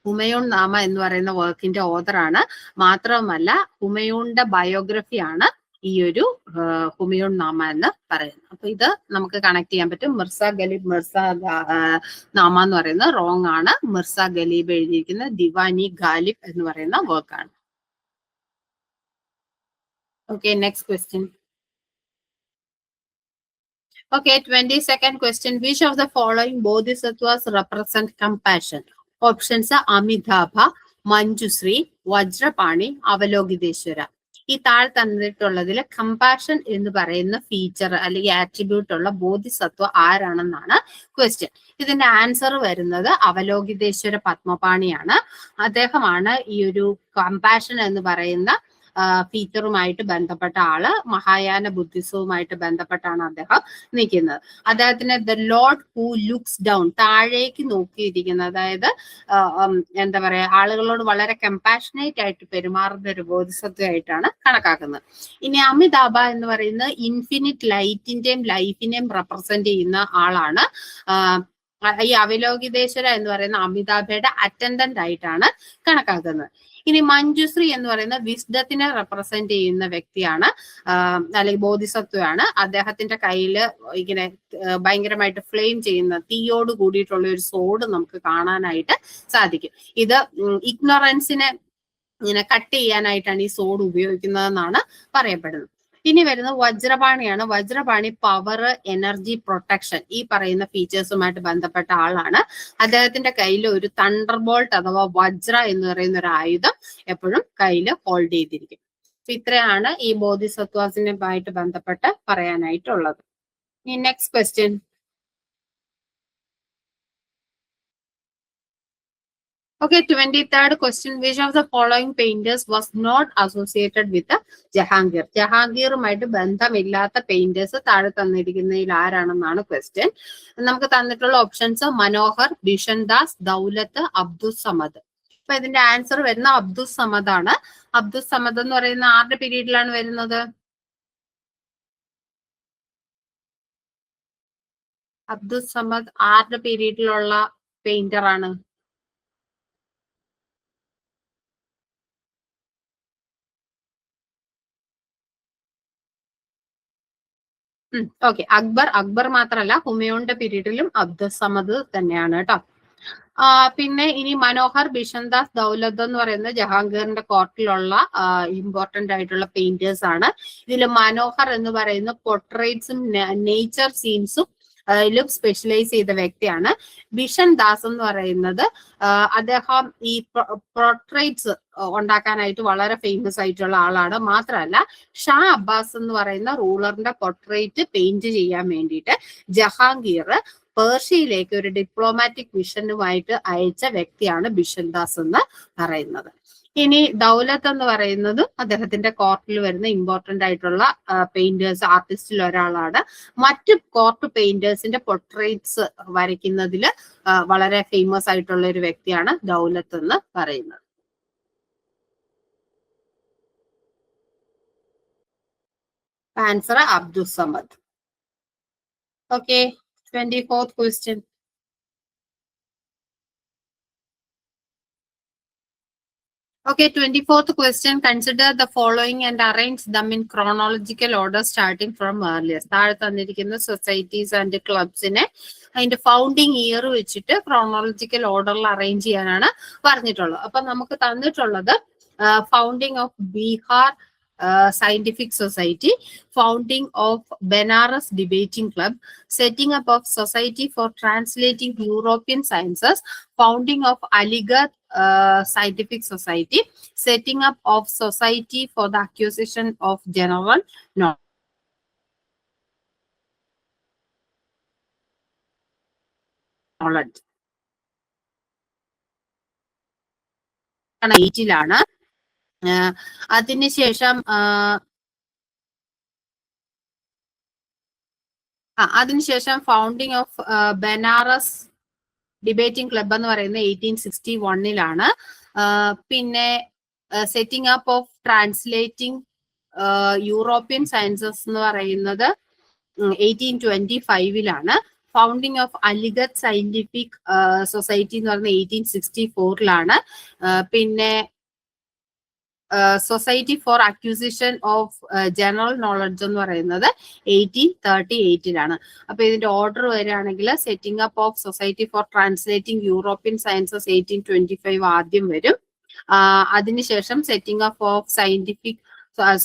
ഹുമയൂൺ നാമ എന്ന് പറയുന്ന വർക്കിന്റെ ഓതറാണ്. മാത്രമല്ല ഹുമയൂണിന്റെ ബയോഗ്രഫിയാണ് ഈ ഒരു ഹുമയൂൺ നാമ എന്ന് പറയുന്നത്. അപ്പൊ ഇത് നമുക്ക് കണക്ട് ചെയ്യാൻ പറ്റും. മിർസ ഗലീബ് മിർസ നാമ എന്ന് പറയുന്നത് റോങ് ആണ്. മിർസ ഗലീബ് എഴുതിയിരിക്കുന്ന ദിവാനി ഗാലിബ് എന്ന് പറയുന്ന വർക്കാണ്. Okay, next question. Okay, 22nd question. Which of the following bodhisattvas represent compassion? Options are Amitabha, Manjusri, Vajrapani, Avalokiteshvara. ഈ താഴെ തന്നിട്ടുള്ളതിൽ കമ്പാഷൻ എന്ന് പറയുന്ന ഫീച്ചർ അല്ലെങ്കിൽ ആട്രിബ്യൂട്ട് ഉള്ള ബോധിസത്വ ആരാണെന്നാണ് ക്വസ്റ്റ്യൻ. ഇതിന്റെ ആൻസർ വരുന്നത് അവലോകിതേശ്വര പത്മപാണിയാണ്. അദ്ദേഹമാണ് ഈ ഒരു കമ്പാഷൻ എന്ന് പറയുന്ന ഫീച്ചറുമായിട്ട് ബന്ധപ്പെട്ട ആള്. മഹായാന ബുദ്ധിസവുമായിട്ട് ബന്ധപ്പെട്ടാണ് അദ്ദേഹം നിൽക്കുന്നത്. അദ്ദേഹത്തിന് the Lord who looks down, താഴേക്ക് നോക്കിയിരിക്കുന്നത്, അതായത് എന്താ പറയാ, ആളുകളോട് വളരെ കമ്പാഷനേറ്റ് ആയിട്ട് പെരുമാറുന്ന ഒരു ബോധിസത്വമായിട്ടാണ് കണക്കാക്കുന്നത്. ഇനി അമിതാഭ എന്ന് പറയുന്നത് ഇൻഫിനിറ്റ് ലൈറ്റിന്റെയും ലൈഫിനെയും റെപ്രസെന്റ് ചെയ്യുന്ന ആളാണ്. ഈ അവലോകിതേശ്വര എന്ന് പറയുന്ന അമിതാഭയുടെ അറ്റൻഡന്റ് ആയിട്ടാണ് കണക്കാക്കുന്നത്. ഇനി മഞ്ജുശ്രീ എന്ന് പറയുന്ന വിസ്ഡത്തിനെ റെപ്രസെന്റ് ചെയ്യുന്ന വ്യക്തിയാണ്, അല്ലെങ്കിൽ ബോധിസത്വമാണ്. അദ്ദേഹത്തിന്റെ കയ്യിൽ ഇങ്ങനെ ഭയങ്കരമായിട്ട് ഫ്ലെയിം ചെയ്യുന്ന തീയോട് കൂടിയിട്ടുള്ള ഒരു സോഡ് നമുക്ക് കാണാനായിട്ട് സാധിക്കും. ഇത് ഇഗ്നോറൻസിനെ ഇങ്ങനെ കട്ട് ചെയ്യാനായിട്ടാണ് ഈ സോഡ് ഉപയോഗിക്കുന്നതെന്നാണ് പറയപ്പെടുന്നത്. ഇനി വരുന്നത് വജ്രപാണിയാണ്. വജ്രപാണി പവർ, എനർജി, പ്രൊട്ടക്ഷൻ ഈ പറയുന്ന ഫീച്ചേഴ്സുമായിട്ട് ബന്ധപ്പെട്ട ആളാണ്. അദ്ദേഹത്തിന്റെ കയ്യിൽ ഒരു തണ്ടർ ബോൾട്ട് അഥവാ വജ്ര എന്ന് പറയുന്ന ഒരു ആയുധം എപ്പോഴും കയ്യിൽ ഹോൾഡ് ചെയ്തിരിക്കും. ഇത്രയാണ് ഈ ബോധിസത്വാസിനുമായിട്ട് ബന്ധപ്പെട്ട് പറയാനായിട്ടുള്ളത്. ഈ next question. Okay, 23rd question. Which of the following painters was not associated with the Jahangir? ജഹാംഗീറുമായിട്ട് ബന്ധമില്ലാത്ത പെയിന്റേഴ്സ് താഴെ തന്നിരിക്കുന്നതിൽ ആരാണെന്നാണ് ക്വസ്റ്റ്യൻ. നമുക്ക് തന്നിട്ടുള്ള ഓപ്ഷൻസ് മനോഹർ, ബിഷൻ ദാസ്, ദൗലത്ത്, അബ്ദുൽ സമദ്. അപ്പൊ ഇതിന്റെ ആൻസർ വരുന്ന അബ്ദുൽ സമദ് ആണ്. അബ്ദുൽ സമദ് എന്ന് പറയുന്ന ആരുടെ പീരീഡിലാണ് വരുന്നത്? അബ്ദുൽ സമദ് ആരുടെ പീരീഡിലുള്ള പെയിന്റർ ആണ്? ഓക്കെ, അക്ബർ മാത്രമല്ല, ഹുമയൂണിന്റെ പീരീഡിലും അബ്ദുൽ സമദ് തന്നെയാണ് കേട്ടോ. പിന്നെ ഇനി മനോഹർ, ബിഷൻദാസ്, ദൗലത്ത് എന്ന് പറയുന്ന ജഹാംഗീറിന്റെ കോർട്ടിലുള്ള ഇമ്പോർട്ടന്റ് ആയിട്ടുള്ള പെയിന്റേഴ്സ് ആണ്. ഇതിൽ മനോഹർ എന്ന് പറയുന്ന പോർട്രേറ്റ്സും നേച്ചർ സീൻസും ലും സ്പെഷ്യലൈസ് ചെയ്ത വ്യക്തിയാണ്. ബിഷൻ ദാസ് എന്ന് പറയുന്നത് അദ്ദേഹം ഈ പോർട്രേറ്റ്സ് ഉണ്ടാക്കാനായിട്ട് വളരെ ഫേമസ് ആയിട്ടുള്ള ആളാണ്. മാത്രമല്ല, ഷാ അബ്ബാസ് എന്ന് പറയുന്ന റൂളറിന്റെ പോർട്രേറ്റ് പെയിന്റ് ചെയ്യാൻ വേണ്ടിയിട്ട് ജഹാംഗീർ പേർഷ്യയിലേക്ക് ഒരു ഡിപ്ലോമാറ്റിക് മിഷനുമായിട്ട് അയച്ച വ്യക്തിയാണ് ബിഷൻദാസ് എന്ന് പറയുന്നത്. ഇനി ദൗലത്ത് എന്ന് പറയുന്നത് അദ്ദേഹത്തിന്റെ കോർട്ടിൽ വരുന്ന ഇമ്പോർട്ടന്റ് ആയിട്ടുള്ള പെയിന്റേഴ്സ്, ആർട്ടിസ്റ്റിൽ ഒരാളാണ്. മറ്റു കോർട്ട് പെയിന്റേഴ്സിന്റെ പൊർട്രേറ്റ്സ് വരയ്ക്കുന്നതിൽ വളരെ ഫേമസ് ആയിട്ടുള്ള ഒരു വ്യക്തിയാണ് ദൗലത്ത് എന്ന് പറയുന്നത്. Answer Abdul Samad. Okay, 24th question. Okay, 24th question. Consider the following and arrange them in chronological order starting from earliest. താഴെ തന്നിരിക്കുന്ന സൊസൈറ്റീസ് ആൻഡ് ക്ലബ്സിനെ അതിന്റെ ഫൗണ്ടിങ് ഇയർ വെച്ചിട്ട് ക്രോണോളജിക്കൽ ഓർഡറിൽ അറേഞ്ച് ചെയ്യാനാണ് പറഞ്ഞിട്ടുള്ളത്. അപ്പൊ നമുക്ക് തന്നിട്ടുള്ളത് founding of Bihar Scientific Society, founding of Benares Debating Club, setting up of Society for Translating European Sciences, founding of Aligarh Scientific Society, setting up of Society for the Acquisition of General Knowledge. ാണ്. അതിനുശേഷം founding of Banaras debating club എന്ന് പറയുന്നത് 1861 പിന്നെ setting up of translating European sciences എന്ന് പറയുന്നത് 1825 founding of Aligarh scientific society എന്ന് പറയുന്നത് 1864 പിന്നെ society for acquisition of general knowledge എന്ന് പറയുന്നത് 1838 അപ്പൊ ഇതിന്റെ ഓർഡർ വരികയാണെങ്കിൽ setting up of society for translating European sciences 1825 ആദ്യം വരും. അതിനുശേഷം setting up of scientific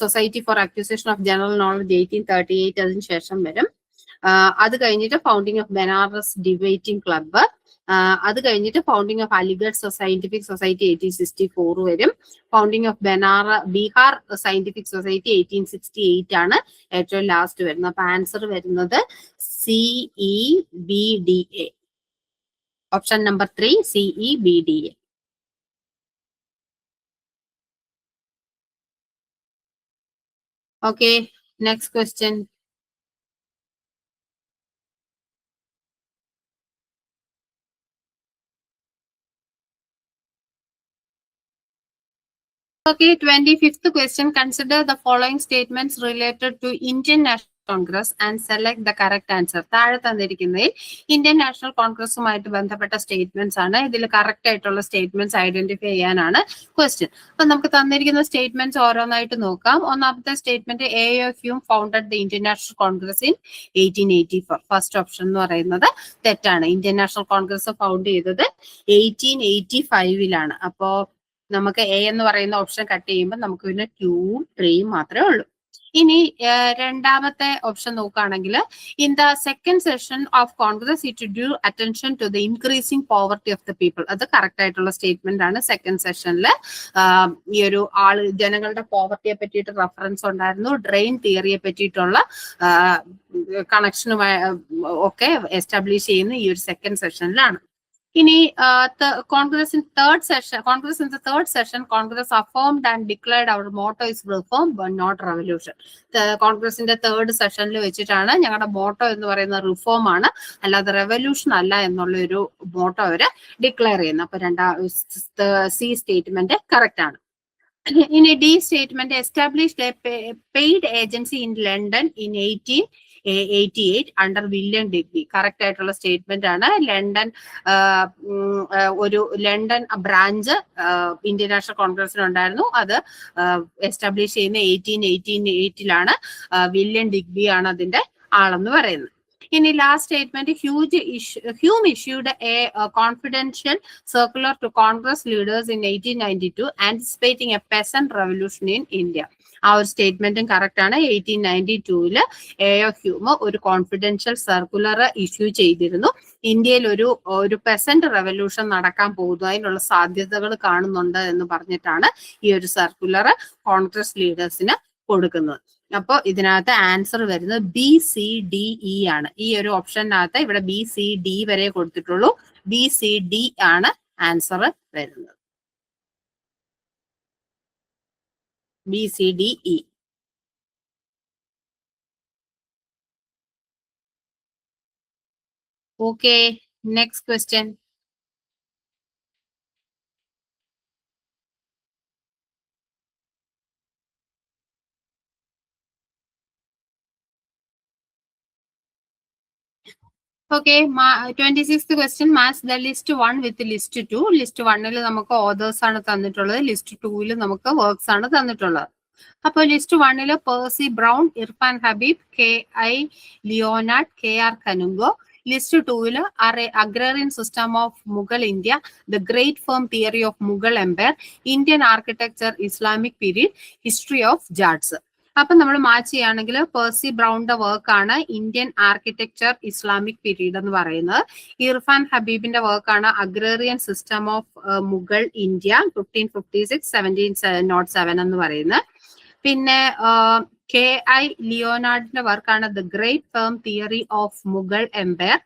society for acquisition of general knowledge 1838 അതിനുശേഷം വരും. അത് കഴിഞ്ഞിട്ട് founding of Banaras debating club, അത് കഴിഞ്ഞിട്ട് founding of Aligarh scientific society 1864 വരും. Founding of Bihar scientific society 1868 ആണ് ഏറ്റവും ലാസ്റ്റ് വരുന്നത്. അപ്പൊ ആൻസർ വരുന്നത് CEBDA, option number 3 CEBDA. Okay, next question. Okay, 25th question. Consider the following statements related to Indian National Congress and select the correct answer. താഴെ തന്നിരിക്കുന്നതിൽ Indian national കോൺഗ്രസുമായിട്ട് ബന്ധപ്പെട്ട statements ആണ്. ഇതിൽ correct ആയിട്ടുള്ള സ്റ്റേറ്റ്മെന്റ്സ് ഐഡന്റിഫൈ ചെയ്യാനാണ് question. അപ്പൊ നമുക്ക് തന്നിരിക്കുന്ന statements ഓരോന്നായിട്ട് നോക്കാം. ഒന്നാമത്തെ statement AIFU founded the Indian national Congress in 1884. First option എന്ന് പറയുന്നത് തെറ്റാണ്. ഇന്ത്യൻ നാഷണൽ കോൺഗ്രസ് ഫൗണ്ട് ചെയ്തത് 1885 അപ്പോ നമുക്ക് എ എന്ന് പറയുന്ന ഓപ്ഷൻ കട്ട് ചെയ്യുമ്പോൾ നമുക്ക് പിന്നെ 2, 3 മാത്രമേ ഉള്ളൂ. ഇനി രണ്ടാമത്തെ ഓപ്ഷൻ നോക്കുകയാണെങ്കിൽ in the second session of Congress it drew attention to the increasing poverty of the people. അത് കറക്റ്റ് ആയിട്ടുള്ള സ്റ്റേറ്റ്മെന്റ് ആണ്. സെക്കൻഡ് സെഷനിൽ ഈ ഒരു ജനങ്ങളുടെ പോവർട്ടിയെ പറ്റിയിട്ട് റെഫറൻസ് ഉണ്ടായിരുന്നു. ഡ്രെയിൻ തിയറിയെ പറ്റിയിട്ടുള്ള കണക്ഷനുമായി ഒക്കെ എസ്റ്റാബ്ലിഷ് ചെയ്യുന്ന ഈ ഒരു സെക്കൻഡ് സെഷനിലാണ്. ഇനി Congress in the third session, Congress affirmed and declared our motto is reform but not revolution. കോൺഗ്രസിന്റെ തേർഡ് സെഷനിൽ വെച്ചിട്ടാണ് ഞങ്ങളുടെ മോട്ടോ എന്ന് പറയുന്ന റിഫോം ആണ്, അല്ലാതെ റെവല്യൂഷൻ അല്ല എന്നുള്ള ഒരു മോട്ടോ അവര് ഡിക്ലെയർ ചെയ്യുന്നത്. അപ്പൊ സി സ്റ്റേറ്റ്മെന്റ് കറക്റ്റ് ആണ്. ഇനി D statement established A paid agency in London in 1888 under William Digby. Correct ആയിട്ടുള്ള സ്റ്റേറ്റ്മെന്റ് ആണ്. ലണ്ടൻ ബ്രാഞ്ച് ഇന്ത്യൻ നാഷണൽ കോൺഗ്രസിന് ഉണ്ടായിരുന്നു. അത് എസ്റ്റാബ്ലിഷ് ചെയ്യുന്ന 1888 വില്യം ഡിഗ്ബി ആണ് അതിന്റെ ആളെന്ന് പറയുന്നത്. ഇനി last statement Hume issued a confidential circular to Congress leaders in 1892 anticipating a peasant revolution in India. ആ ഒരു സ്റ്റേറ്റ്മെന്റും കറക്റ്റ് ആണ്. 1892 ഹ്യൂം ഒരു കോൺഫിഡൻഷ്യൽ സർക്കുലർ ഇഷ്യൂ ചെയ്തിരുന്നു. ഇന്ത്യയിൽ ഒരു പെസന്റ് റെവല്യൂഷൻ നടക്കാൻ പോകുന്നു, അതിനുള്ള സാധ്യതകൾ കാണുന്നുണ്ട് എന്ന് പറഞ്ഞിട്ടാണ് ഈ ഒരു സർക്കുലർ കോൺഗ്രസ് ലീഡേഴ്സിന് കൊടുക്കുന്നത്. അപ്പോൾ ഇതിനകത്ത് ആൻസർ വരുന്നത് BCDE ആണ്. ഈ ഒരു ഓപ്ഷനകത്ത് ഇവിടെ BCD വരെ കൊടുത്തിട്ടുള്ളൂ. BCD ആണ് ആൻസർ വരുന്നത്. BCDE. Okay, next question. Okay, 26th question. Match the list 1 with list 2. List 1-ൽ നമുക്ക് ഓതേഴ്സ് ആണ് തന്നിട്ടുള്ളത്. ലിസ്റ്റ് 2-ൽ നമുക്ക് വർക്ക്സ് ആണ് തന്നിട്ടുള്ളത്. അപ്പോൾ ലിസ്റ്റ് 1-ൽ Percy Brown, Irfan Habib, KI Leonard, KR Kanungo. List 2-ൽ agrarian system of Mughal India, the great firm theory of Mughal empire, Indian architecture Islamic period, history of Jats. അപ്പൊ നമ്മൾ മാച്ച് ചെയ്യുകയാണെങ്കിൽ പേഴ്സി ബ്രൗണിന്റെ വർക്കാണ് ഇന്ത്യൻ ആർക്കിടെക്ചർ ഇസ്ലാമിക് പീരീഡ് എന്ന് പറയുന്നത്. ഇർഫാൻ ഹബീബിന്റെ വർക്കാണ് agrarian system of Mughal India 1556-1707 എന്ന് പറയുന്നത്. പിന്നെ KI ലിയോനാർഡിന്റെ വർക്കാണ് the great firm theory of Mughal empire.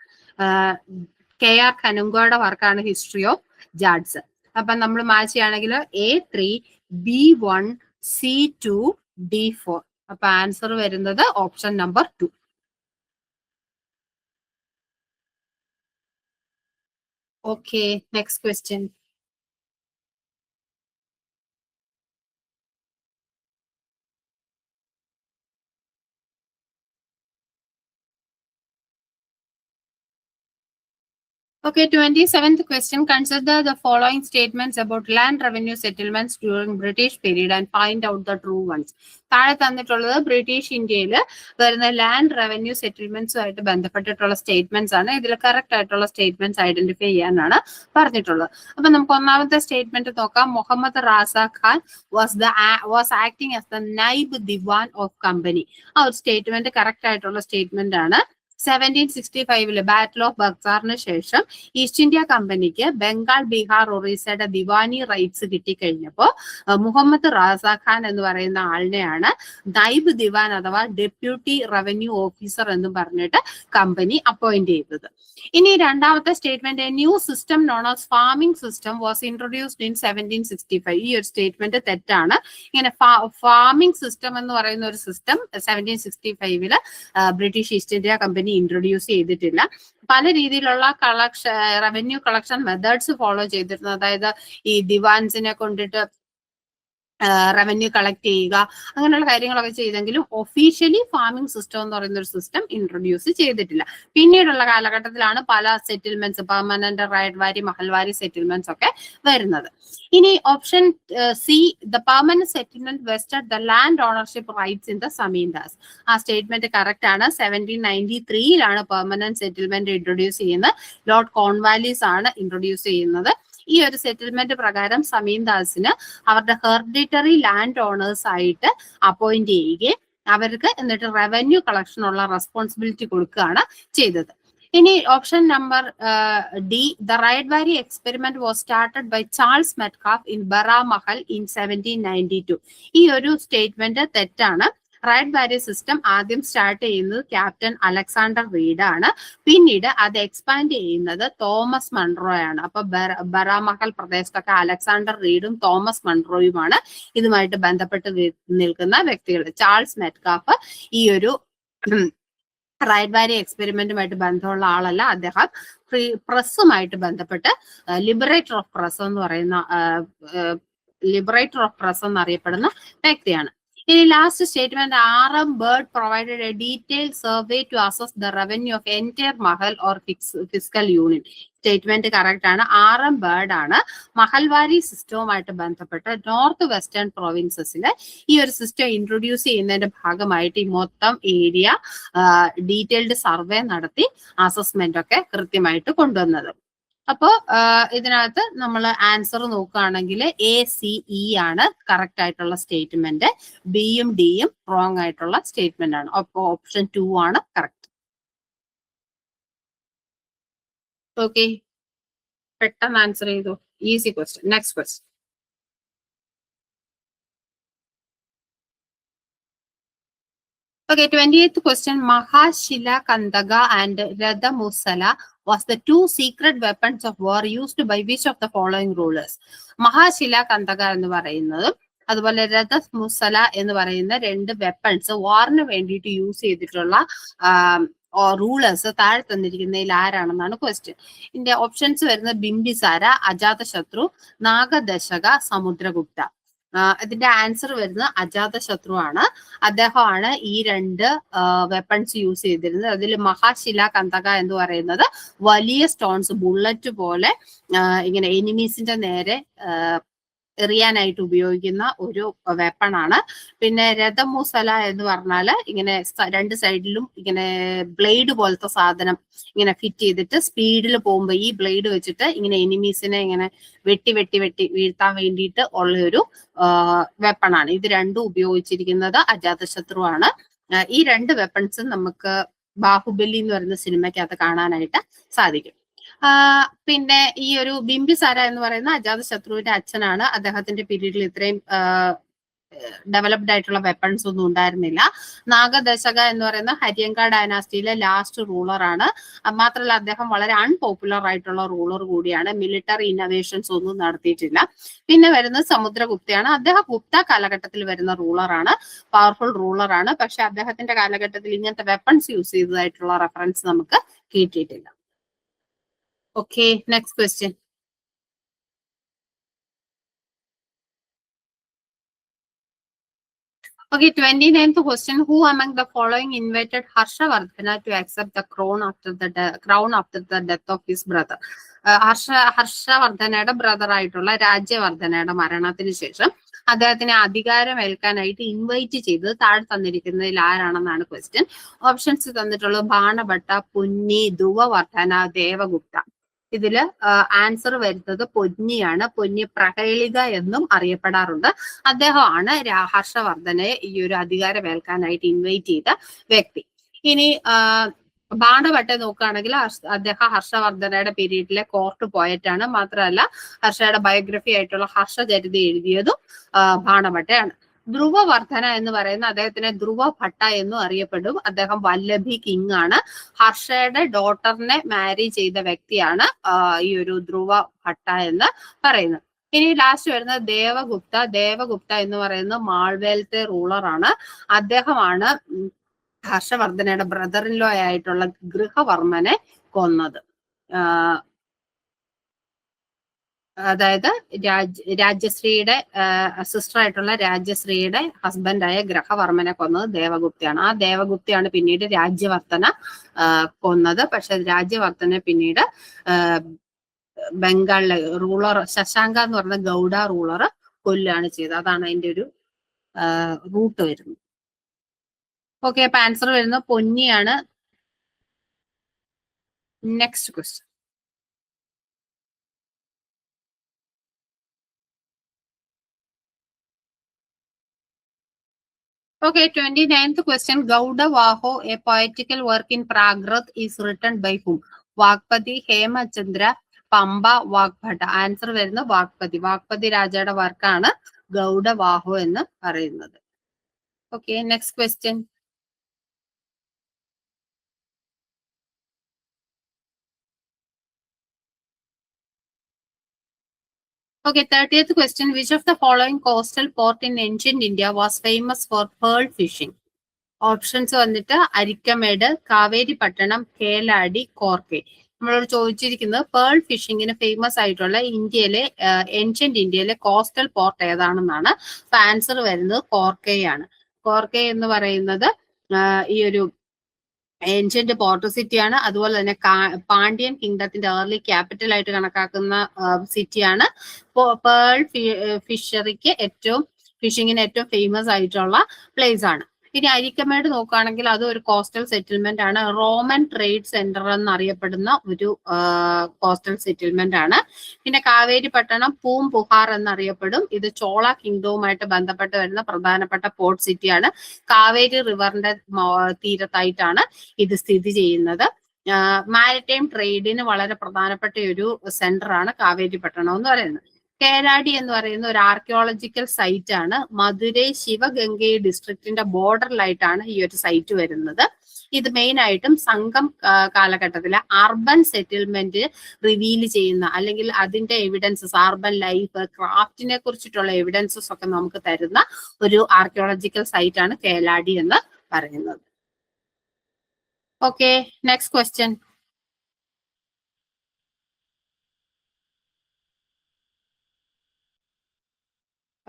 KR കനുങ്കോയുടെ വർക്കാണ് ഹിസ്റ്ററി ഓഫ് ജാഡ്സ്. അപ്പൊ നമ്മൾ മാച്ച് ചെയ്യുകയാണെങ്കിൽ A3, B1, C2, D4. അപ്പൊ ആൻസർ വരുന്നത് option number 2. Okay, next question. Okay, 27th question. Consider the following statements about land revenue settlements during British period and find out the true ones. താഴെ തന്നിട്ടുള്ളത് British ഇന്ത്യയിൽ വരുന്ന land revenue സെറ്റിൽമെന്റ്സുമായിട്ട് ബന്ധപ്പെട്ടിട്ടുള്ള statements ആണ്. ഇതിൽ correct ആയിട്ടുള്ള statements identify ചെയ്യാനാണ് പറഞ്ഞിട്ടുള്ളത്. അപ്പൊ നമുക്ക് ഒന്നാമത്തെ സ്റ്റേറ്റ്മെന്റ് നോക്കാം. Muhammad Reza Khan was acting as the Naib Diwan of company. ആ ഒരു സ്റ്റേറ്റ്മെന്റ് കറക്റ്റ് ആയിട്ടുള്ള സ്റ്റേറ്റ്മെന്റ് ആണ്. 1765 ബാറ്റിൽ ഓഫ് ബക്സാറിന് ശേഷം ഈസ്റ്റ് ഇന്ത്യ കമ്പനിക്ക് ബംഗാൾ, ബീഹാർ, ഒറീസയുടെ ദിവാനി റൈറ്റ്സ് കിട്ടിക്കഴിഞ്ഞപ്പോൾ മുഹമ്മദ് റാസ ഖാൻ എന്ന് പറയുന്ന ആളിനെയാണ് നൈബ് ദിവാൻ അഥവാ ഡെപ്യൂട്ടി റവന്യൂ ഓഫീസർ എന്ന് പറഞ്ഞിട്ട് കമ്പനി അപ്പോയിന്റ് ചെയ്തത്. ഇനി രണ്ടാമത്തെ statement, A new system known as farming system was introduced in 1765. ഈ ഒരു സ്റ്റേറ്റ്മെന്റ് തെറ്റാണ്. ഇങ്ങനെ ഫാമിംഗ് സിസ്റ്റം എന്ന് പറയുന്ന ഒരു system 1765 British east India company introduce ചെയ്തിട്ടില്ല. പല രീതിയിലുള്ള റവന്യൂ കളക്ഷൻ മെത്തേഡ്സ് ഫോളോ ചെയ്തിരുന്നു. അതായത് ഈ ദിവാൻസിനെ കൊണ്ടിട്ട് റവന്യൂ കളക്ട് ചെയ്യുക, അങ്ങനെയുള്ള കാര്യങ്ങളൊക്കെ ചെയ്തെങ്കിലും ഒഫീഷ്യലി ഫാമിംഗ് സിസ്റ്റം എന്ന് പറയുന്ന ഒരു സിസ്റ്റം ഇൻട്രൊഡ്യൂസ് ചെയ്തിട്ടില്ല. പിന്നീടുള്ള കാലഘട്ടത്തിലാണ് പല settlements, permanent, Ryotwari, Mahalwari settlements ഒക്കെ വരുന്നത്. ഇനി option C, the permanent settlement vested the land ownership rights in the zamindars. ആ സ്റ്റേറ്റ്മെന്റ് കറക്റ്റ് ആണ്. 1793 പെർമനന്റ് സെറ്റിൽമെന്റ് ഇൻട്രൊഡ്യൂസ് ചെയ്യുന്നത്. ലോർഡ് കോൺവാലിസ് ആണ് ഇൻട്രൊഡ്യൂസ് ചെയ്യുന്നത്. ഈ ഒരു സെറ്റിൽമെന്റ് പ്രകാരം സമീന്ദാസിന് അവരുടെ ഹെറിഡിറ്ററി ലാൻഡ് ഓണേഴ്സ് ആയിട്ട് അപ്പോയിന്റ് ചെയ്യുകയും അവർക്ക് എന്നിട്ട് റവന്യൂ കളക്ഷനുള്ള റെസ്പോൺസിബിലിറ്റി കൊടുക്കുകയാണ് ചെയ്തത്. ഇനി option number D, the Ryotwari experiment was started by Charles Metcalfe in Baramahal in 1792. ഈ ഒരു സ്റ്റേറ്റ്മെന്റ് തെറ്റാണ്. റൈഡ്വാരി സിസ്റ്റം ആദ്യം സ്റ്റാർട്ട് ചെയ്യുന്നത് ക്യാപ്റ്റൻ അലക്സാണ്ടർ റീഡ് ആണ്. പിന്നീട് അത് എക്സ്പാൻഡ് ചെയ്യുന്നത് തോമസ് മൺറോ ആണ്. അപ്പൊ ബറാമഹൽ പ്രദേശത്തൊക്കെ അലക്സാണ്ടർ റീഡും തോമസ് മൺറോയുമാണ് ഇതുമായിട്ട് ബന്ധപ്പെട്ട് നിൽക്കുന്ന വ്യക്തികൾ. ചാൾസ് മെറ്റ്കാഫ് ഈ ഒരു റൈഡ്വാരി എക്സ്പെരിമെന്റുമായിട്ട് ബന്ധമുള്ള ആളല്ല. അദ്ദേഹം പ്രസ്സുമായിട്ട് ബന്ധപ്പെട്ട് ലിബറേറ്റർ ഓഫ് പ്രസ് എന്നറിയപ്പെടുന്ന വ്യക്തിയാണ്. ഇനി last statement, RM Bird provided a detailed survey to assess the revenue of entire Mahal or fiscal unit. Statement correct ആണ്. RM Bird ആണ് മഹൽവാരി സിസ്റ്റവുമായിട്ട് ബന്ധപ്പെട്ട് നോർത്ത് വെസ്റ്റേൺ പ്രൊവിൻസസിലെ ഈ ഒരു സിസ്റ്റം ഇൻട്രൊഡ്യൂസ് ചെയ്യുന്നതിന്റെ ഭാഗമായിട്ട് ഈ മൊത്തം ഏരിയ ഡീറ്റെയിൽഡ് സർവേ നടത്തി അസസ്മെന്റ് ഒക്കെ കൃത്യമായിട്ട് കൊണ്ടുവന്നത്. അപ്പോ ഇതിനകത്ത് നമ്മൾ ആൻസർ നോക്കുകയാണെങ്കിൽ ACE ആണ് കറക്റ്റ് ആയിട്ടുള്ള സ്റ്റേറ്റ്മെന്റ്. ബിയും ഡിയും റോങ് ആയിട്ടുള്ള സ്റ്റേറ്റ്മെന്റ് ആണ്. അപ്പോ ഓപ്ഷൻ 2 ആണ് കറക്റ്റ്. ഓക്കെ, പെട്ടെന്ന് ആൻസർ ചെയ്തു. Easy question. Next question. Okay, 28th question. Mahashila Kandaga and Radha Musala was the two secret weapons of war used by which of the following rulers? മഹാശില കന്തക എന്ന് പറയുന്നതും അതുപോലെ രഥ മുസല എന്ന് പറയുന്ന രണ്ട് വെപ്പൺസ് വാറിന് വേണ്ടിയിട്ട് യൂസ് ചെയ്തിട്ടുള്ള റൂളേഴ്സ് താഴെ തന്നിരിക്കുന്നതിൽ ആരാണെന്നാണ് ക്വസ്റ്റ്യൻ. ഇതിന്റെ ഓപ്ഷൻസ് വരുന്നത് ബിംബിസാര, അജാതശത്രു, നാഗദശക, സമുദ്രഗുപ്ത. ഇതിന്റെ ആൻസർ വരുന്നത് അജാതശത്രു ആണ്. അദ്ദേഹമാണ് ഈ രണ്ട് വെപ്പൺസ് യൂസ് ചെയ്തിരുന്നത്. അതിൽ മഹാശില കന്തക എന്ന് പറയുന്നത് വലിയ സ്റ്റോൺസ്, ബുള്ളറ്റ് പോലെ ഇങ്ങനെ എനിമീസിന്റെ നേരെ എറിയാനായിട്ട് ഉപയോഗിക്കുന്ന ഒരു വെപ്പൺ ആണ്. പിന്നെ രഥമുസല എന്ന് പറഞ്ഞാല് ഇങ്ങനെ രണ്ട് സൈഡിലും ഇങ്ങനെ ബ്ലേഡ് പോലത്തെ സാധനം ഇങ്ങനെ ഫിറ്റ് ചെയ്തിട്ട് സ്പീഡിൽ പോകുമ്പോൾ ഈ ബ്ലേഡ് വെച്ചിട്ട് ഇങ്ങനെ എനിമീസിനെ ഇങ്ങനെ വെട്ടി വെട്ടി വെട്ടി വീഴ്ത്താൻ വേണ്ടിയിട്ട് ഉള്ള ഒരു വെപ്പൺ ആണ്. ഇത് രണ്ടും ഉപയോഗിച്ചിരിക്കുന്നത് അജാതശത്രു ആണ്. ഈ രണ്ട് വെപ്പൺസും നമുക്ക് ബാഹുബലി എന്ന് പറയുന്ന സിനിമയ്ക്കകത്ത് കാണാനായിട്ട് സാധിക്കും. പിന്നെ ഈ ഒരു ബിംബിസാര എന്ന് പറയുന്ന അജാതശത്രുവിന്റെ അച്ഛനാണ്. അദ്ദേഹത്തിന്റെ പീരീഡിൽ ഇത്രയും ഡെവലപ്ഡ് ആയിട്ടുള്ള വെപ്പൺസ് ഒന്നും ഉണ്ടായിരുന്നില്ല. നാഗദശക എന്ന് പറയുന്ന ഹര്യങ്ക ഡൈനാസ്റ്റിയിലെ ലാസ്റ്റ് റൂളർ ആണ്. മാത്രമല്ല അദ്ദേഹം വളരെ അൺപോപ്പുലർ ആയിട്ടുള്ള റൂളർ കൂടിയാണ്. മിലിറ്ററി ഇന്നോവേഷൻസ് ഒന്നും നടത്തിയിട്ടില്ല. പിന്നെ വരുന്നത് സമുദ്രഗുപ്തയാണ്. അദ്ദേഹം ഗുപ്ത കാലഘട്ടത്തിൽ വരുന്ന റൂളറാണ്, പവർഫുൾ റൂളറാണ്. പക്ഷെ അദ്ദേഹത്തിന്റെ കാലഘട്ടത്തിൽ ഇങ്ങനത്തെ വെപ്പൺസ് യൂസ് ചെയ്തതായിട്ടുള്ള റെഫറൻസ് നമുക്ക് കിട്ടിയിട്ടില്ല. Okay, next question. Okay, 29th question. Who among the following invited Harshavardhana to accept the crown after the death of his brother? ഹർഷവർദ്ധനയുടെ ബ്രദർ ആയിട്ടുള്ള രാജ്യവർദ്ധനയുടെ മരണത്തിന് ശേഷം അദ്ദേഹത്തിനെ അധികാരം ഏൽക്കാനായിട്ട് ഇൻവൈറ്റ് ചെയ്തത് താഴെ തന്നിരിക്കുന്നതിൽ ആരാണെന്നാണ് ക്വസ്റ്റ്യൻ. ഓപ്ഷൻസ് തന്നിട്ടുള്ളത് ബാണഭട്ട, പുന്നി, ധ്രുവവർദ്ധന, ദേവഗുപ്ത. ഇതില് ആൻസർ വരുന്നത് പൊന്നിയാണ്. പൊന്നി പ്രഹേളിക എന്നും അറിയപ്പെടാറുണ്ട്. അദ്ദേഹമാണ് ഹർഷവർദ്ധനെ ഈ ഒരു അധികാരം ഏൽക്കാനായിട്ട് ഇൻവൈറ്റ് ചെയ്ത വ്യക്തി. ഇനി ബാണഭട്ടെ നോക്കുകയാണെങ്കിൽ അദ്ദേഹം ഹർഷവർദ്ധനയുടെ പീരീഡിലെ കോർട്ട് പോയറ്റാണ്. മാത്രമല്ല ഹർഷയുടെ ബയോഗ്രഫി ആയിട്ടുള്ള ഹർഷചരിത എഴുതിയതും ബാണഭട്ടയാണ്. ധ്രുവവർദ്ധന എന്ന് പറയുന്ന അദ്ദേഹത്തിനെ ധ്രുവ ഭട്ട എന്നും അറിയപ്പെടും. അദ്ദേഹം വല്ലഭി കിങ് ആണ്. ഹർഷയുടെ ഡോട്ടറിനെ മാരി ചെയ്ത വ്യക്തിയാണ് ഈ ഒരു ധ്രുവ ഭട്ട എന്ന് പറയുന്നത്. ഇനി ലാസ്റ്റ് വരുന്നത് ദേവഗുപ്ത. ദേവഗുപ്ത എന്ന് പറയുന്നത് മാൾവേലത്തെ റൂളറാണ്. അദ്ദേഹമാണ് ഹർഷവർദ്ധനയുടെ ബ്രദർ ഇൻ ലോ ആയിട്ടുള്ള ഗൃഹവർമ്മനെ കൊന്നത്. അതായത് രാജശ്രീയുടെ സിസ്റ്റർ ആയിട്ടുള്ള രാജശ്രീയുടെ ഹസ്ബൻഡായ ഗ്രഹവർമ്മനെ കൊന്നത് ദേവഗുപ്തയാണ്. ആ ദേവഗുപ്തയാണ് പിന്നീട് രാജ്യവർദ്ധന കൊന്നത്. പക്ഷെ രാജ്യവർദ്ധനെ പിന്നീട് ബംഗാളിലെ റൂളർ ശശാങ്ക എന്ന് പറഞ്ഞ ഗൗഡ റൂളർ കൊല്ലുകയാണ് ചെയ്തത്. അതാണ് അതിന്റെ ഒരു റൂട്ട് വരുന്നത്. ഓക്കെ, അപ്പൊ ആൻസർ വരുന്നത് പൊന്നിയാണ്. Next question. Okay, 29th question. Gauda Vaho, a poetical work in Pragrth, is written by whom? Vakpati, Hemachandra, Pamba, Vakbhata. Answer വരുന്നത് വാഗ്പതി. വാഗ്പതി രാജയുടെ വർക്കാണ് ഗൗഡ വാഹോ എന്ന് പറയുന്നത്. Okay, next question. Okay, 30th question. Which of the following coastal port in ancient India was famous for pearl fishing? Options വന്നിട്ട് അരിക്കമേട്, കാവേരി പട്ടണം, കേലാടി, കോർക്കെ. നമ്മളോട് ചോദിച്ചിരിക്കുന്നത് pearl ഫിഷിങ്ങിന് famous ആയിട്ടുള്ള ഇന്ത്യയിലെ ഏൻഷ്യന്റ് ഇന്ത്യയിലെ കോസ്റ്റൽ പോർട്ട് ഏതാണെന്നാണ്. ആൻസർ വരുന്നത് കോർക്കയാണ്. കോർക്കെ എന്ന് പറയുന്നത് ഈ ഒരു ഏൻഷ്യന്റ് പോർട്ട് സിറ്റിയാണ്. അതുപോലെ തന്നെ പാണ്ഡ്യൻ കിങ്ഡത്തിന്റെ ഏർലി ക്യാപിറ്റൽ ആയിട്ട് കണക്കാക്കുന്ന സിറ്റിയാണ്. പേൾ ഫിഷറിക്ക് ഫിഷിങ്ങിന് ഏറ്റവും ഫേമസ് ആയിട്ടുള്ള പ്ലേസ് ആണ്. ഇനി അരിക്കമേട് നോക്കുകയാണെങ്കിൽ അത് ഒരു കോസ്റ്റൽ സെറ്റിൽമെന്റ് ആണ്. റോമൻ ട്രേഡ് സെന്റർ എന്നറിയപ്പെടുന്ന ഒരു കോസ്റ്റൽ സെറ്റിൽമെന്റ് ആണ്. പിന്നെ കാവേരി പട്ടണം പൂംപുഹാർ എന്നറിയപ്പെടും. ഇത് ചോള കിങ്ഡവുമായിട്ട് ബന്ധപ്പെട്ട് വരുന്ന പ്രധാനപ്പെട്ട പോർട്ട് സിറ്റിയാണ്. കാവേരി റിവറിന്റെ തീരത്തായിട്ടാണ് ഇത് സ്ഥിതി ചെയ്യുന്നത്. മാരിടൈം ട്രേഡിന് വളരെ പ്രധാനപ്പെട്ട ഒരു സെന്റർ ആണ് കാവേരി പട്ടണം എന്ന് പറയുന്നത്. കേലാടി എന്ന് പറയുന്ന ഒരു ആർക്കിയോളജിക്കൽ സൈറ്റ് ആണ്. മധുരൈ ശിവഗംഗൈ ഡിസ്ട്രിക്റ്റിന്റെ ബോർഡറിലായിട്ടാണ് ഈ ഒരു സൈറ്റ് വരുന്നത്. ഇത് മെയിൻ ആയിട്ടും സംഘം കാലഘട്ടത്തിലെ അർബൻ സെറ്റിൽമെന്റ് റിവീൽ ചെയ്യുന്ന അല്ലെങ്കിൽ അതിന്റെ എവിഡൻസസ്, അർബൻ ലൈഫ്, ക്രാഫ്റ്റിനെ കുറിച്ചിട്ടുള്ള എവിഡൻസസ് ഒക്കെ നമുക്ക് തരുന്ന ഒരു ആർക്കിയോളജിക്കൽ സൈറ്റ് ആണ് കേലാടി എന്ന് പറയുന്നത്. Okay, next question.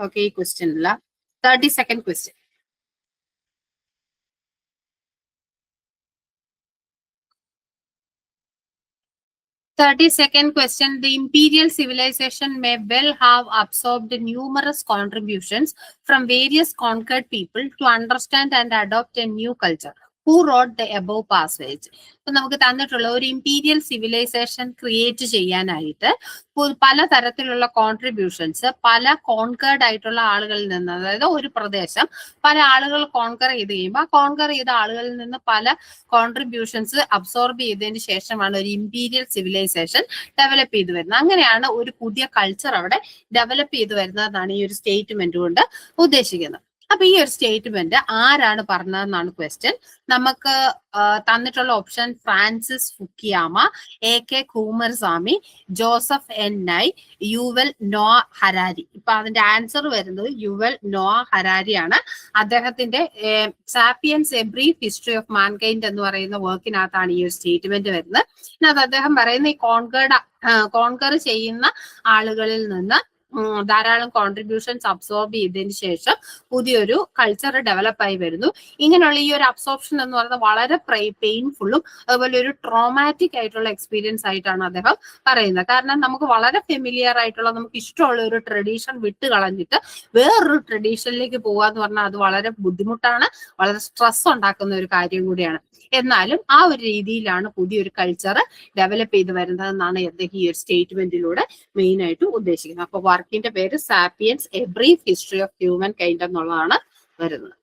ഓക്കെ, ഈ ക്വസ്റ്റ്യൻ അല്ല. 32nd question. Second question. The imperial civilization may well have absorbed numerous contributions from various conquered people to understand and adopt a new culture. Who wrote the above passage? ഇപ്പൊ നമുക്ക് തന്നിട്ടുള്ള ഒരു imperial civilisation create ചെയ്യാനായിട്ട് പല തരത്തിലുള്ള contributions പല concord ആയിട്ടുള്ള ആളുകളിൽ നിന്ന്, അതായത് ഒരു പ്രദേശം പല ആളുകൾ കോൺകർ ചെയ്ത് കഴിയുമ്പോൾ ആ കോൺകർ ചെയ്ത ആളുകളിൽ നിന്ന് പല കോൺട്രിബ്യൂഷൻസ് അബ്സോർബ് ചെയ്തതിന് ശേഷമാണ് ഒരു ഇമ്പീരിയൽ സിവിലൈസേഷൻ ഡെവലപ്പ് ചെയ്ത് വരുന്നത്. അങ്ങനെയാണ് ഒരു പുതിയ കൾച്ചർ അവിടെ ഡെവലപ്പ് ചെയ്ത് വരുന്നതെന്നാണ് ഈ ഒരു സ്റ്റേറ്റ്മെന്റ് കൊണ്ട് ഉദ്ദേശിക്കുന്നത്. അപ്പൊ ഈ ഒരു സ്റ്റേറ്റ്മെന്റ് ആരാണ് പറഞ്ഞതെന്നാണ് ക്വസ്റ്റ്യൻ. നമുക്ക് തന്നിട്ടുള്ള option Francis Fukuyama, AK Coomaraswamy, Joseph N. Nye, Yuval Noah Harari. ഇപ്പൊ അതിന്റെ ആൻസർ വരുന്നത് യുവൽ നോവ ഹരാരിയാണ്. അദ്ദേഹത്തിന്റെ sapiens a brief history of mankind എന്ന് പറയുന്ന വർക്കിനകത്താണ് ഈ ഒരു സ്റ്റേറ്റ്മെന്റ് വരുന്നത്. അത് അദ്ദേഹം പറയുന്ന ഈ കോൺകർ ചെയ്യുന്ന ആളുകളിൽ നിന്ന് ധാരാളം കോൺട്രിബ്യൂഷൻസ് അബ്സോർബ് ചെയ്തതിന് ശേഷം പുതിയൊരു കൾച്ചർ ഡെവലപ്പ് ആയി വരുന്നു. ഇങ്ങനെയുള്ള ഈ ഒരു അബ്സോർപ്ഷൻ എന്ന് പറയുന്നത് വളരെ പെയിൻഫുള്ളും അതുപോലെ ഒരു ട്രോമാറ്റിക് ആയിട്ടുള്ള എക്സ്പീരിയൻസ് ആയിട്ടാണ് അദ്ദേഹം പറയുന്നത്. കാരണം നമുക്ക് വളരെ ഫെമിലിയർ ആയിട്ടുള്ള നമുക്ക് ഇഷ്ടമുള്ള ഒരു ട്രഡീഷൻ വിട്ട് കളഞ്ഞിട്ട് വേറൊരു ട്രഡീഷനിലേക്ക് പോകാന്ന് പറഞ്ഞാൽ അത് വളരെ ബുദ്ധിമുട്ടാണ്, വളരെ സ്ട്രെസ് ഉണ്ടാക്കുന്ന ഒരു കാര്യം കൂടിയാണ്. എന്നാലും ആ ഒരു രീതിയിലാണ് പുതിയൊരു കൾച്ചർ ഡെവലപ്പ് ചെയ്ത് വരുന്നതെന്നാണ് അദ്ദേഹം ഈ ഒരു സ്റ്റേറ്റ്മെന്റിലൂടെ മെയിൻ ആയിട്ട് ഉദ്ദേശിക്കുന്നത്. അപ്പൊ വർക്കിന്റെ പേര് sapiens a brief history of human kind എന്നുള്ളതാണ് വരുന്നത്.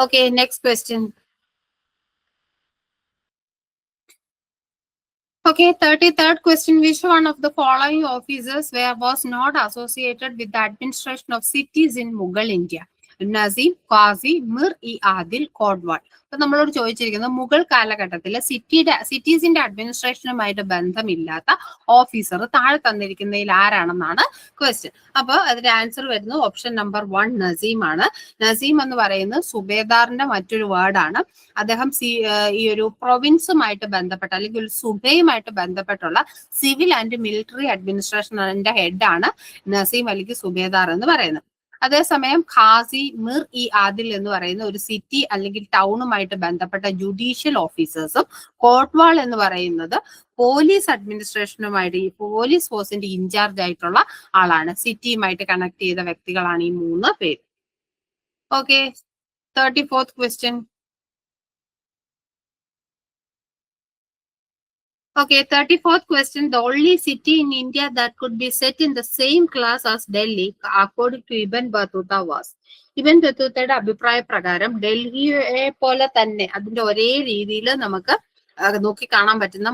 Okay, next question. Okay, 33rd question. Which one of the following officers was not associated with the administration of cities in Mughal India? Nazim, Qazi, Mir i Adil, Kotwal. അപ്പൊ നമ്മളോട് ചോദിച്ചിരിക്കുന്നത് മുഗൾ കാലഘട്ടത്തിലെ സിറ്റീസിന്റെ അഡ്മിനിസ്ട്രേഷനുമായിട്ട് ബന്ധമില്ലാത്ത ഓഫീസർ താഴെ തന്നിരിക്കുന്നതിൽ ആരാണെന്നാണ് question. അപ്പൊ അതിന്റെ ആൻസർ വരുന്നത് ഓപ്ഷൻ നമ്പർ 1 നസീം ആണ്. നസീം എന്ന് പറയുന്നത് സുബേദാറിന്റെ മറ്റൊരു വേർഡാണ്. അദ്ദേഹം ഈ ഒരു പ്രൊവിൻസുമായിട്ട് ബന്ധപ്പെട്ട അല്ലെങ്കിൽ ഒരു സുബയുമായിട്ട് ബന്ധപ്പെട്ടുള്ള സിവിൽ ആൻഡ് മിലിറ്ററി അഡ്മിനിസ്ട്രേഷന്റെ ഹെഡാണ് നസീം അല്ലെങ്കിൽ സുബേദാർ എന്ന് പറയുന്നത്. അതേസമയം ഖാസി, മിർ ഇ ആദിൽ എന്ന് പറയുന്ന ഒരു സിറ്റി അല്ലെങ്കിൽ ടൗണുമായിട്ട് ബന്ധപ്പെട്ട ജുഡീഷ്യൽ ഓഫീസേഴ്സും, കോട്ട്വാൾ എന്ന് പറയുന്നത് പോലീസ് അഡ്മിനിസ്ട്രേഷനുമായിട്ട് ഈ പോലീസ് ഫോഴ്സിന്റെ ഇൻചാർജ് ആയിട്ടുള്ള ആളാണ്. സിറ്റിയുമായിട്ട് കണക്ട് ചെയ്ത വ്യക്തികളാണ് ഈ 3 പേര്. Okay, 34th question. Okay, 34th question. The only city in India that could be set in the same class as Delhi, according to Ibn Battuta, was. ഇബൻ ബത്തൂത്തയുടെ അഭിപ്രായ പ്രകാരം ഡൽഹിയെ പോലെ തന്നെ അതിന്റെ ഒരേ രീതിയിൽ നമുക്ക് നോക്കി കാണാൻ പറ്റുന്ന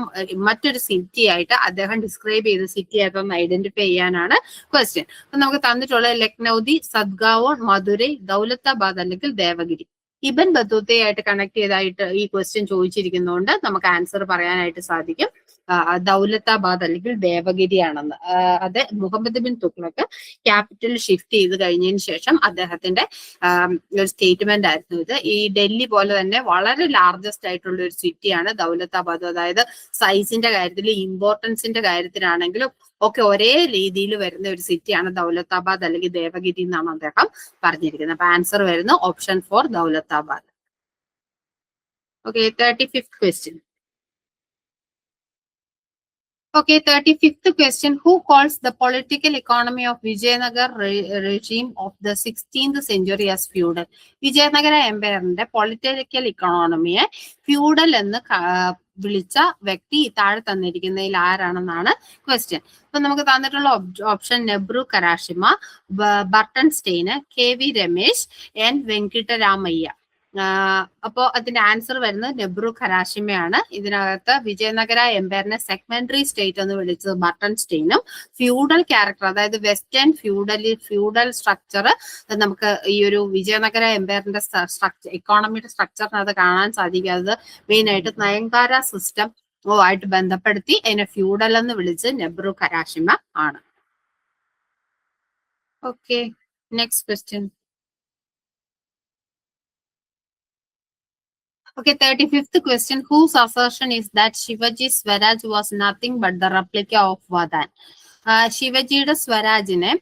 മറ്റൊരു സിറ്റി ആയിട്ട് അദ്ദേഹം ഡിസ്ക്രൈബ് ചെയ്ത സിറ്റി ആയിട്ട് ഒന്ന് ഐഡന്റിഫൈ ചെയ്യാനാണ് ക്വസ്റ്റ്യൻ. അപ്പൊ നമുക്ക് തന്നിട്ടുള്ള ലക്നൌദി, സദ്ഗാവോൺ, മധുരൈ, ദൗലത്താബാദ് അല്ലെങ്കിൽ ദേവഗിരി. ഇബൻ ബത്തൂത്തയായിട്ട് കണക്ട് ചെയ്തായിട്ട് ഈ ക്വസ്റ്റ്യൻ ചോദിച്ചിരിക്കുന്നതുകൊണ്ട് നമുക്ക് ആൻസർ പറയാനായിട്ട് സാധിക്കും ദൗലത്താബാദ് അല്ലെങ്കിൽ ദേവഗിരി ആണെന്ന്. അത് മുഹമ്മദ് ബിൻ തുഗ്ലക്ക് ക്യാപിറ്റൽ ഷിഫ്റ്റ് ചെയ്ത് കഴിഞ്ഞതിന് ശേഷം അദ്ദേഹത്തിന്റെ ഒരു സ്റ്റേറ്റ്മെന്റ് ആയിരുന്നു ഇത്. ഈ ഡൽഹി പോലെ തന്നെ വളരെ ലാർജസ്റ്റ് ആയിട്ടുള്ള ഒരു സിറ്റിയാണ് ദൗലത്താബാദ്. അതായത് സൈസിന്റെ കാര്യത്തിൽ, ഇമ്പോർട്ടൻസിന്റെ കാര്യത്തിലാണെങ്കിലും ഒക്കെ ഒരേ രീതിയിൽ വരുന്ന ഒരു സിറ്റിയാണ് ദൗലത്താബാദ് അല്ലെങ്കിൽ ദേവഗിരി എന്നാണ് അദ്ദേഹം പറഞ്ഞിരിക്കുന്നത്. അപ്പൊ ആൻസർ വരുന്ന option 4 Daulatabad. Okay, 35th question. Okay, 35th question. Who calls the political economy of Vijayanagar regime of the 16th century as feudal? Vijayanagara എംപയറിന്റെ പൊളിറ്റിക്കൽ ഇക്കോണമിയെ ഫ്യൂഡൽ എന്ന് വിളിച്ച വ്യക്തി താഴെ തന്നിരിക്കുന്നതിൽ ആരാണെന്നാണ് ക്വസ്റ്റ്യൻ. അപ്പൊ നമുക്ക് തന്നിട്ടുള്ള option Noboru Karashima, Burton Stein, KV Ramesh, N Venkataramayya. അപ്പോ അതിന്റെ ആൻസർ വരുന്നത് നെബ്രു ഖരാഷിമയാണ്. ഇതിനകത്ത് വിജയനഗര എംപയറിനെ സെഗ്മെന്ററി സ്റ്റേറ്റ് എന്ന് വിളിച്ചത് ബർട്ടൺ സ്റ്റെയിനും, ഫ്യൂഡൽ ക്യാരക്ടർ അതായത് വെസ്റ്റേൺ ഫ്യൂഡൽ സ്ട്രക്ചർ നമുക്ക് ഈ ഒരു വിജയനഗര എംപയറിന്റെ ഇക്കോണമിയുടെ സ്ട്രക്ചറിനകത്ത് കാണാൻ സാധിക്കാത്തത് മെയിൻ ആയിട്ട് നയൻകാര സിസ്റ്റം ആയിട്ട് ബന്ധപ്പെടുത്തി അതിനെ ഫ്യൂഡൽ എന്ന് വിളിച്ച് നെബ്രു ഖരാഷിമ ആണ്. Okay, next question. Okay, 35th question. Whose assertion is that Shivaji's Swaraj was nothing but the replica of Vadan? ശിവജിയുടെ സ്വരാജിനെ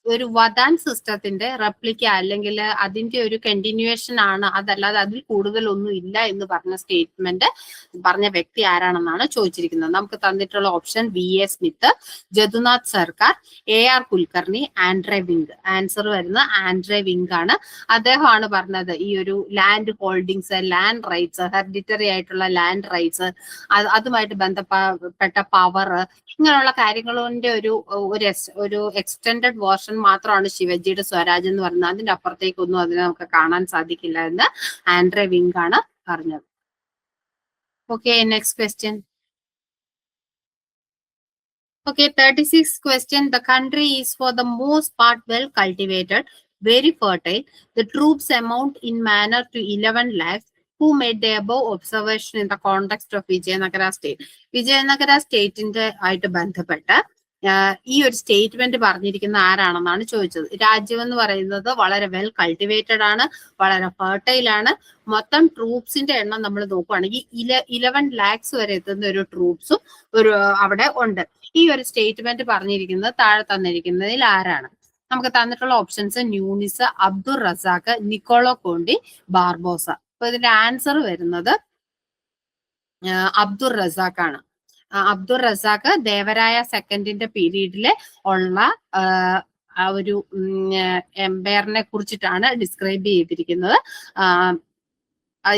ഒരു വദാൻ സിസ്റ്റത്തിന്റെ റെപ്ലിക്ക അല്ലെങ്കിൽ അതിന്റെ ഒരു കണ്ടിന്യൂവേഷൻ ആണ്, അതല്ലാതെ അതിൽ കൂടുതലൊന്നും ഇല്ല എന്ന് പറഞ്ഞ സ്റ്റേറ്റ്മെന്റ് പറഞ്ഞ വ്യക്തി ആരാണെന്നാണ് ചോദിച്ചിരിക്കുന്നത്. നമുക്ക് തന്നിട്ടുള്ള ഓപ്ഷൻ VA സ്മിത്ത്, ജദുനാഥ് സർക്കാർ, AR കുൽക്കർണി, ആൻഡ്രെ വിങ്ക്. ആൻസർ വരുന്നത് ആൻഡ്രെ വിങ്ക് ആണ്. അദ്ദേഹമാണ് പറഞ്ഞത് ഈ ഒരു land holdings, land rights, hereditary ആയിട്ടുള്ള ലാൻഡ് റൈറ്റ്സ്, അതുമായിട്ട് ബന്ധപ്പെട്ട പവർ, ഇങ്ങനെയുള്ള കാര്യങ്ങളുടെ ഒരു എക്സ്റ്റെൻഡഡ് വേർഷൻ മാത്രമാണ് ശിവജിയുടെ സ്വരാജ് എന്ന് പറയുന്നത്. അതിന്റെ അപ്പുറത്തേക്കൊന്നും അതിനെ നമുക്ക് കാണാൻ സാധിക്കില്ല എന്ന് ആൻഡ്രെ വിങ്ക് ആണ് പറഞ്ഞത്. Okay, next question. Okay, 36th question. The country is for the most part well cultivated, very fertile. The troops amount in manner to 11 lakhs. Who made the above observation in the context of Vijayanagara state? Vijayanagara സ്റ്റേറ്റിന്റെ ആയിട്ട് ബന്ധപ്പെട്ട് ഈ ഒരു statement പറഞ്ഞിരിക്കുന്ന ആരാണെന്നാണ് ചോദിച്ചത്. രാജ്യം എന്ന് പറയുന്നത് വളരെ വെൽ കൾട്ടിവേറ്റഡ് ആണ്, വളരെ ഫെർട്ടൈൽ ആണ്. മൊത്തം ട്രൂപ്സിന്റെ എണ്ണം നമ്മൾ നോക്കുകയാണെങ്കിൽ 11 lakhs വരെ എത്തുന്ന ഒരു ട്രൂപ്സും അവിടെ ഉണ്ട്. ഈ ഒരു സ്റ്റേറ്റ്മെന്റ് പറഞ്ഞിരിക്കുന്നത് താഴെ തന്നിരിക്കുന്നതിൽ ആരാണ്? നമുക്ക് തന്നിട്ടുള്ള options Nuniz, Abdul Razzaq, Niccolò Conti, Barbosa. അപ്പൊ ഇതിന്റെ ആൻസർ വരുന്നത് അബ്ദുൾ റസാഖ് ആണ്. അബ്ദുൾ റസാഖ് ദേവരായ സെക്കൻഡിന്റെ പീരീഡിലെ ഉള്ള ആ ഒരു എംപയറിനെ കുറിച്ചിട്ടാണ് ഡിസ്ക്രൈബ് ചെയ്തിരിക്കുന്നത്.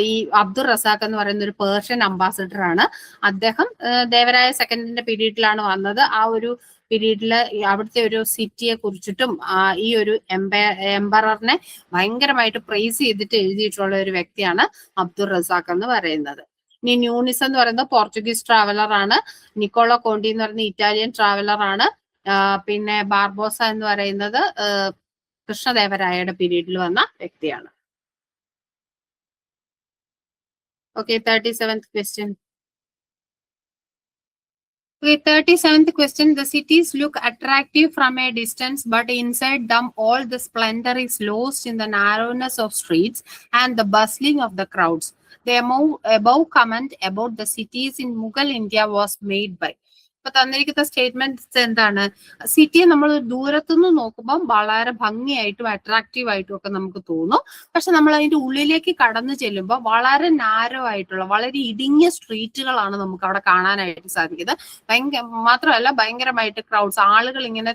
ഈ അബ്ദുൾ റസാഖ് എന്ന് പറയുന്ന ഒരു പേർഷ്യൻ അംബാസിഡർ ആണ്. അദ്ദേഹം ദേവരായ സെക്കൻഡിന്റെ പീരീഡിലാണ് വന്നത്. ആ ഒരു പീരീഡില് അവിടുത്തെ ഒരു സിറ്റിയെ കുറിച്ചിട്ടും ഈ ഒരു എംപററിനെ ഭയങ്കരമായിട്ട് പ്രൈസ് ചെയ്തിട്ട് എഴുതിയിട്ടുള്ള ഒരു വ്യക്തിയാണ് അബ്ദുൾ റസാഖ് എന്ന് പറയുന്നത്. ഇനി ന്യൂണിസ് എന്ന് പറയുന്നത് പോർച്ചുഗീസ് ട്രാവലർ ആണ്. നിക്കോളോ കോണ്ടി എന്ന് പറയുന്ന ഇറ്റാലിയൻ ട്രാവലർ ആണ്. പിന്നെ ബാർബോസ എന്ന് പറയുന്നത് കൃഷ്ണദേവരായയുടെ പീരീഡിൽ വന്ന വ്യക്തിയാണ്. Okay, 37th question. Okay, 37th question. The cities look attractive from a distance, but inside them all the splendor is lost in the narrowness of streets and the bustling of the crowds. The above comment about the cities in Mughal India was made by. ഇപ്പൊ തന്നിരിക്കുന്ന statement എന്താണ്? സിറ്റിയെ നമ്മൾ ദൂരത്തുനിന്ന് നോക്കുമ്പോൾ വളരെ ഭംഗിയായിട്ടും attractive ആയിട്ടും ഒക്കെ നമുക്ക് തോന്നും. പക്ഷെ നമ്മൾ അതിന്റെ ഉള്ളിലേക്ക് കടന്നു ചെല്ലുമ്പോൾ വളരെ നാരോ ആയിട്ടുള്ള വളരെ ഇടുങ്ങിയ സ്ട്രീറ്റുകളാണ് നമുക്ക് അവിടെ കാണാനായിട്ട് സാധിക്കുന്നത്. മാത്രമല്ല ഭയങ്കരമായിട്ട് ക്രൗഡ്സ്, ആളുകൾ ഇങ്ങനെ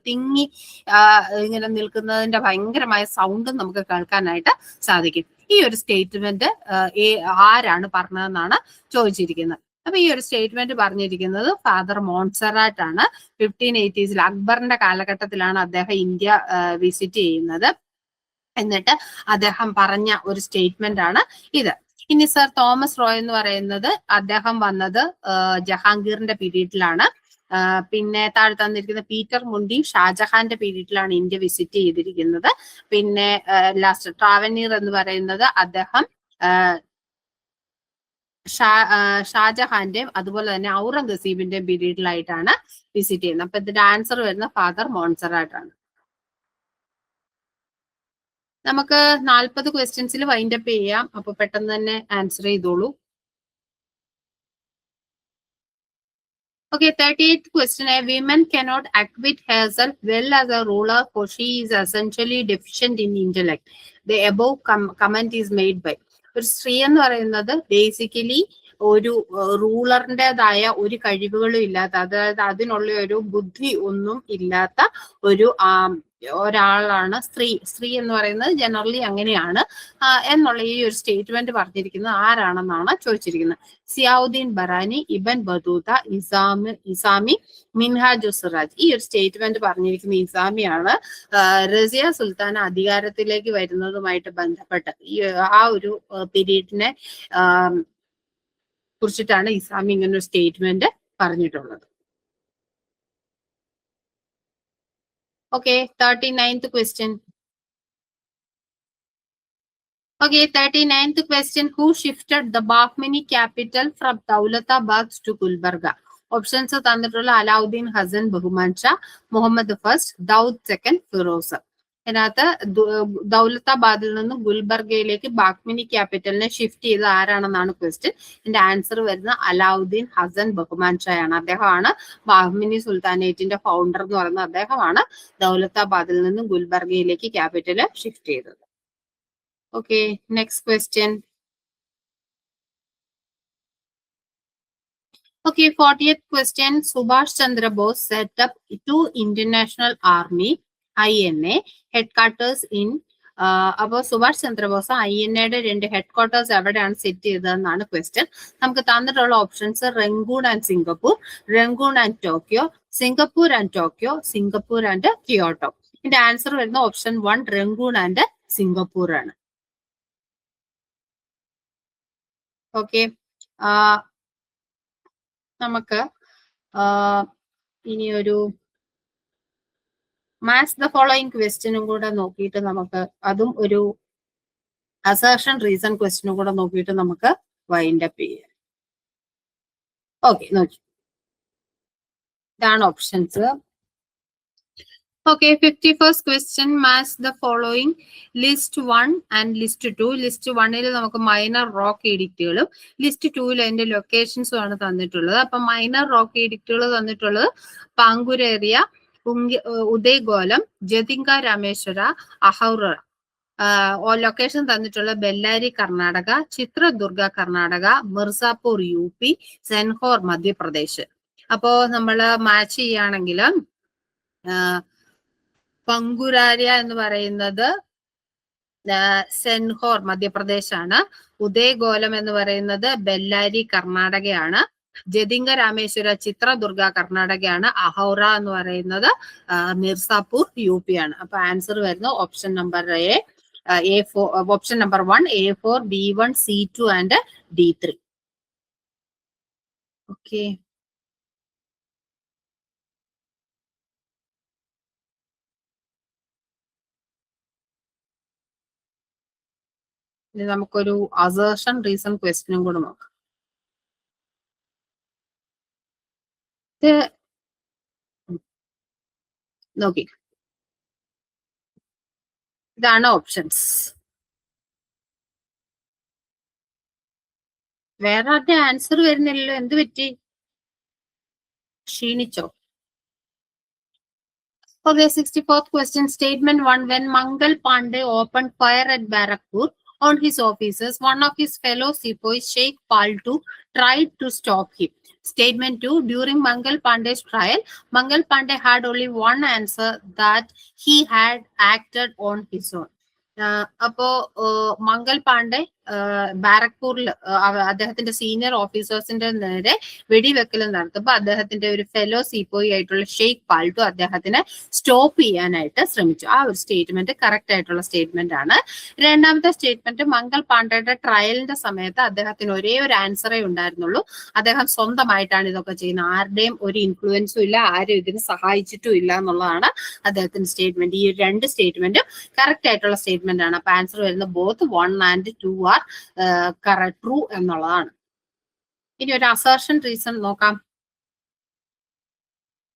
തിങ്ങി ഇങ്ങനെ നിൽക്കുന്നതിന്റെ ഭയങ്കരമായ സൗണ്ടും നമുക്ക് കേൾക്കാനായിട്ട് സാധിക്കും. ഈ ഒരു സ്റ്റേറ്റ്മെന്റ് ആരാണ് പറഞ്ഞതെന്നാണ് ചോദിച്ചിരിക്കുന്നത്. അപ്പൊ ഈ ഒരു സ്റ്റേറ്റ്മെന്റ് പറഞ്ഞിരിക്കുന്നത് ഫാദർ മോൺസെറാട്ട് ആണ്. 1580s അക്ബറിന്റെ കാലഘട്ടത്തിലാണ് അദ്ദേഹം ഇന്ത്യ വിസിറ്റ് ചെയ്യുന്നത്. എന്നിട്ട് അദ്ദേഹം പറഞ്ഞ ഒരു സ്റ്റേറ്റ്മെന്റ് ആണ് ഇത്. ഇനി സർ തോമസ് റോയ് എന്ന് പറയുന്നത് അദ്ദേഹം വന്നത് ജഹാംഗീറിന്റെ പീരീഡിലാണ്. പിന്നെ താഴെ തന്നിരിക്കുന്ന പീറ്റർ മുണ്ടി ഷാജഹാന്റെ പീരീഡിലാണ് ഇന്ത്യ വിസിറ്റ് ചെയ്തിരിക്കുന്നത്. പിന്നെ ലാസ്റ്റ് ട്രാവനീർ എന്ന് പറയുന്നത് അദ്ദേഹം ഷാജഹാന്റെ അതുപോലെ തന്നെ ഔറംഗസീബിന്റെ പീരീഡിലായിട്ടാണ് വിസിറ്റ് ചെയ്യുന്നത്. അപ്പൊ ഇതിന്റെ ആൻസർ വരുന്ന ഫാദർ മോൺസെറാട്ട് ആണ്. നമുക്ക് 40 ക്വസ്റ്റ്യൻസിൽ വൈൻഡ് അപ്പ് ചെയ്യാം. അപ്പൊ പെട്ടെന്ന് തന്നെ ആൻസർ ചെയ്തോളൂ. Okay, 38th question. A woman cannot acquit herself well as a ruler, for she is essentially deficient in intellect. The above comment is made by. ഒരു സ്ത്രീ എന്ന് പറയുന്നത് ബേസിക്കലി ഒരു റൂളറിൻ്റെതായ ഒരു കഴിവുകളും ഇല്ലാത്ത, അതായത് അതിനുള്ള ഒരു ബുദ്ധി ഒന്നും ഇല്ലാത്ത ഒരു ഒരാളാണ് സ്ത്രീ. സ്ത്രീ എന്ന് പറയുന്നത് ജനറലി അങ്ങനെയാണ് എന്നുള്ള ഈ ഒരു സ്റ്റേറ്റ്മെന്റ് പറഞ്ഞിരിക്കുന്നത് ആരാണെന്നാണ് ചോദിച്ചിരിക്കുന്നത്. സിയാവുദ്ദീൻ ബറാനി, ഇബൻ ബത്തൂത്ത, ഇസാമി, മിൻഹാജു സിറാജ്. ഈ ഒരു സ്റ്റേറ്റ്മെന്റ് പറഞ്ഞിരിക്കുന്ന ഇസാമിയാണ്. റസിയ സുൽത്താൻ അധികാരത്തിലേക്ക് വരുന്നതുമായിട്ട് ബന്ധപ്പെട്ട് ആ ഒരു പീരീഡിനെ കുറിച്ചിട്ടാണ് ഇസാമി ഇങ്ങനെ ഒരു സ്റ്റേറ്റ്മെന്റ് പറഞ്ഞിട്ടുള്ളത്. Okay, 39th question. Okay, 39th question. Who shifted the Bahmani capital from Daulatabad to Gulbarga? Options തന്നിട്ടുള്ള അലാവുദ്ദീൻ ഹസൻ ബഹുമാൻ ഷാ, മുഹമ്മദ് ഫസ്റ്റ്, ദൗദ് സെക്കൻഡ്, ഫിറോസ്. ഇതിനകത്ത് ദൗലത്താബാദിൽ നിന്ന് ഗുൽബർഗയിലേക്ക് ബാഹ്മിനി ക്യാപിറ്റലിനെ ഷിഫ്റ്റ് ചെയ്ത് ആരാണെന്നാണ് ക്വസ്റ്റ്യൻ. ഇതിന്റെ ആൻസർ വരുന്നത് അലാവുദ്ദീൻ ഹസൻ ബഹുമാൻ ഷായാണ്. അദ്ദേഹമാണ് ബാഹ്മിനി സുൽത്താനേറ്റിന്റെ ഫൗണ്ടർ എന്ന് പറയുന്നത്. അദ്ദേഹമാണ് ദൗലത്താബാദിൽ നിന്ന് ഗുൽബർഗയിലേക്ക് ക്യാപിറ്റല് ഷിഫ്റ്റ് ചെയ്തത്. Okay, next question. Okay, 40th question. Subhash Chandra Bose set up 2 international army INA headquarters in അപ്പോൾ സുഭാഷ് ചന്ദ്രബോസ് INAയുടെ 2 ഹെഡ്ക്വാർട്ടേഴ്സ് എവിടെയാണ് സെറ്റ് ചെയ്തതെന്നാണ് ക്വസ്റ്റ്യൻ. നമുക്ക് തന്നിട്ടുള്ള options Rangoon and Singapore, Rangoon and Tokyo, Singapore and Tokyo, Singapore and Kyoto. ഇതിന്റെ answer വരുന്ന option 1 Rangoon and Singapore ആണ്. Okay, നമുക്ക് ഇനി ഒരു മാച്ച് ദ ഫോളോയിങ് ക്വസ്റ്റ്യനും കൂടെ നോക്കിയിട്ട് നമുക്ക് അതും ഒരു അസർഷൻ റീസൺ ക്വസ്റ്റ്യനും കൂടെ നോക്കിയിട്ട് നമുക്ക് വൈൻഡ് അപ്പ് ചെയ്യാം. ഓക്കെ, നോക്കി ഇതാണ് options. Okay, 51st question. Match the following list 1 and list 2. List 1 നമുക്ക് മൈനർ റോക്ക് എഡിക്റ്റുകളും ലിസ്റ്റ് 2 അതിന്റെ ലൊക്കേഷൻസും ആണ് തന്നിട്ടുള്ളത്. അപ്പൊ മൈനർ റോക്ക് എഡിക്റ്റുകൾ തന്നിട്ടുള്ളത് പാങ്കുരേറിയ, ഉദയഗോലം, ജതിങ്ക രാമേശ്വര, അഹൗറ. ലൊക്കേഷൻ തന്നിട്ടുള്ള ബെല്ലാരി കർണാടക, ചിത്രദുർഗ കർണാടക, മിർസാപൂർ UP, സെൻഹോർ മധ്യപ്രദേശ്. അപ്പോ നമ്മള് മാച്ച് ചെയ്യുകയാണെങ്കിൽ പങ്കുരാര്യ എന്ന് പറയുന്നത് സെൻഹോർ മധ്യപ്രദേശാണ്. ഉദയഗോലം എന്ന് പറയുന്നത് ബെല്ലാരി കർണാടകയാണ്. ജതിങ്ക രാമേശ്വര ചിത്രദുർഗ കർണാടകയാണ്. അഹൗറ എന്ന് പറയുന്നത് മിർസാപൂർ UP ആണ്. അപ്പൊ ആൻസർ വരുന്ന option number option number 1 A4, B1, C2 and D3. Okay, ഇനി നമുക്കൊരു അസേർഷൻ റീസൺ ക്വസ്റ്റ്യനും കൂടെ നോക്കാം. നോക്കി, ഇതാണ് ഓപ്ഷൻസ്. വേറെ ആരുടെ ആൻസർ വരുന്നില്ലല്ലോ, എന്ത് പറ്റി? ക്ഷീണിച്ചോ? Okay, 64th question, statement 1. When Mangal Pandey opened fire at Barakpur on his officers, one of his fellow sepoys, Sheikh Paltu, tried to stop him. Statement 2. During Mangal Pandey's trial, Mangal Pandey had only one answer, that he had acted on his own. അപ്പോ മംഗൾ പാണ്ഡെ ബാരക്പൂരിൽ അദ്ദേഹത്തിന്റെ senior ഓഫീസേഴ്സിന്റെ നേരെ വെടിവെക്കൽ നടത്തുമ്പോൾ അദ്ദേഹത്തിന്റെ ഒരു fellow സീപ്പോയി ആയിട്ടുള്ള ഷെയ്ഖ് പാൾട്ടു അദ്ദേഹത്തിനെ stop ചെയ്യാനായിട്ട് ശ്രമിച്ചു. ആ ഒരു സ്റ്റേറ്റ്മെന്റ് കറക്റ്റ് ആയിട്ടുള്ള സ്റ്റേറ്റ്മെന്റ് ആണ്. രണ്ടാമത്തെ സ്റ്റേറ്റ്മെന്റ്, മംഗൾ പാണ്ഡെയുടെ ട്രയലിന്റെ സമയത്ത് അദ്ദേഹത്തിന് ഒരേ ഒരു ആൻസറേ ഉണ്ടായിരുന്നുള്ളൂ, അദ്ദേഹം സ്വന്തമായിട്ടാണ് ഇതൊക്കെ ചെയ്യുന്നത്, ആരുടെയും ഒരു ഇൻഫ്ലുവൻസും ഇല്ല, ആരും ഇതിന് സഹായിച്ചിട്ടും ഇല്ല എന്നുള്ളതാണ് അദ്ദേഹത്തിന്റെ സ്റ്റേറ്റ്മെന്റ്. ഈ രണ്ട് സ്റ്റേറ്റ്മെന്റും കറക്റ്റ് ആയിട്ടുള്ള സ്റ്റേറ്റ്മെന്റ് ആണ്. അപ്പൊ ആൻസർ വരുന്നത് ബോത്ത് 1 and 2 ആർ ട്രൂ എന്നുള്ളതാണ്. ഇനി ഒരു അസർഷൻ റീസൺ നോക്കാം.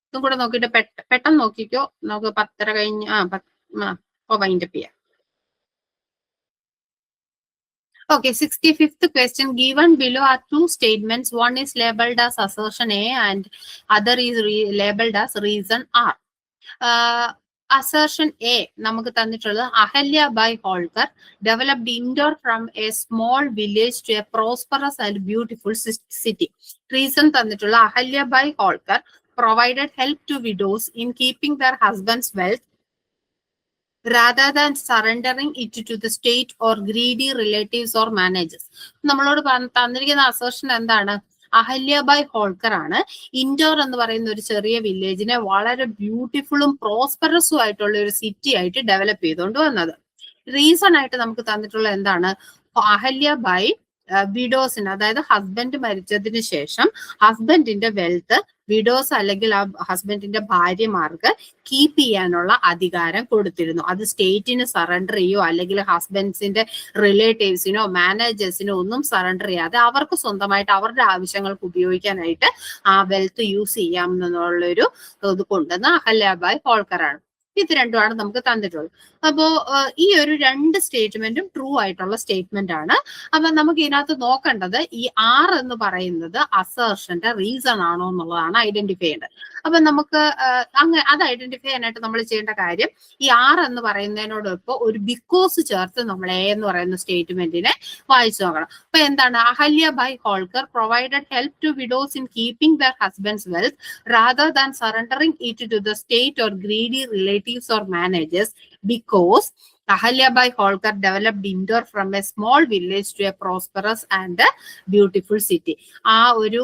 ഇതും കൂടെ നോക്കിയിട്ട് പെട്ടെന്ന് നോക്കിക്കോ, നമുക്ക് 10:30 കഴിഞ്ഞ് വൈൻഡപ്പ് ചെയ്യാം. Okay, 65th question. Given below are two statements. One is labeled as assertion A and other is labeled as reason R. Assertion A നമുക്ക് തന്നിട്ടുള്ളത് Ahalya Bai Holkar developed Indore from a small village to a prosperous and beautiful city. Reason തന്നിട്ടുള്ള Ahalya Bai Holkar provided help to widows in keeping their husbands' wealth rather than surrendering it to the state or greedy relatives or managers. നമ്മളോട് തന്നിരിക്കുന്ന assertion എന്താണ്? അഹല്യബായ് ഹോൾക്കർ ആണ് indoor എന്ന് പറയുന്ന ഒരു ചെറിയ വില്ലേജിനെ വളരെ ബ്യൂട്ടിഫുള്ളും പ്രോസ്പെറസും ആയിട്ടുള്ള ഒരു സിറ്റി ആയിട്ട് ഡെവലപ്പ് ചെയ്തുകൊണ്ട് വന്നത്. റീസൺ ആയിട്ട് നമുക്ക് തന്നിട്ടുള്ള എന്താണ്? അഹല്യബായ് വിഡോസിന്, അതായത് ഹസ്ബൻഡ് മരിച്ചതിന് ശേഷം ഹസ്ബൻഡിന്റെ വെൽത്ത് വിഡോസ് അല്ലെങ്കിൽ ആ ഹസ്ബൻഡിന്റെ ഭാര്യമാർക്ക് കീപ്പ് ചെയ്യാനുള്ള അധികാരം കൊടുത്തിരുന്നു. അത് സ്റ്റേറ്റിന് സറണ്ടർ ചെയ്യോ അല്ലെങ്കിൽ ഹസ്ബൻഡ്സിന്റെ റിലേറ്റീവ്സിനോ മാനേജേഴ്സിനോ ഒന്നും സറണ്ടർ ചെയ്യാതെ അവർക്ക് സ്വന്തമായിട്ട് അവരുടെ ആവശ്യങ്ങൾക്ക് ഉപയോഗിക്കാനായിട്ട് ആ വെൽത്ത് യൂസ് ചെയ്യാം എന്നുള്ളൊരു ഇത് കൊണ്ടുവന്ന അഹല്യാബായ് ഹോൾക്കറാണ്. ഇത് രണ്ടുമാണ് നമുക്ക് തന്നിട്ടുള്ളത്. അപ്പോ ഈ ഒരു രണ്ട് സ്റ്റേറ്റ്മെന്റും ട്രൂ ആയിട്ടുള്ള സ്റ്റേറ്റ്മെന്റ് ആണ്. അപ്പൊ നമുക്ക് ഇതിനകത്ത് നോക്കേണ്ടത് ഈ ആർ എന്ന് പറയുന്നത് അസേർഷന്റെ റീസൺ ആണോ എന്നുള്ളതാണ് ഐഡന്റിഫൈ ചെയ്യേണ്ടത്. അപ്പൊ നമുക്ക് അത് ഐഡന്റിഫൈ ചെയ്യാനായിട്ട് നമ്മൾ ചെയ്യേണ്ട കാര്യം, ഈ ആർ എന്ന് പറയുന്നതിനോടൊപ്പം ഒരു ബിക്കോസ് ചേർത്ത് നമ്മൾ എ എന്ന് പറയുന്ന സ്റ്റേറ്റ്മെന്റിനെ വായിച്ചു നോക്കണം. അപ്പൊ എന്താണ്? Ahalya Bai Holkar provided help to widows in keeping their husbands wealth rather than surrendering it to the state or greedy relatives or managers, because Ahalyabai Holkar developed Indore from a small village to a prosperous and a beautiful city. ആ ഒരു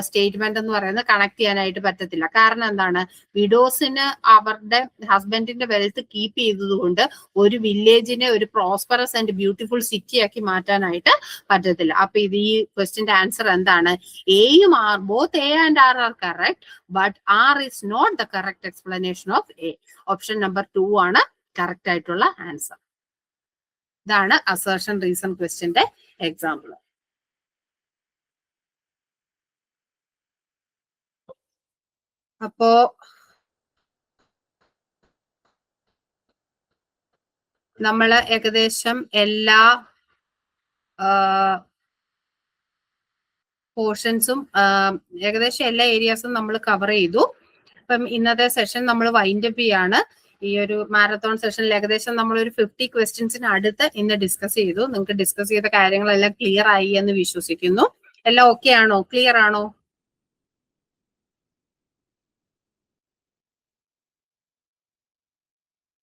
statement എന്ന് പറയുന്നത് connect ചെയ്യാനായിട്ട് പറ്റത്തില്ല. കാരണം എന്താണ്? വിഡോസിന് അവരുടെ ഹസ്ബൻഡിന്റെ വെൽത്ത് കീപ്പ് ചെയ്തതുകൊണ്ട് ഒരു വില്ലേജിനെ ഒരു പ്രോസ്പെറസ് ആൻഡ് ബ്യൂട്ടിഫുൾ സിറ്റി ആക്കി മാറ്റാനായിട്ട് പറ്റത്തില്ല. അപ്പൊ ഇത് ഈ ക്വസ്റ്റ്യന്റെ ആൻസർ എന്താണ്? എയും R, both A and R are correct, but R is not the correct explanation of A. Option number 2 ആണ് കറക്റ്റ് ആയിട്ടുള്ള ആൻസർ. ഇതാണ് അസേർഷൻ റീസൺ ക്വസ്റ്റ്യന്റെ എക്സാമ്പിൾ. അപ്പോ നമ്മള് ഏകദേശം എല്ലാ പോർഷൻസും ഏകദേശം എല്ലാ ഏരിയാസും നമ്മൾ കവർ ചെയ്തു. അപ്പം ഇന്നത്തെ സെഷൻ നമ്മൾ വൈൻഡപ്പ് ചെയ്യാണ്. ഈ ഒരു മാരത്തോൺ സെഷനിൽ ഏകദേശം നമ്മൾ ഒരു 50 ക്വസ്റ്റ്യൻസിന് അടുത്ത് ഇന്ന് ഡിസ്കസ് ചെയ്തു. നിങ്ങൾക്ക് ഡിസ്കസ് ചെയ്ത കാര്യങ്ങളെല്ലാം ക്ലിയർ ആയി എന്ന് വിശ്വസിക്കുന്നു. എല്ലാം ഓക്കെ ആണോ? ക്ലിയർ ആണോ?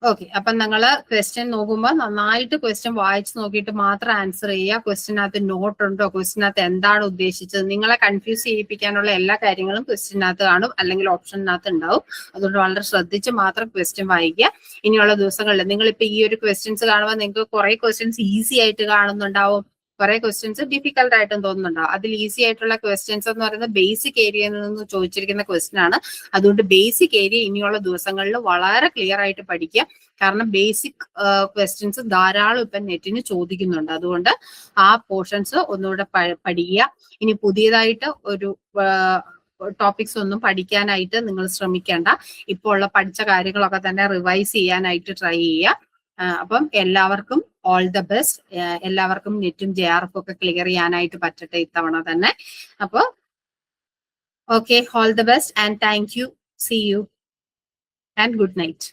ഓക്കെ, അപ്പൊ നിങ്ങള് ക്വസ്റ്റ്യൻ നോക്കുമ്പോൾ നന്നായിട്ട് ക്വസ്റ്റ്യൻ വായിച്ചു നോക്കിയിട്ട് മാത്രം ആൻസർ ചെയ്യുക. ക്വസ്റ്റ്യനകത്ത് നോട്ട് ഉണ്ടോ, ക്വസ്റ്റ്യനകത്ത് എന്താണ് ഉദ്ദേശിച്ചത്, നിങ്ങളെ കൺഫ്യൂസ് ചെയ്യിപ്പിക്കാനുള്ള എല്ലാ കാര്യങ്ങളും ക്വസ്റ്റ്യനകത്ത് കാണും, അല്ലെങ്കിൽ ഓപ്ഷനകത്ത് ഉണ്ടാവും. അതുകൊണ്ട് വളരെ ശ്രദ്ധിച്ച് മാത്രം ക്വസ്റ്റ്യൻ വായിക്കുക. ഇനിയുള്ള ദിവസങ്ങളിൽ നിങ്ങളിപ്പോ ഈ ഒരു ക്വസ്റ്റ്യൻസ് കാണുമ്പോൾ നിങ്ങൾക്ക് കുറെ ക്വസ്റ്റ്യൻസ് ഈസി ആയിട്ട് കാണുന്നുണ്ടാവും. കുറെ ക്വസ്റ്റ്യൻസ് ഡിഫിക്കൽട്ട് ആയിട്ടും തോന്നുന്നുണ്ടാവും. അതിൽ ഈസി ആയിട്ടുള്ള ക്വസ്റ്റ്യൻസ് എന്ന് പറയുന്നത് ബേസിക് ഏരിയയിൽ നിന്ന് ചോദിച്ചിരിക്കുന്ന ക്വസ്റ്റ്യൻ ആണ്. അതുകൊണ്ട് ബേസിക് ഏരിയ ഇനിയുള്ള ദിവസങ്ങളിൽ വളരെ ക്ലിയർ ആയിട്ട് പഠിക്കുക. കാരണം ബേസിക് ക്വസ്റ്റ്യൻസ് ധാരാളം ഇപ്പം നെറ്റിന് ചോദിക്കുന്നുണ്ട്. അതുകൊണ്ട് ആ പോർഷൻസ് ഒന്നുകൂടെ പഠിക്കുക. ഇനി പുതിയതായിട്ട് ഒരു ടോപ്പിക്സ് ഒന്നും പഠിക്കാനായിട്ട് നിങ്ങൾ ശ്രമിക്കേണ്ട. ഇപ്പോൾ ഉള്ള പഠിച്ച കാര്യങ്ങളൊക്കെ തന്നെ റിവൈസ് ചെയ്യാനായിട്ട് ട്രൈ ചെയ്യുക. അപ്പം എല്ലാവർക്കും ഓൾ ദ ബെസ്റ്റ്. എല്ലാവർക്കും നെറ്റും JRF ഒക്കെ ക്ലിയർ ചെയ്യാനായിട്ട് പറ്റട്ടെ ഇത്തവണ തന്നെ. അപ്പോൾ okay, all the best and thank you. See you and good night.